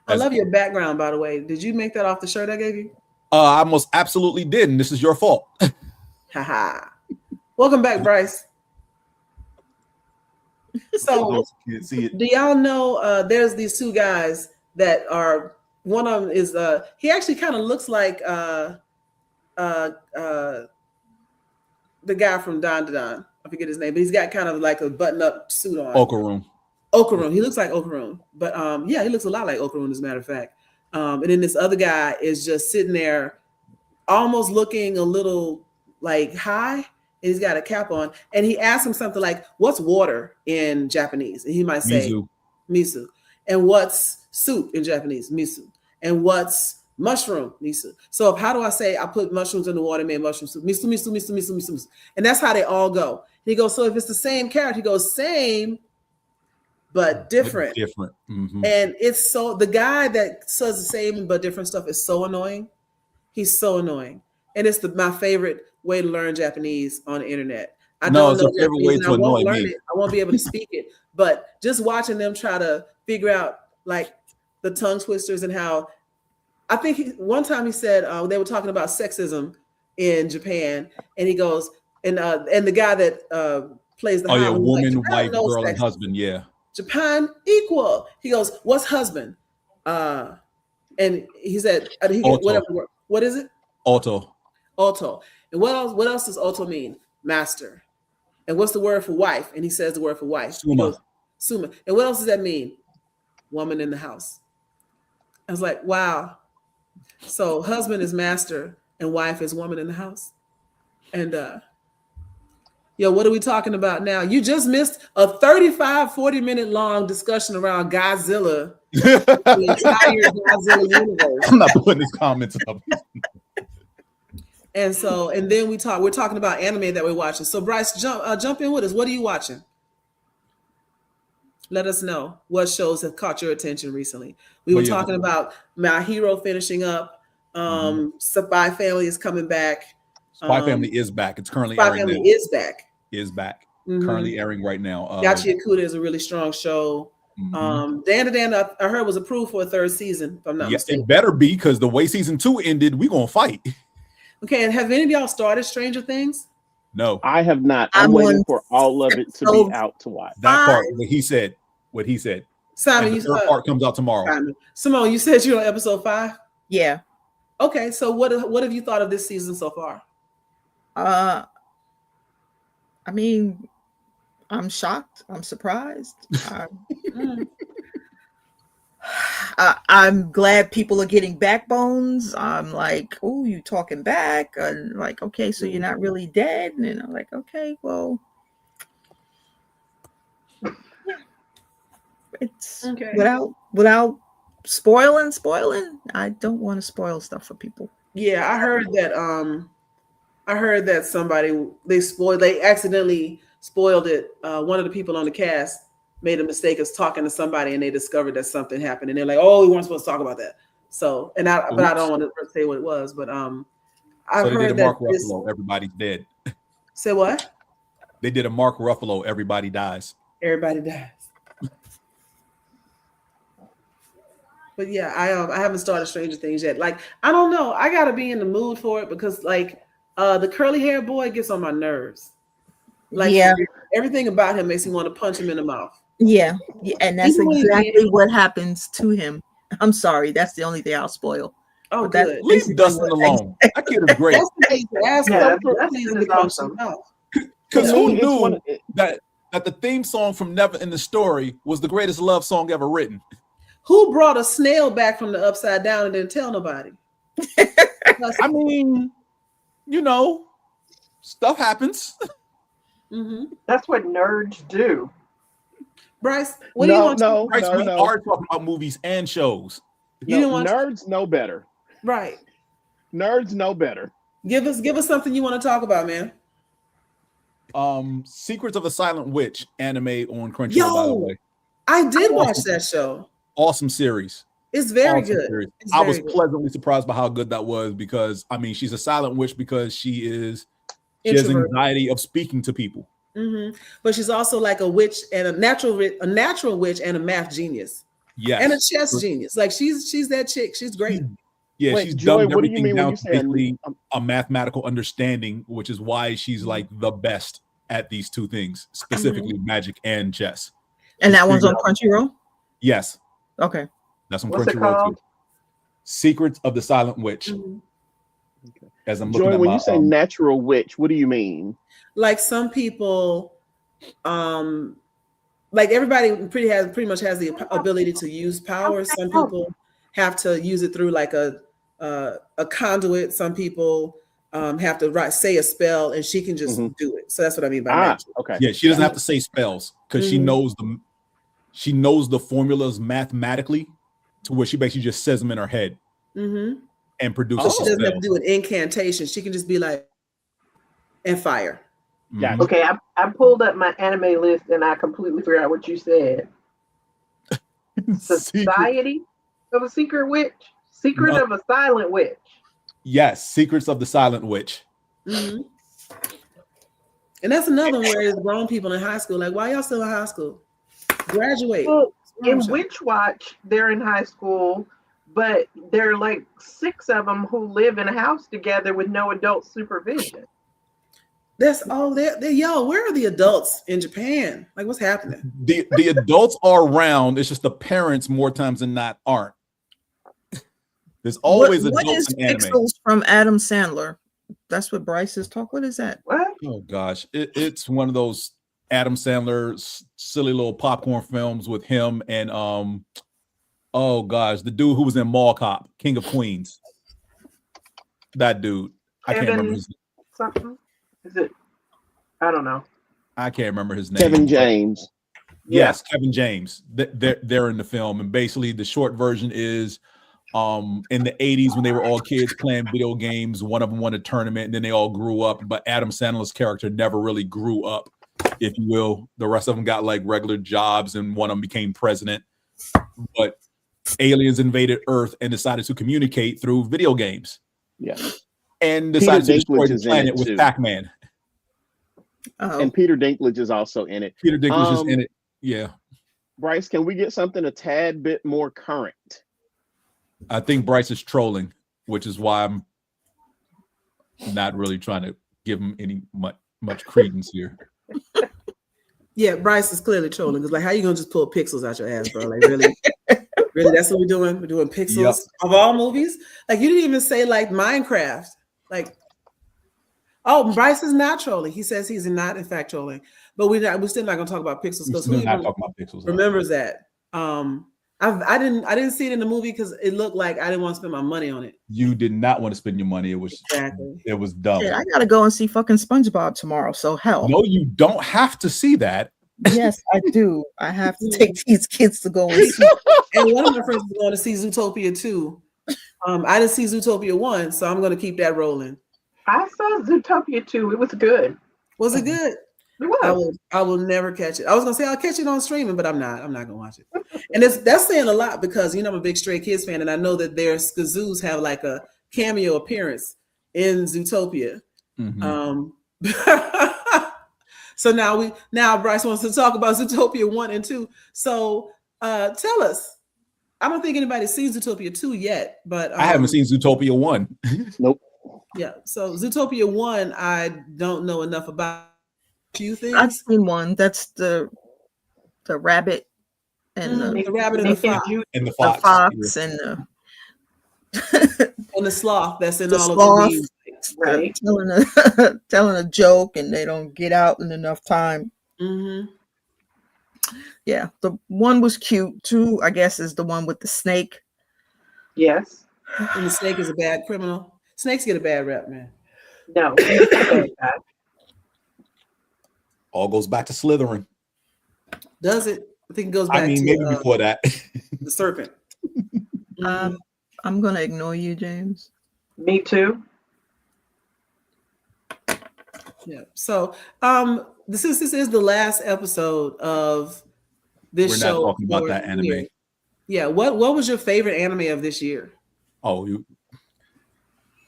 I love your background, by the way. Did you make that off the shirt I gave you? I most absolutely did, and this is your fault. Haha. Welcome back, Bryce. So, do y'all know there's these 2 guys that are, one of them is he actually kind of looks like the guy from Don to Don. I forget his name, but he's got kind of like a button-up suit on. Okaroon. He looks like Okaroon, but yeah, he looks a lot like Okaroon, as a matter of fact. And then this other guy is just sitting there, almost looking a little like high, and he's got a cap on. And he asks him something like, "What's water in Japanese?" And he might say, "Misu." And what's soup in Japanese? Misu. And what's mushroom? Misu. So how do I say I put mushrooms in the water, made mushroom soup? Misu, misu, misu, misu, misu, misu. And that's how they all go. He goes, so if it's the same character, he goes, same, but different. Mm-hmm. And it's so, the guy that says the same but different stuff is so annoying. He's so annoying. And it's my favorite way to learn Japanese on the internet. I don't know Japanese, way to annoy me. I won't be able to speak it. But just watching them try to figure out like the tongue twisters and how, I think one time he said they were talking about sexism in Japan, and he goes, and the guy that plays the woman, like, wife, girl, and husband, yeah. Japan equal. He goes, what's husband? And he said, whatever. What is it? Auto. And what else does auto mean? Master. And what's the word for wife? And he says the word for wife. Suma. Suma. And what else does that mean? Woman in the house. I was like, wow. So husband is master and wife is woman in the house. And what are we talking about now? You just missed a 40-minute long discussion around Godzilla. The entire Godzilla universe. I'm not putting his comments up. And then we're talking about anime that we're watching. So Bryce, jump in with us. What are you watching? Let us know what shows have caught your attention recently. We were talking about My Hero finishing up. Spy Family is coming back. Spy Family is back. It's currently Spy airing Family now. Is back. Currently airing right now. Gotcha Yakuta is a really strong show. Dan I heard was approved for a 3rd season, if I'm not mistaken. It better be, because the way season 2 ended, we're gonna fight. Okay, and have any of y'all started Stranger Things? No, I have not. I'm waiting for all of it to be out to watch. That part, what he said. Simon, the third part comes out tomorrow. Simone, you said you're on episode 5? Yeah. Okay, so what have you thought of this season so far? I mean, I'm shocked. I'm surprised. I'm glad people are getting backbones. I'm like, oh, you talking back? And like, okay, so you're not really dead. And I'm like, okay, well, it's Okay. without spoiling. I don't want to spoil stuff for people. Yeah, I heard that somebody they accidentally spoiled it. One of the people on the cast made a mistake of talking to somebody, and they discovered that something happened, and they're like, "Oh, we weren't supposed to talk about that." So, but I don't want to say what it was. But I've so they heard did a that Mark Ruffalo, everybody's dead. Say what? They did a Mark Ruffalo, everybody dies. Everybody dies. But yeah, I haven't started Stranger Things yet. Like, I don't know. I gotta be in the mood for it because like the curly hair boy gets on my nerves. Like, yeah, everything about him makes me want to punch him in the mouth. Yeah, and that's exactly what happens to him. I'm sorry, that's the only thing I'll spoil. Oh, but good. Leave Dustin alone. That kid is great. Dustin is awesome. Because who knew that the theme song from Never in the Story was the greatest love song ever written? Who brought a snail back from the upside down and didn't tell nobody? I mean, you know, stuff happens. Mm-hmm. That's what nerds do. Bryce, what do you want? Bryce, we are talking about movies and shows. Nerds know better. Right. Nerds know better. Give us something you want to talk about, man. Secrets of the Silent Witch anime on Crunchyroll, by the way. I did watch that show. Awesome series. It's very good. I was pleasantly surprised by how good that was because I mean she's a silent witch because she has anxiety of speaking to people. Mm-hmm. But she's also like a witch and a natural witch and a math genius. Yes. And a chess genius. Like she's that chick. She's great. Yeah, she's dumbed everything down to basically a mathematical understanding, which is why she's like the best at these two things, specifically magic and chess. And that one's on Crunchyroll? Yes. Okay. That's on Crunchyroll too. Secrets of the Silent Witch. Mm-hmm. Okay. As I'm looking Joy, at when you say natural witch, what do you mean? Like some people, like everybody pretty much has the ability to use power. Some people have to use it through like a conduit. Some people have to say a spell, and she can just do it. So that's what I mean by natural. Okay. Yeah, she doesn't have to say spells because she knows the formulas mathematically to where she basically just says them in her head and produces. She doesn't have to do an incantation. She can just be like, and fire. Yeah. Okay, I pulled up my anime list and I completely forgot what you said. Society of a Secret Witch? Secret of a Silent Witch. Yes, Secrets of the Silent Witch. Mm-hmm. And that's another one where it's grown people in high school. Like, why y'all still in high school? Graduate. Well, in Witch Watch, they're in high school, but there are like 6 of them who live in a house together with no adult supervision. That's all. Yo, where are the adults in Japan? Like, what's happening? The adults are around. It's just the parents more times than not aren't. There's always adults what is in anime. Pixels from Adam Sandler? That's what Bryce is talking. What is that? What? Oh gosh, it's one of those Adam Sandler silly little popcorn films with him and oh gosh, the dude who was in Mall Cop, King of Queens. That dude, I can't remember his name. Something. Is it? I don't know. I can't remember his name. Kevin James. Yes, Kevin James. They're in the film, and basically the short version is in the 80s when they were all kids playing video games, one of them won a tournament and then they all grew up, but Adam Sandler's character never really grew up, if you will. The rest of them got like regular jobs and one of them became president, but aliens invaded Earth and decided to communicate through video games. Yeah. And decided to destroy the planet with Pac-Man. And Peter Dinklage is also in it. Peter Dinklage is in it. Yeah. Bryce, can we get something a tad bit more current? I think Bryce is trolling, which is why I'm not really trying to give him any much credence here. Yeah, Bryce is clearly trolling because, like, how you gonna just pull Pixels out your ass, bro? Like, really, really? That's what we're doing. We're doing Pixels of all movies. Like, you didn't even say like Minecraft. Like, oh, Bryce is not trolling. He says he's not in fact trolling, but we're still not gonna talk about Pixels because who not talking about Pixels remembers that? I didn't see it in the movie because it looked like I didn't want to spend my money on it. You did not want to spend your money. It was dumb. Shit, I gotta go and see fucking SpongeBob tomorrow. So hell. No, you don't have to see that. Yes, I do. I have to take these kids to go and see. And one of my friends is going to see Zootopia 2. I didn't see Zootopia 1, so I'm going to keep that rolling. I saw Zootopia 2. It was good. Was it good? It was. I will never catch it. I was gonna say I'll catch it on streaming, but I'm not gonna watch it. And that's saying a lot because I'm a big Stray Kids fan, and I know that their Skazoos have like a cameo appearance in Zootopia. Mm-hmm. So now Bryce wants to talk about Zootopia 1 and 2. So tell us. I don't think anybody's seen Zootopia 2 yet, but I haven't seen Zootopia 1. Nope. Yeah. So Zootopia 1, I don't know enough about. Few things. I've seen one. That's the rabbit and the rabbit and the fox. And the fox, fox and the and the sloth that's in the all sloth, of the memes. Right. telling a joke, and they don't get out in enough time. Mm-hmm. Yeah, the one was cute. 2, I guess, is the one with the snake. Yes. And the snake is a bad criminal. Snakes get a bad rep, man. No. All goes back to Slytherin. Does it? I think it goes back to maybe before that. The serpent. I'm gonna ignore you, James. Me too. Yeah. So this is the last episode of this show. We're not talking about that anime. Year. Yeah. What was your favorite anime of this year? Oh,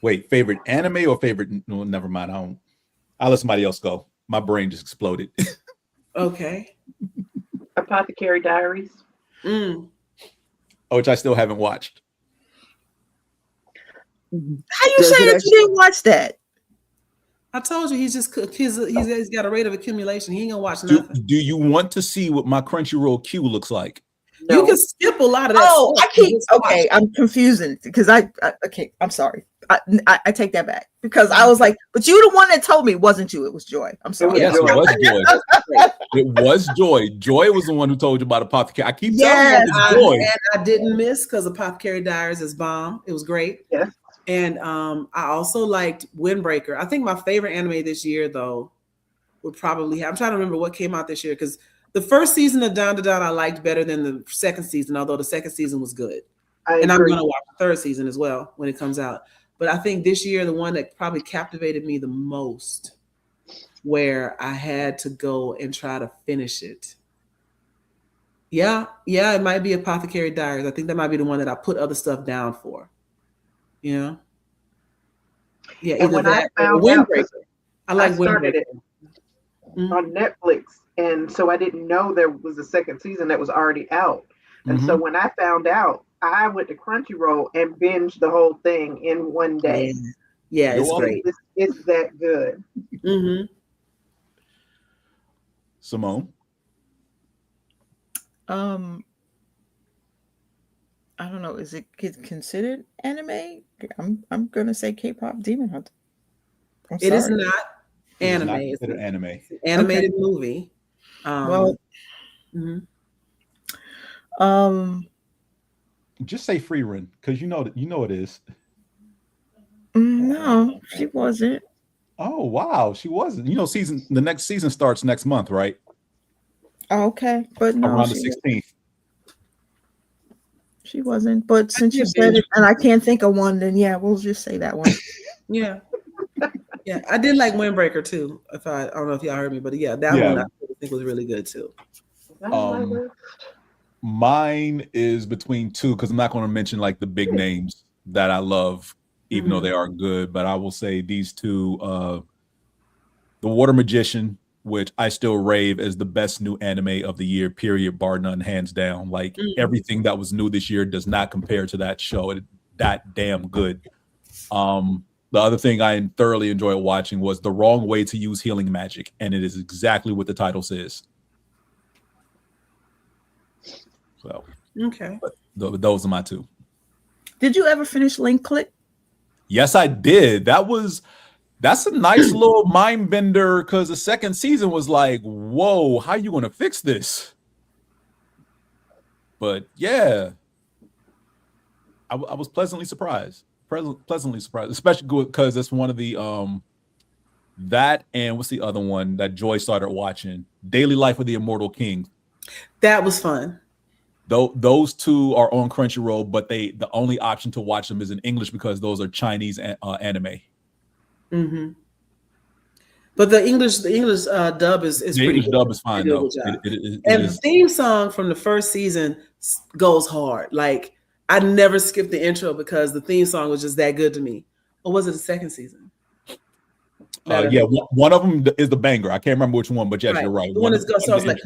wait, favorite anime or favorite? No, never mind. I'll let somebody else go. My brain just exploded. Okay. Apothecary Diaries. Which I still haven't watched. How you say that you didn't watch that? I told you he's got a rate of accumulation. He ain't gonna watch nothing. Do you want to see what my Crunchyroll queue looks like? No. You can skip a lot of that. Oh, I'm confusing because I'm sorry. I take that back because I was like, but you the one that told me, wasn't you? It was Joy. I'm sorry. Yes, it was Joy. It was Joy. Joy was the one who told you about Apothecary. I keep telling you it's Joy. And I didn't miss because Apothecary Diaries is bomb. It was great. Yeah. And I also liked Windbreaker. I think my favorite anime this year, though, would probably I'm trying to remember what came out this year because the first season of Down to Down I liked better than the second season, although the second season was good. And I'm going to watch the third season as well when it comes out. But I think this year, the one that probably captivated me the most, where I had to go and try to finish it. Yeah, it might be Apothecary Diaries. I think that might be the one that I put other stuff down for. You know? Yeah, and when I found out, I started it on Netflix, and so I didn't know there was a second season that was already out. And so when I found out, I went to Crunchyroll and binged the whole thing in one day. Yeah, it's great. It's that good. Simone? I don't know. Is it considered anime? I'm gonna say K-pop Demon Hunter. It is not anime. It's an anime. Animated movie. Just say free run because you know it is. No, she wasn't. Oh wow, she wasn't. The next season starts next month, right? Oh, okay, but no, around the 16th. She wasn't. But since you said it, and I can't think of one, then yeah, we'll just say that one. Yeah, I did like Windbreaker too. I don't know if y'all heard me, but that one I think was really good too. Mine is between two because I'm not going to mention like the big names that I love, even though they are good. But I will say these two: The Water Magician, which I still rave as the best new anime of the year, period, bar none, hands down. Like everything that was new this year does not compare to that show. It's that damn good. The other thing I thoroughly enjoyed watching was The Wrong Way to Use Healing Magic, and it is exactly what the title says. So okay, those are my two. Did you ever finish Link Click? Yes, I did. That's a nice little mind bender because the second season was like, whoa, how are you going to fix this? But yeah, I was pleasantly surprised. Pleasantly surprised, especially because it's one of the that and what's the other one that Joy started watching? Daily Life of the Immortal King. That was fun. Though those two are on Crunchyroll, but the only option to watch them is in English because those are Chinese anime. Mm-hmm. But the English dub is the pretty English good. dub is fine though. And the theme song from the first season goes hard. Like I never skipped the intro because the theme song was just that good to me. Or was it the second season? Yeah, one of them is the banger. I can't remember which one, but yes, you're right. The one that's goes so it's like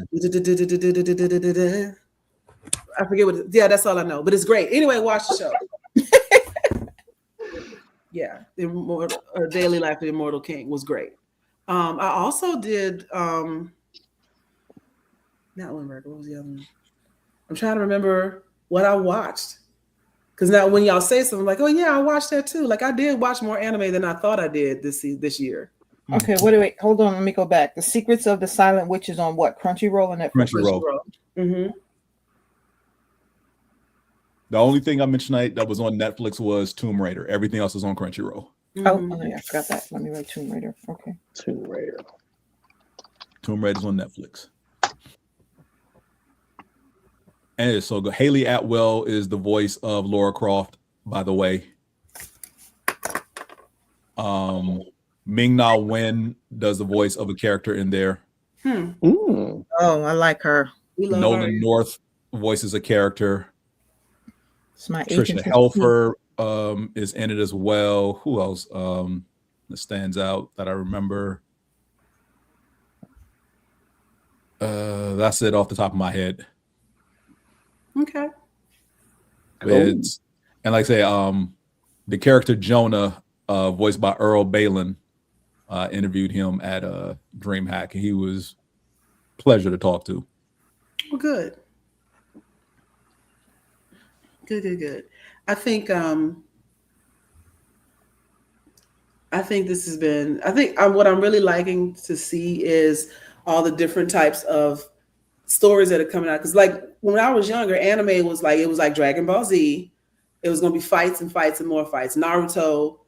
I forget what. Yeah, that's all I know. But it's great. Anyway, watch the show. Yeah, Daily Life of the Immortal King was great. I also did not Limerick. What was the other one? I'm trying to remember what I watched. Because now when y'all say something like, oh yeah, I watched that too. Like I did watch more anime than I thought I did this year. Okay, wait, hold on. Let me go back. The Secrets of the Silent Witch is on what? Crunchyroll and Netflix? Crunchyroll. Mm-hmm. The only thing I mentioned tonight that was on Netflix was Tomb Raider. Everything else is on Crunchyroll. Mm-hmm. Oh yeah, I forgot that. Let me write Tomb Raider. Okay. Tomb Raider. Tomb Raider's on Netflix. And it's so good. Haley Atwell is the voice of Lara Croft, by the way. Ming-Na Wen does the voice of a character in there. Oh, I like her. Nolan North voices a character. It's my Trisha Helfer is in it as well. Who else that stands out that I remember? That's it off the top of my head. Okay. And like I say, the character Jonah, voiced by Earl Balin, interviewed him at DreamHack, and he was a pleasure to talk to. Well, good. I think this has been. I think what I'm really liking to see is all the different types of stories that are coming out. Because like when I was younger, anime was like Dragon Ball Z. It was going to be fights and fights and more fights. Naruto,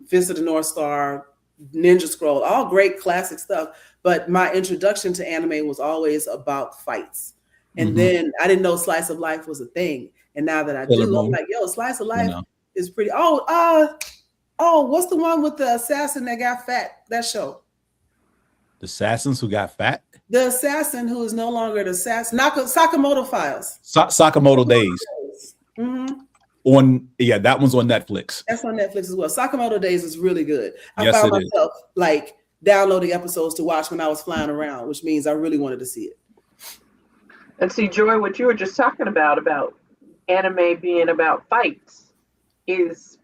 Fist of the North Star, Ninja Scroll, all great classic stuff. But my introduction to anime was always about fights. And then I didn't know slice of life was a thing. And now that I do, I'm like, yo, slice of life is pretty. What's the one with the assassin that got fat? That show. The assassins who got fat? The assassin who is no longer the assassin. Sakamoto Files. Sakamoto Days. Mm-hmm. That one's on Netflix. That's on Netflix as well. Sakamoto Days is really good. I found myself like downloading episodes to watch when I was flying around, which means I really wanted to see it. And see, Joy, what you were just talking about anime being about fights is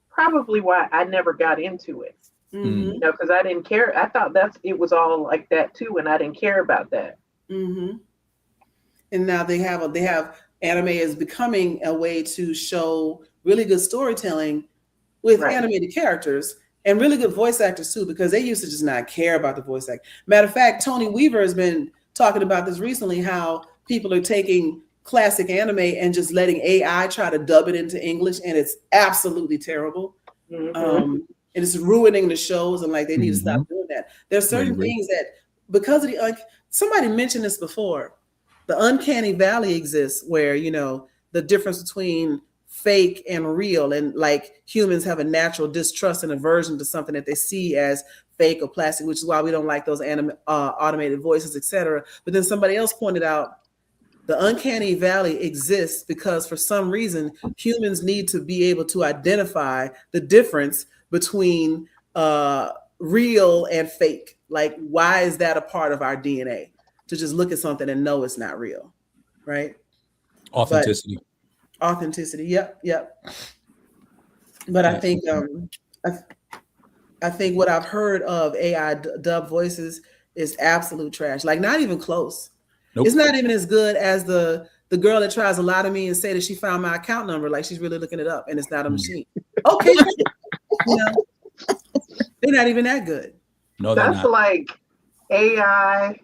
probably why I never got into it. Mm-hmm. You know, because I didn't care. I thought it was all like that too, and I didn't care about that. Mm-hmm. And now they have anime is becoming a way to show really good storytelling with animated characters and really good voice actors too, because they used to just not care about the voice act. Matter of fact, Tony Weaver has been talking about this recently, how people are taking classic anime and just letting AI try to dub it into English, and it's absolutely terrible. And it's ruining the shows, and like they need to stop doing that. There's certain things that, because of somebody mentioned this before, the uncanny valley exists where, you know, the difference between fake and real, and like humans have a natural distrust and aversion to something that they see as fake or plastic, which is why we don't like those automated voices, etc. But then somebody else pointed out the uncanny valley exists because for some reason humans need to be able to identify the difference between real and fake. Like, why is that a part of our DNA? To just look at something and know it's not real, right? Authenticity. Yep. But I think I think what I've heard of AI dub voices is absolute trash. Like, not even close. Nope. It's not even as good as the girl that tries to lie to me and say that she found my account number, like she's really looking it up, and it's not a machine. Okay, you know, they're not even that good. No, that's not. Like AI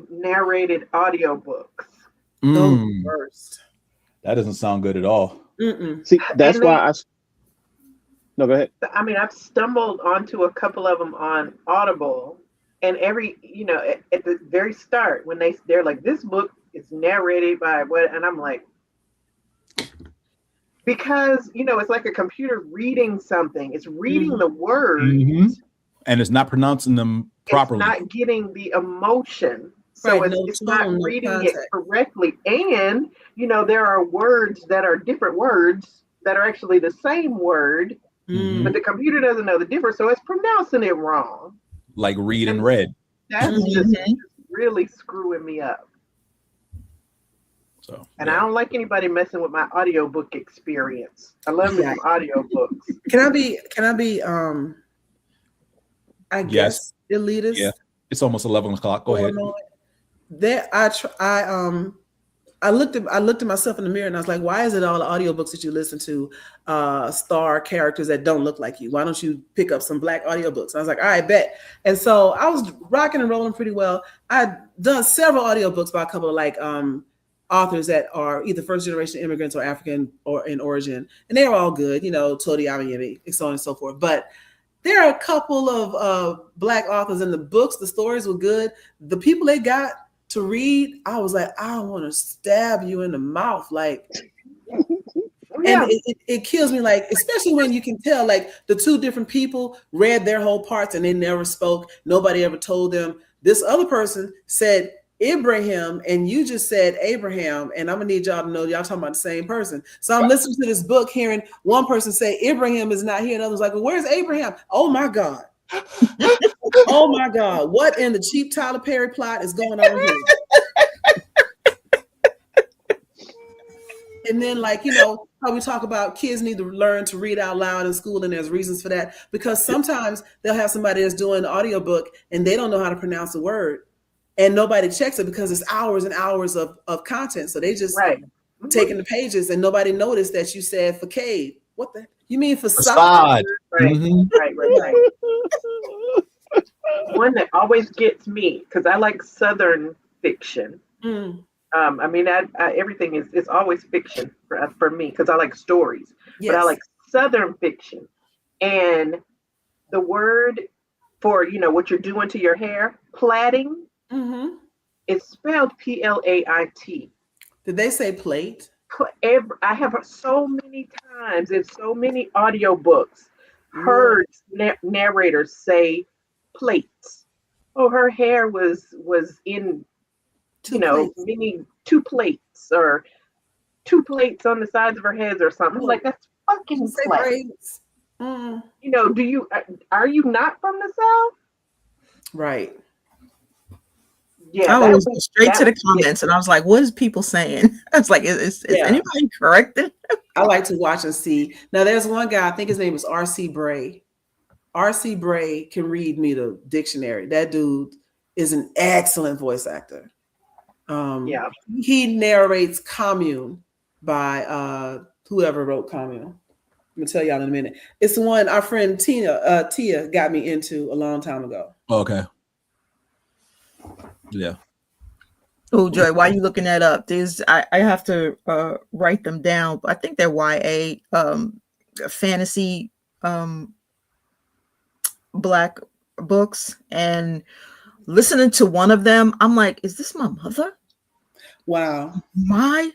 narrated audiobooks. Those worst. That doesn't sound good at all. See, that's why No, go ahead. I mean, I've stumbled onto a couple of them on Audible, and every, at the very start when they're like, this book is narrated by what, and I'm like, because it's like a computer reading something. It's reading the words, and it's not pronouncing them properly. It's not getting the emotion. So it's not reading it correctly. And, there are words that are different words that are actually the same word, but the computer doesn't know the difference. So it's pronouncing it wrong. Like read and read. That's just really screwing me up. So, and I don't like anybody messing with my audiobook experience. I love me some audiobooks. Can I be I guess elitist? Yeah. It's almost 11 o'clock. Go ahead. I looked at myself in the mirror and I was like, why is it all the audiobooks that you listen to star characters that don't look like you? Why don't you pick up some Black audiobooks? And I was like, all right, bet. And so I was rocking and rolling pretty well. I'd done several audiobooks by a couple of authors that are either first generation immigrants or African or in origin. And they were all good, Todi Adeyemi, and so on and so forth. But there are a couple of Black authors in the books. The stories were good. The people they got to read, I was like, I want to stab you in the mouth. Like, and it kills me, like, especially when you can tell, like, the two different people read their whole parts and they never spoke. Nobody ever told them. This other person said Ibrahim and you just said Abraham, and I'm gonna need y'all to know y'all talking about the same person. So I'm listening to this book, hearing one person say Ibrahim is not here, and others like, well, where's Abraham? Oh my God. Oh my God, what in the cheap Tyler Perry plot is going on here? And then, like, how we talk about kids need to learn to read out loud in school, and there's reasons for that, because sometimes they'll have somebody that's doing an audiobook and they don't know how to pronounce a word, and nobody checks it because it's hours and hours of content. So they just taking the pages, and nobody noticed that you said facade. What the? You mean facade? Right. One that always gets me, because I like Southern fiction. I mean, everything is always fiction for me, because I like stories. Yes. But I like Southern fiction, and the word for what you're doing to your hair, plaiting. It's spelled Plait. Did they say plate? I have so many times in so many audiobooks heard narrators say plates. Oh, her hair was in two plates or 2 plates on the sides of her head or something. Like, that's fucking plates. Are you not from the South? Right. Yeah, I was straight to the comments, and I was like, "What is people saying?" I was like, "Is anybody corrected?" I like to watch and see. Now, there's one guy, I think his name is R.C. Bray. R.C. Bray can read me the dictionary. That dude is an excellent voice actor. He narrates Commune by whoever wrote Commune. I'm gonna tell y'all in a minute. It's the one our friend Tia got me into a long time ago. Okay. Yeah. Oh, Joy, why are you looking that up? I have to write them down. I think they're YA fantasy Black books. And listening to one of them, I'm like, is this my mother? Wow. My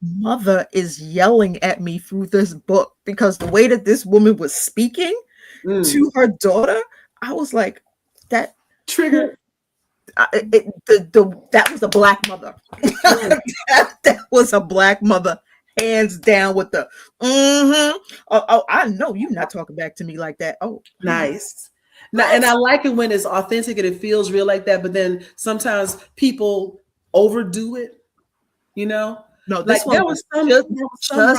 mother is yelling at me through this book, because the way that this woman was speaking to her daughter, I was like, that triggered. That was a Black mother. that was a Black mother, hands down, with the oh, I know you're not talking back to me like that. Oh, nice. Now, and I like it when it's authentic and it feels real like that, but then sometimes people overdo it, No, this like one there was some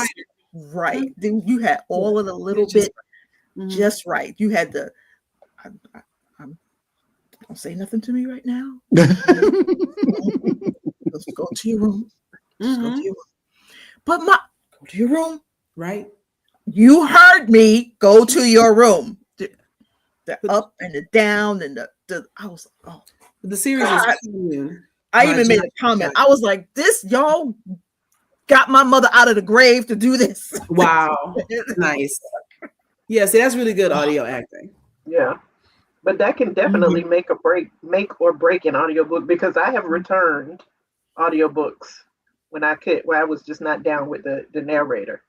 right. Then you had all of the little bit just right. You had the don't say nothing to me right now. Let's go to your room. Let's go to your room. But go to your room. Right. You heard me. Go to your room. The up and the down and the I was like, oh. The series is Commune. I even made a comment. I was like, "This y'all got my mother out of the grave to do this." Wow, nice. Yeah, see, that's really good audio acting. Yeah. But that can definitely make or break an audiobook, because I have returned audiobooks when I was just not down with the narrator.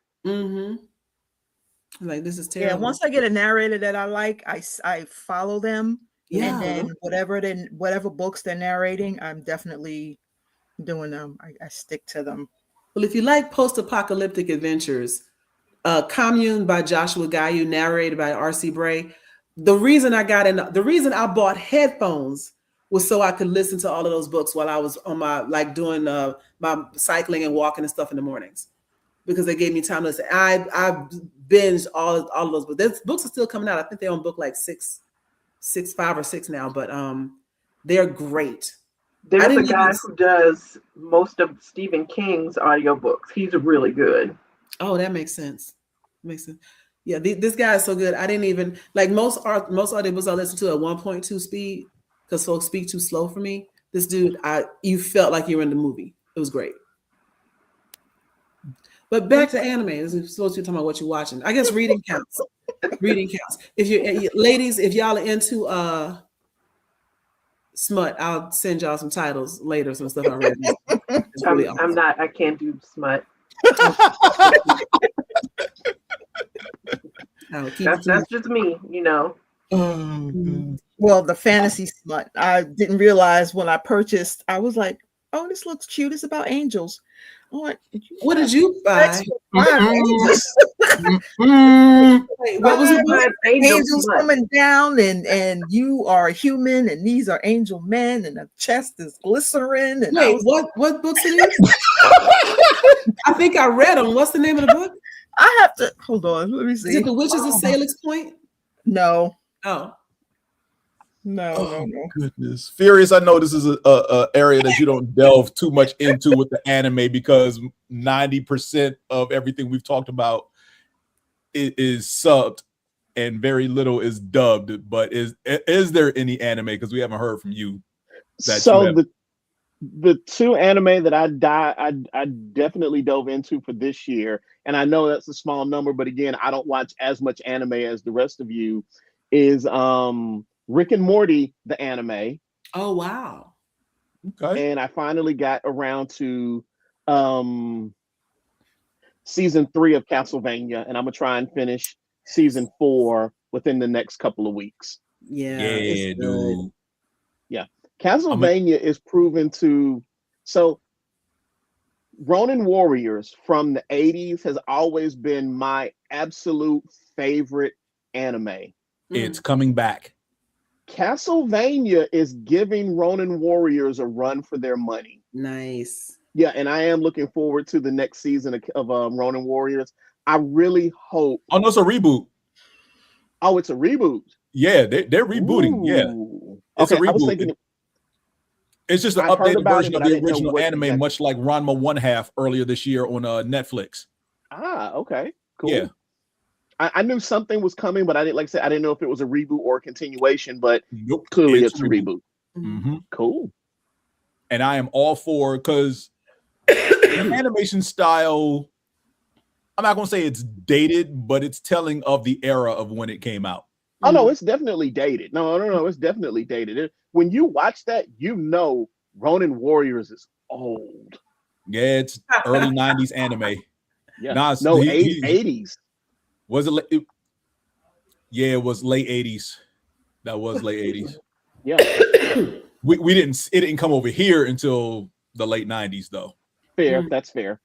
Like, this is terrible. Yeah, once I get a narrator that I like, I follow them. Yeah. And then whatever books they're narrating, I'm definitely doing them. I stick to them. Well, if you like post-apocalyptic adventures, Commune by Joshua Gayu, narrated by R.C. Bray. The reason I bought headphones was so I could listen to all of those books while I was on my, like, doing my cycling and walking and stuff in the mornings, because they gave me time to listen. I binged all of those, but those books are still coming out. I think they're on book like 5 or 6 now, but they're great. There's a guy who does most of Stephen King's audiobooks. He's really good. Oh, that makes sense. Yeah, this guy is so good. I didn't even like most audiobooks I listen to at 1.2 speed because folks speak too slow for me. This dude, you felt like you were in the movie. It was great. But back to anime. This is supposed to be talking about what you're watching. I guess reading counts. Reading counts. If you ladies, if y'all are into smut, I'll send y'all some titles later, some stuff I read. Really awesome. I can't do smut. That's just me, you know. Well, the fantasy smut, I didn't realize when I purchased. I was like, "Oh, this looks cute. It's about angels." I'm like, what did you buy? What was it? Angels coming down, and you are a human, and these are angel men, and the chest is glycerin. And wait, what books it is? I think I read them. What's the name of the book? I have to hold on. Let me see. Is it The Witches of Salix Point? No. Oh. No. Goodness. Furious, I know this is a area that you don't delve too much into with the anime, because 90% of everything we've talked about is subbed and very little is dubbed. But is there any anime, because we haven't heard from you? The 2 anime that I definitely dove into for this year, and I know that's a small number, but again, I don't watch as much anime as the rest of you, is Rick and Morty, the anime. Oh, wow. Okay. And I finally got around to season 3 of Castlevania, and I'm gonna try and finish season 4 within the next couple of weeks. Yeah, dude. Yeah. Castlevania is proven to, so Ronin Warriors from the 80s has always been my absolute favorite anime. It's coming back. Castlevania is giving Ronin Warriors a run for their money. Nice. Yeah, and I am looking forward to the next season of Ronin Warriors. I really hope. Oh, no, it's a reboot. Oh, it's a reboot. Yeah, they're rebooting. Ooh. Yeah, it's a reboot. I was thinking, it's just an updated version of the original anime, exactly. Much like Ranma 1/2 earlier this year on Netflix. Ah, okay, cool. Yeah, I knew something was coming, but I didn't know if it was a reboot or a continuation. But clearly, it's a reboot. Mm-hmm. Cool. And I am all for, because the animation style, I'm not going to say it's dated, but it's telling of the era of when it came out. Oh, no, it's definitely dated. No, it's definitely dated. When you watch that, you know Ronin Warriors is old. Yeah, it's early 90s anime. Yeah, 80s. Was it? Yeah, it was late 80s. That was late 80s. Yeah. It didn't come over here until the late 90s, though. Fair. That's fair.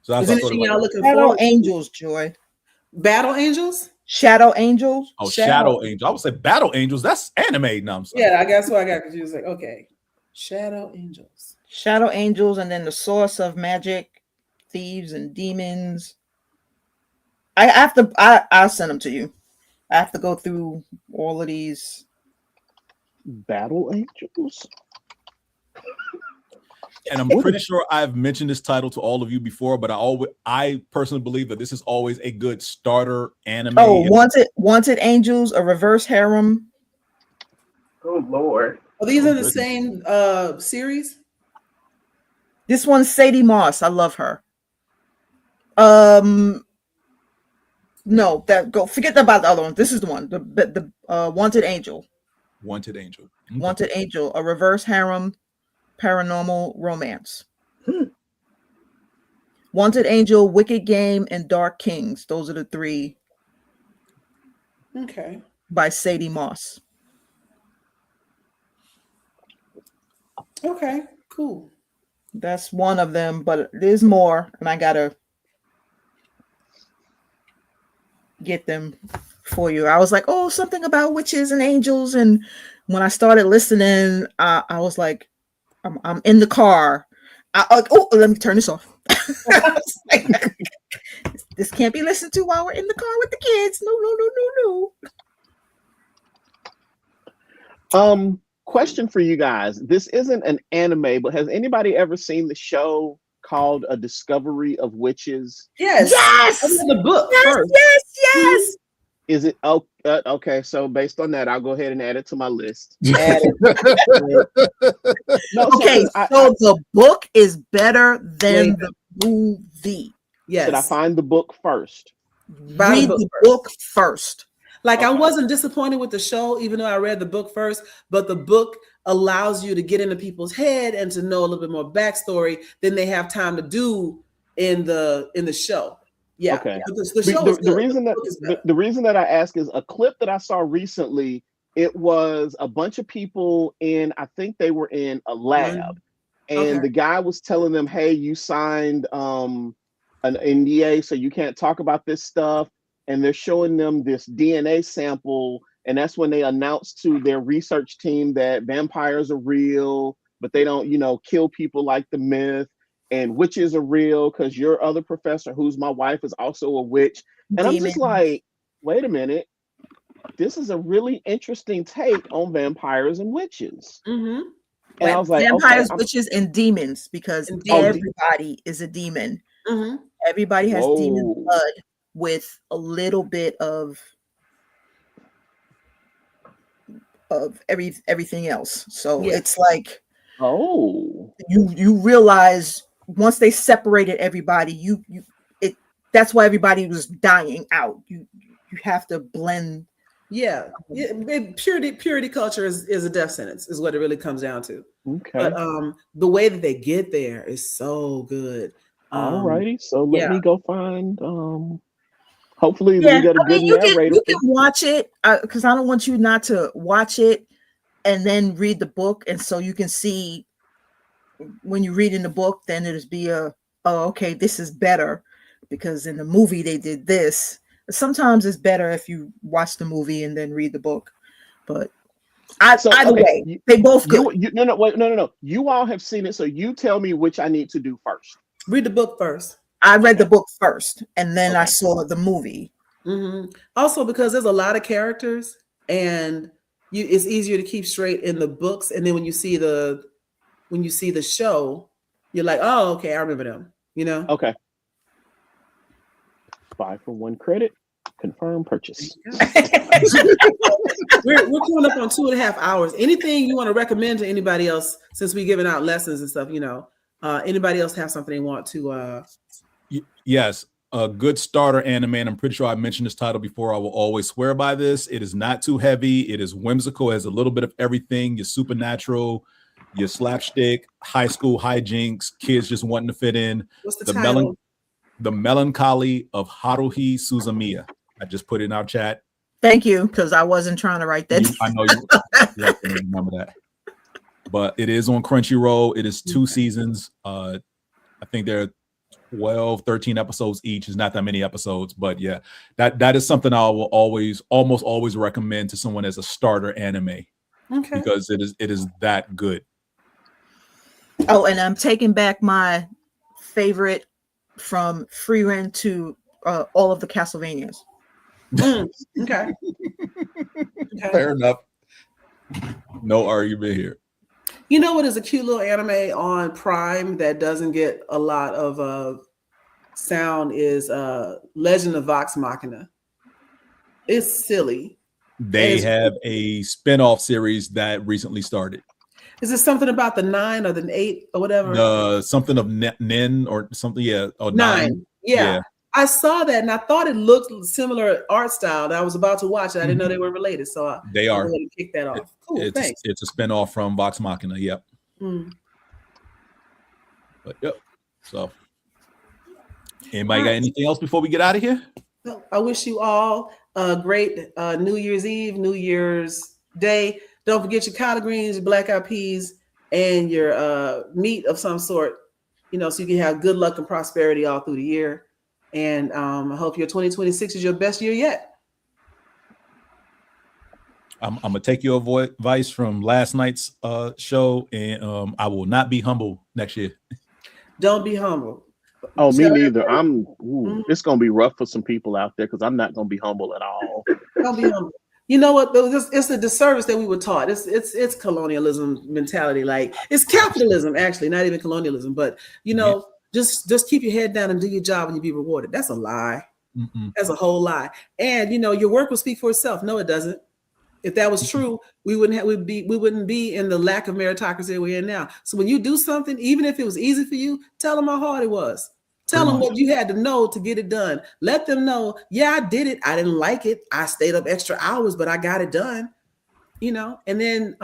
So that's anything y'all looking for? Battle Angels, Joy. Battle Angels? Shadow Angels? Oh, Shadow Angels. I would say Battle Angels. That's anime. No, I'm sorry. Yeah, I guess what I got confused. Like, okay. Shadow Angels. Shadow Angels, and then the source of magic, thieves and demons. I'll send them to you. I have to go through all of these. Battle Angels? And I'm pretty sure I've mentioned this title to all of you before, but I personally believe that this is always a good starter anime. Oh, Wanted Angels, a reverse harem. Oh Lord. Are these in the same series? This one's Sadie Moss. I love her. No, forget about the other one. This is the one. The Wanted Angel. Wanted Angel. Okay. Wanted Angel, a reverse harem paranormal romance. Wanted Angel, Wicked Game, and Dark Kings. Those are the 3. Okay. By Sadie Moss. Okay, cool. That's one of them, but there's more, and I gotta get them for you. I was like, oh, something about witches and angels, and when I started listening, I was like, I'm in the car. Let me turn this off. This can't be listened to while we're in the car with the kids. No. Question for you guys. This isn't an anime, but has anybody ever seen the show called A Discovery of Witches? Yes. Yes. I read the book first. Yes. Is it okay? So based on that, I'll go ahead and add it to my list. Okay, so the book is better than the movie. Yes. Should I find the book first? Read the book first. Like, okay. I wasn't disappointed with the show, even though I read the book first, but the book allows you to get into people's head and to know a little bit more backstory than they have time to do in the show. Yeah. Okay. The reason that I ask is a clip that I saw recently. It was a bunch of people I think they were in a lab, and the guy was telling them, "Hey, you signed an NDA, so you can't talk about this stuff." And they're showing them this DNA sample, and that's when they announced to their research team that vampires are real, but they don't, kill people like the myth. And witches are real because your other professor, who's my wife, is also a witch. And I'm just like, wait a minute. This is a really interesting take on vampires and witches. Mm-hmm. And I was like, vampires, witches, and demons, because everybody is a demon. Mm-hmm. Everybody has demon blood with a little bit of everything else. So it's like, you realize once they separated everybody, that's why everybody was dying out. You have to blend. Yeah. Purity culture is a death sentence, is what it really comes down to. Okay. But the way that they get there is so good. Alrighty, so let me go find. Hopefully, we get a good narrator. You can watch it because I don't want you not to watch it and then read the book, and so you can see when you read in the book, then it'll be okay, this is better because in the movie they did this. Sometimes it's better if you watch the movie and then read the book, but either way, they both good. No. You all have seen it, so you tell me which I need to do first. Read the book first. I read the book first, and then I saw the movie. Mm-hmm. Also, because there's a lot of characters, and it's easier to keep straight in the books, and then when you see the show, you're like, oh, okay, I remember them. Okay. 5 for 1 credit. Confirm purchase. We're coming up on 2.5 hours. Anything you want to recommend to anybody else, since we're giving out lessons and stuff? Anybody else have something they want to? Yes, a good starter anime, and I'm pretty sure I mentioned this title before. I will always swear by this. It is not too heavy. It is whimsical, has a little bit of everything. Your supernatural, your slapstick, high school hijinks, kids just wanting to fit in. What's the title? The Melancholy of Haruhi Suzumiya. I just put it in our chat. Thank you, because I wasn't trying to write that. I know you remember that. But it is on Crunchyroll. It is 2 seasons. I think there are 12, 13 episodes each. It's not that many episodes, but yeah, that is something I will almost always recommend to someone as a starter anime. Okay. Because it is that good. Oh, and I'm taking back my favorite from Frieren to all of the Castlevanias. Okay. Fair enough. No argument here. You know what is a cute little anime on Prime that doesn't get a lot of sound is Legend of Vox Machina. It's silly, They have a spinoff series that recently started. Is it something about the 9 or the 8 or whatever? Something of Nin or something. Yeah. Or 9. Yeah. I saw that and I thought it looked similar art style. I was about to watch it. I didn't know they were related. So they are. Go ahead and kick that off. Cool. Thanks. It's a spinoff from Vox Machina. Yep. But yep. So, anybody got anything else before we get out of here? I wish you all a great New Year's Eve, New Year's Day. Don't forget your collard greens, your black eyed peas, and your meat of some sort, so you can have good luck and prosperity all through the year. And I hope your 2026 is your best year yet. I'm going to take your advice from last night's show, and I will not be humble next year. Don't be humble. Oh, me neither. It's going to be rough for some people out there because I'm not going to be humble at all. Don't be humble. You know what? It's a disservice that we were taught. It's colonialism mentality. Like it's capitalism, actually, not even colonialism. But just keep your head down and do your job and you'll be rewarded. That's a lie. That's a whole lie. And your work will speak for itself. No, it doesn't. If that was true, we wouldn't be in the lack of meritocracy we're in now. So when you do something, even if it was easy for you, tell them how hard it was. Tell them what you had to know to get it done. Let them know, yeah, I did it. I didn't like it. I stayed up extra hours, but I got it done. And then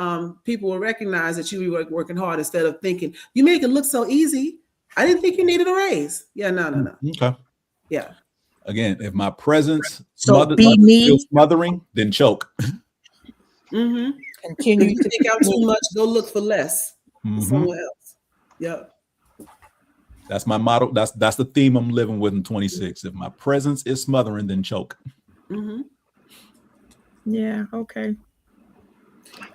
people will recognize that you were working hard instead of thinking, you make it look so easy. I didn't think you needed a raise. Yeah, no. Okay. Yeah. Again, if my presence feels smothering, then choke. Continue. If you think out too much, go look for less somewhere else. Yeah. That's my motto. That's the theme I'm living with in 26. If my presence is smothering, then choke. Yeah. Okay.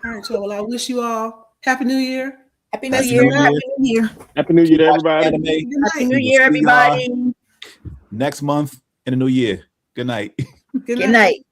All right, so I wish you all Happy New Year. Happy New Year. Happy New Year. Happy New Year to everybody. Happy New Year, everybody. Next month in the new year. Good night. Good night.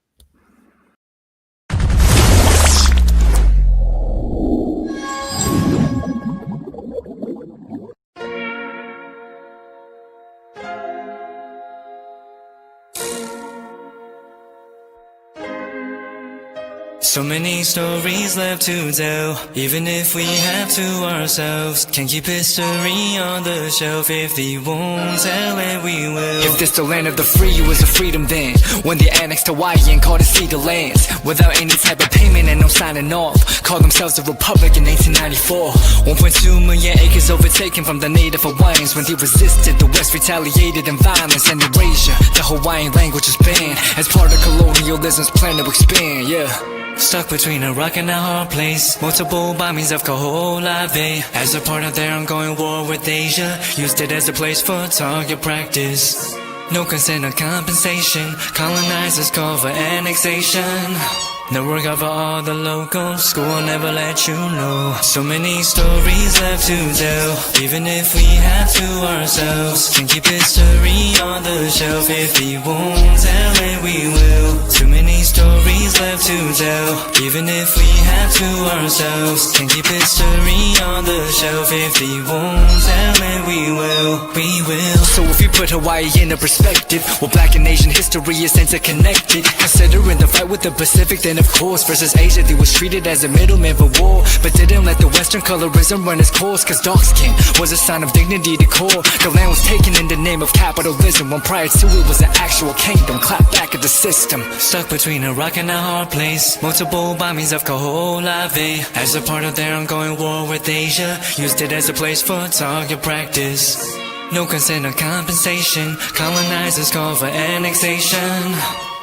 So many stories left to tell, even if we have to ourselves. Can't keep history on the shelf. If they won't tell it, we will. If this the land of the free, it was a freedom then. When they annexed Hawaii and called it Cedar Lands, without any type of payment and no signing off. Called themselves the Republic in 1894. 1.2 million acres overtaken from the native Hawaiians. When they resisted, the West retaliated in violence and erasure. The Hawaiian language is banned as part of colonialism's plan to expand, Stuck between a rock and a hard place. Multiple bombings of Kaho'olawe. As a part of their ongoing war with Asia, used it as a place for target practice. No consent or compensation. Colonizers call for annexation. Never cover all the locals. School will never let you know. So many stories left to tell, even if we have to ourselves. Can keep history on the shelf. If we won't tell it, we will. Too many stories left to tell, even if we have to ourselves. Can keep history on the shelf. If we won't tell it, we will. We will. So if we put Hawaii into perspective, well, Black and Asian history is interconnected. Considering the fight with the Pacific, then of course, versus Asia, they was treated as a middleman for war, but didn't let the Western colorism run its course. Cause dark skin was a sign of dignity to core. The land was taken in the name of capitalism, when prior to it was an actual kingdom. Clap back at the system. Stuck between a rock and a hard place. Multiple bombings of Kaho'olawe. As a part of their ongoing war with Asia, used it as a place for target practice. No consent or compensation. Colonizers call for annexation.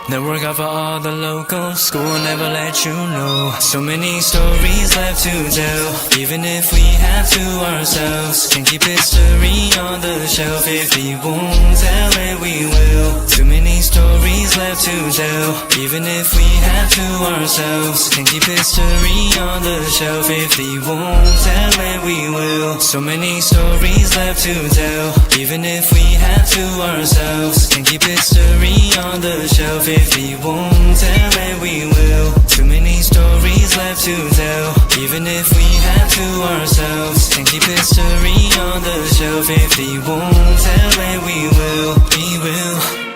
Never cover all the locals. School will never let you know. So many stories left to tell, even if we have to ourselves. Can keep history on the shelf. If we won't tell it, we will. Too many stories left to tell, even if we have to ourselves. Can keep history on the shelf. If we won't tell it, we will. So many stories left to tell, even if we have to ourselves. Can keep history on the shelf. If we won't tell it, we will. Too many stories left to tell, even if we have to ourselves. Can keep history on the shelf. If we won't tell it, we will. We will.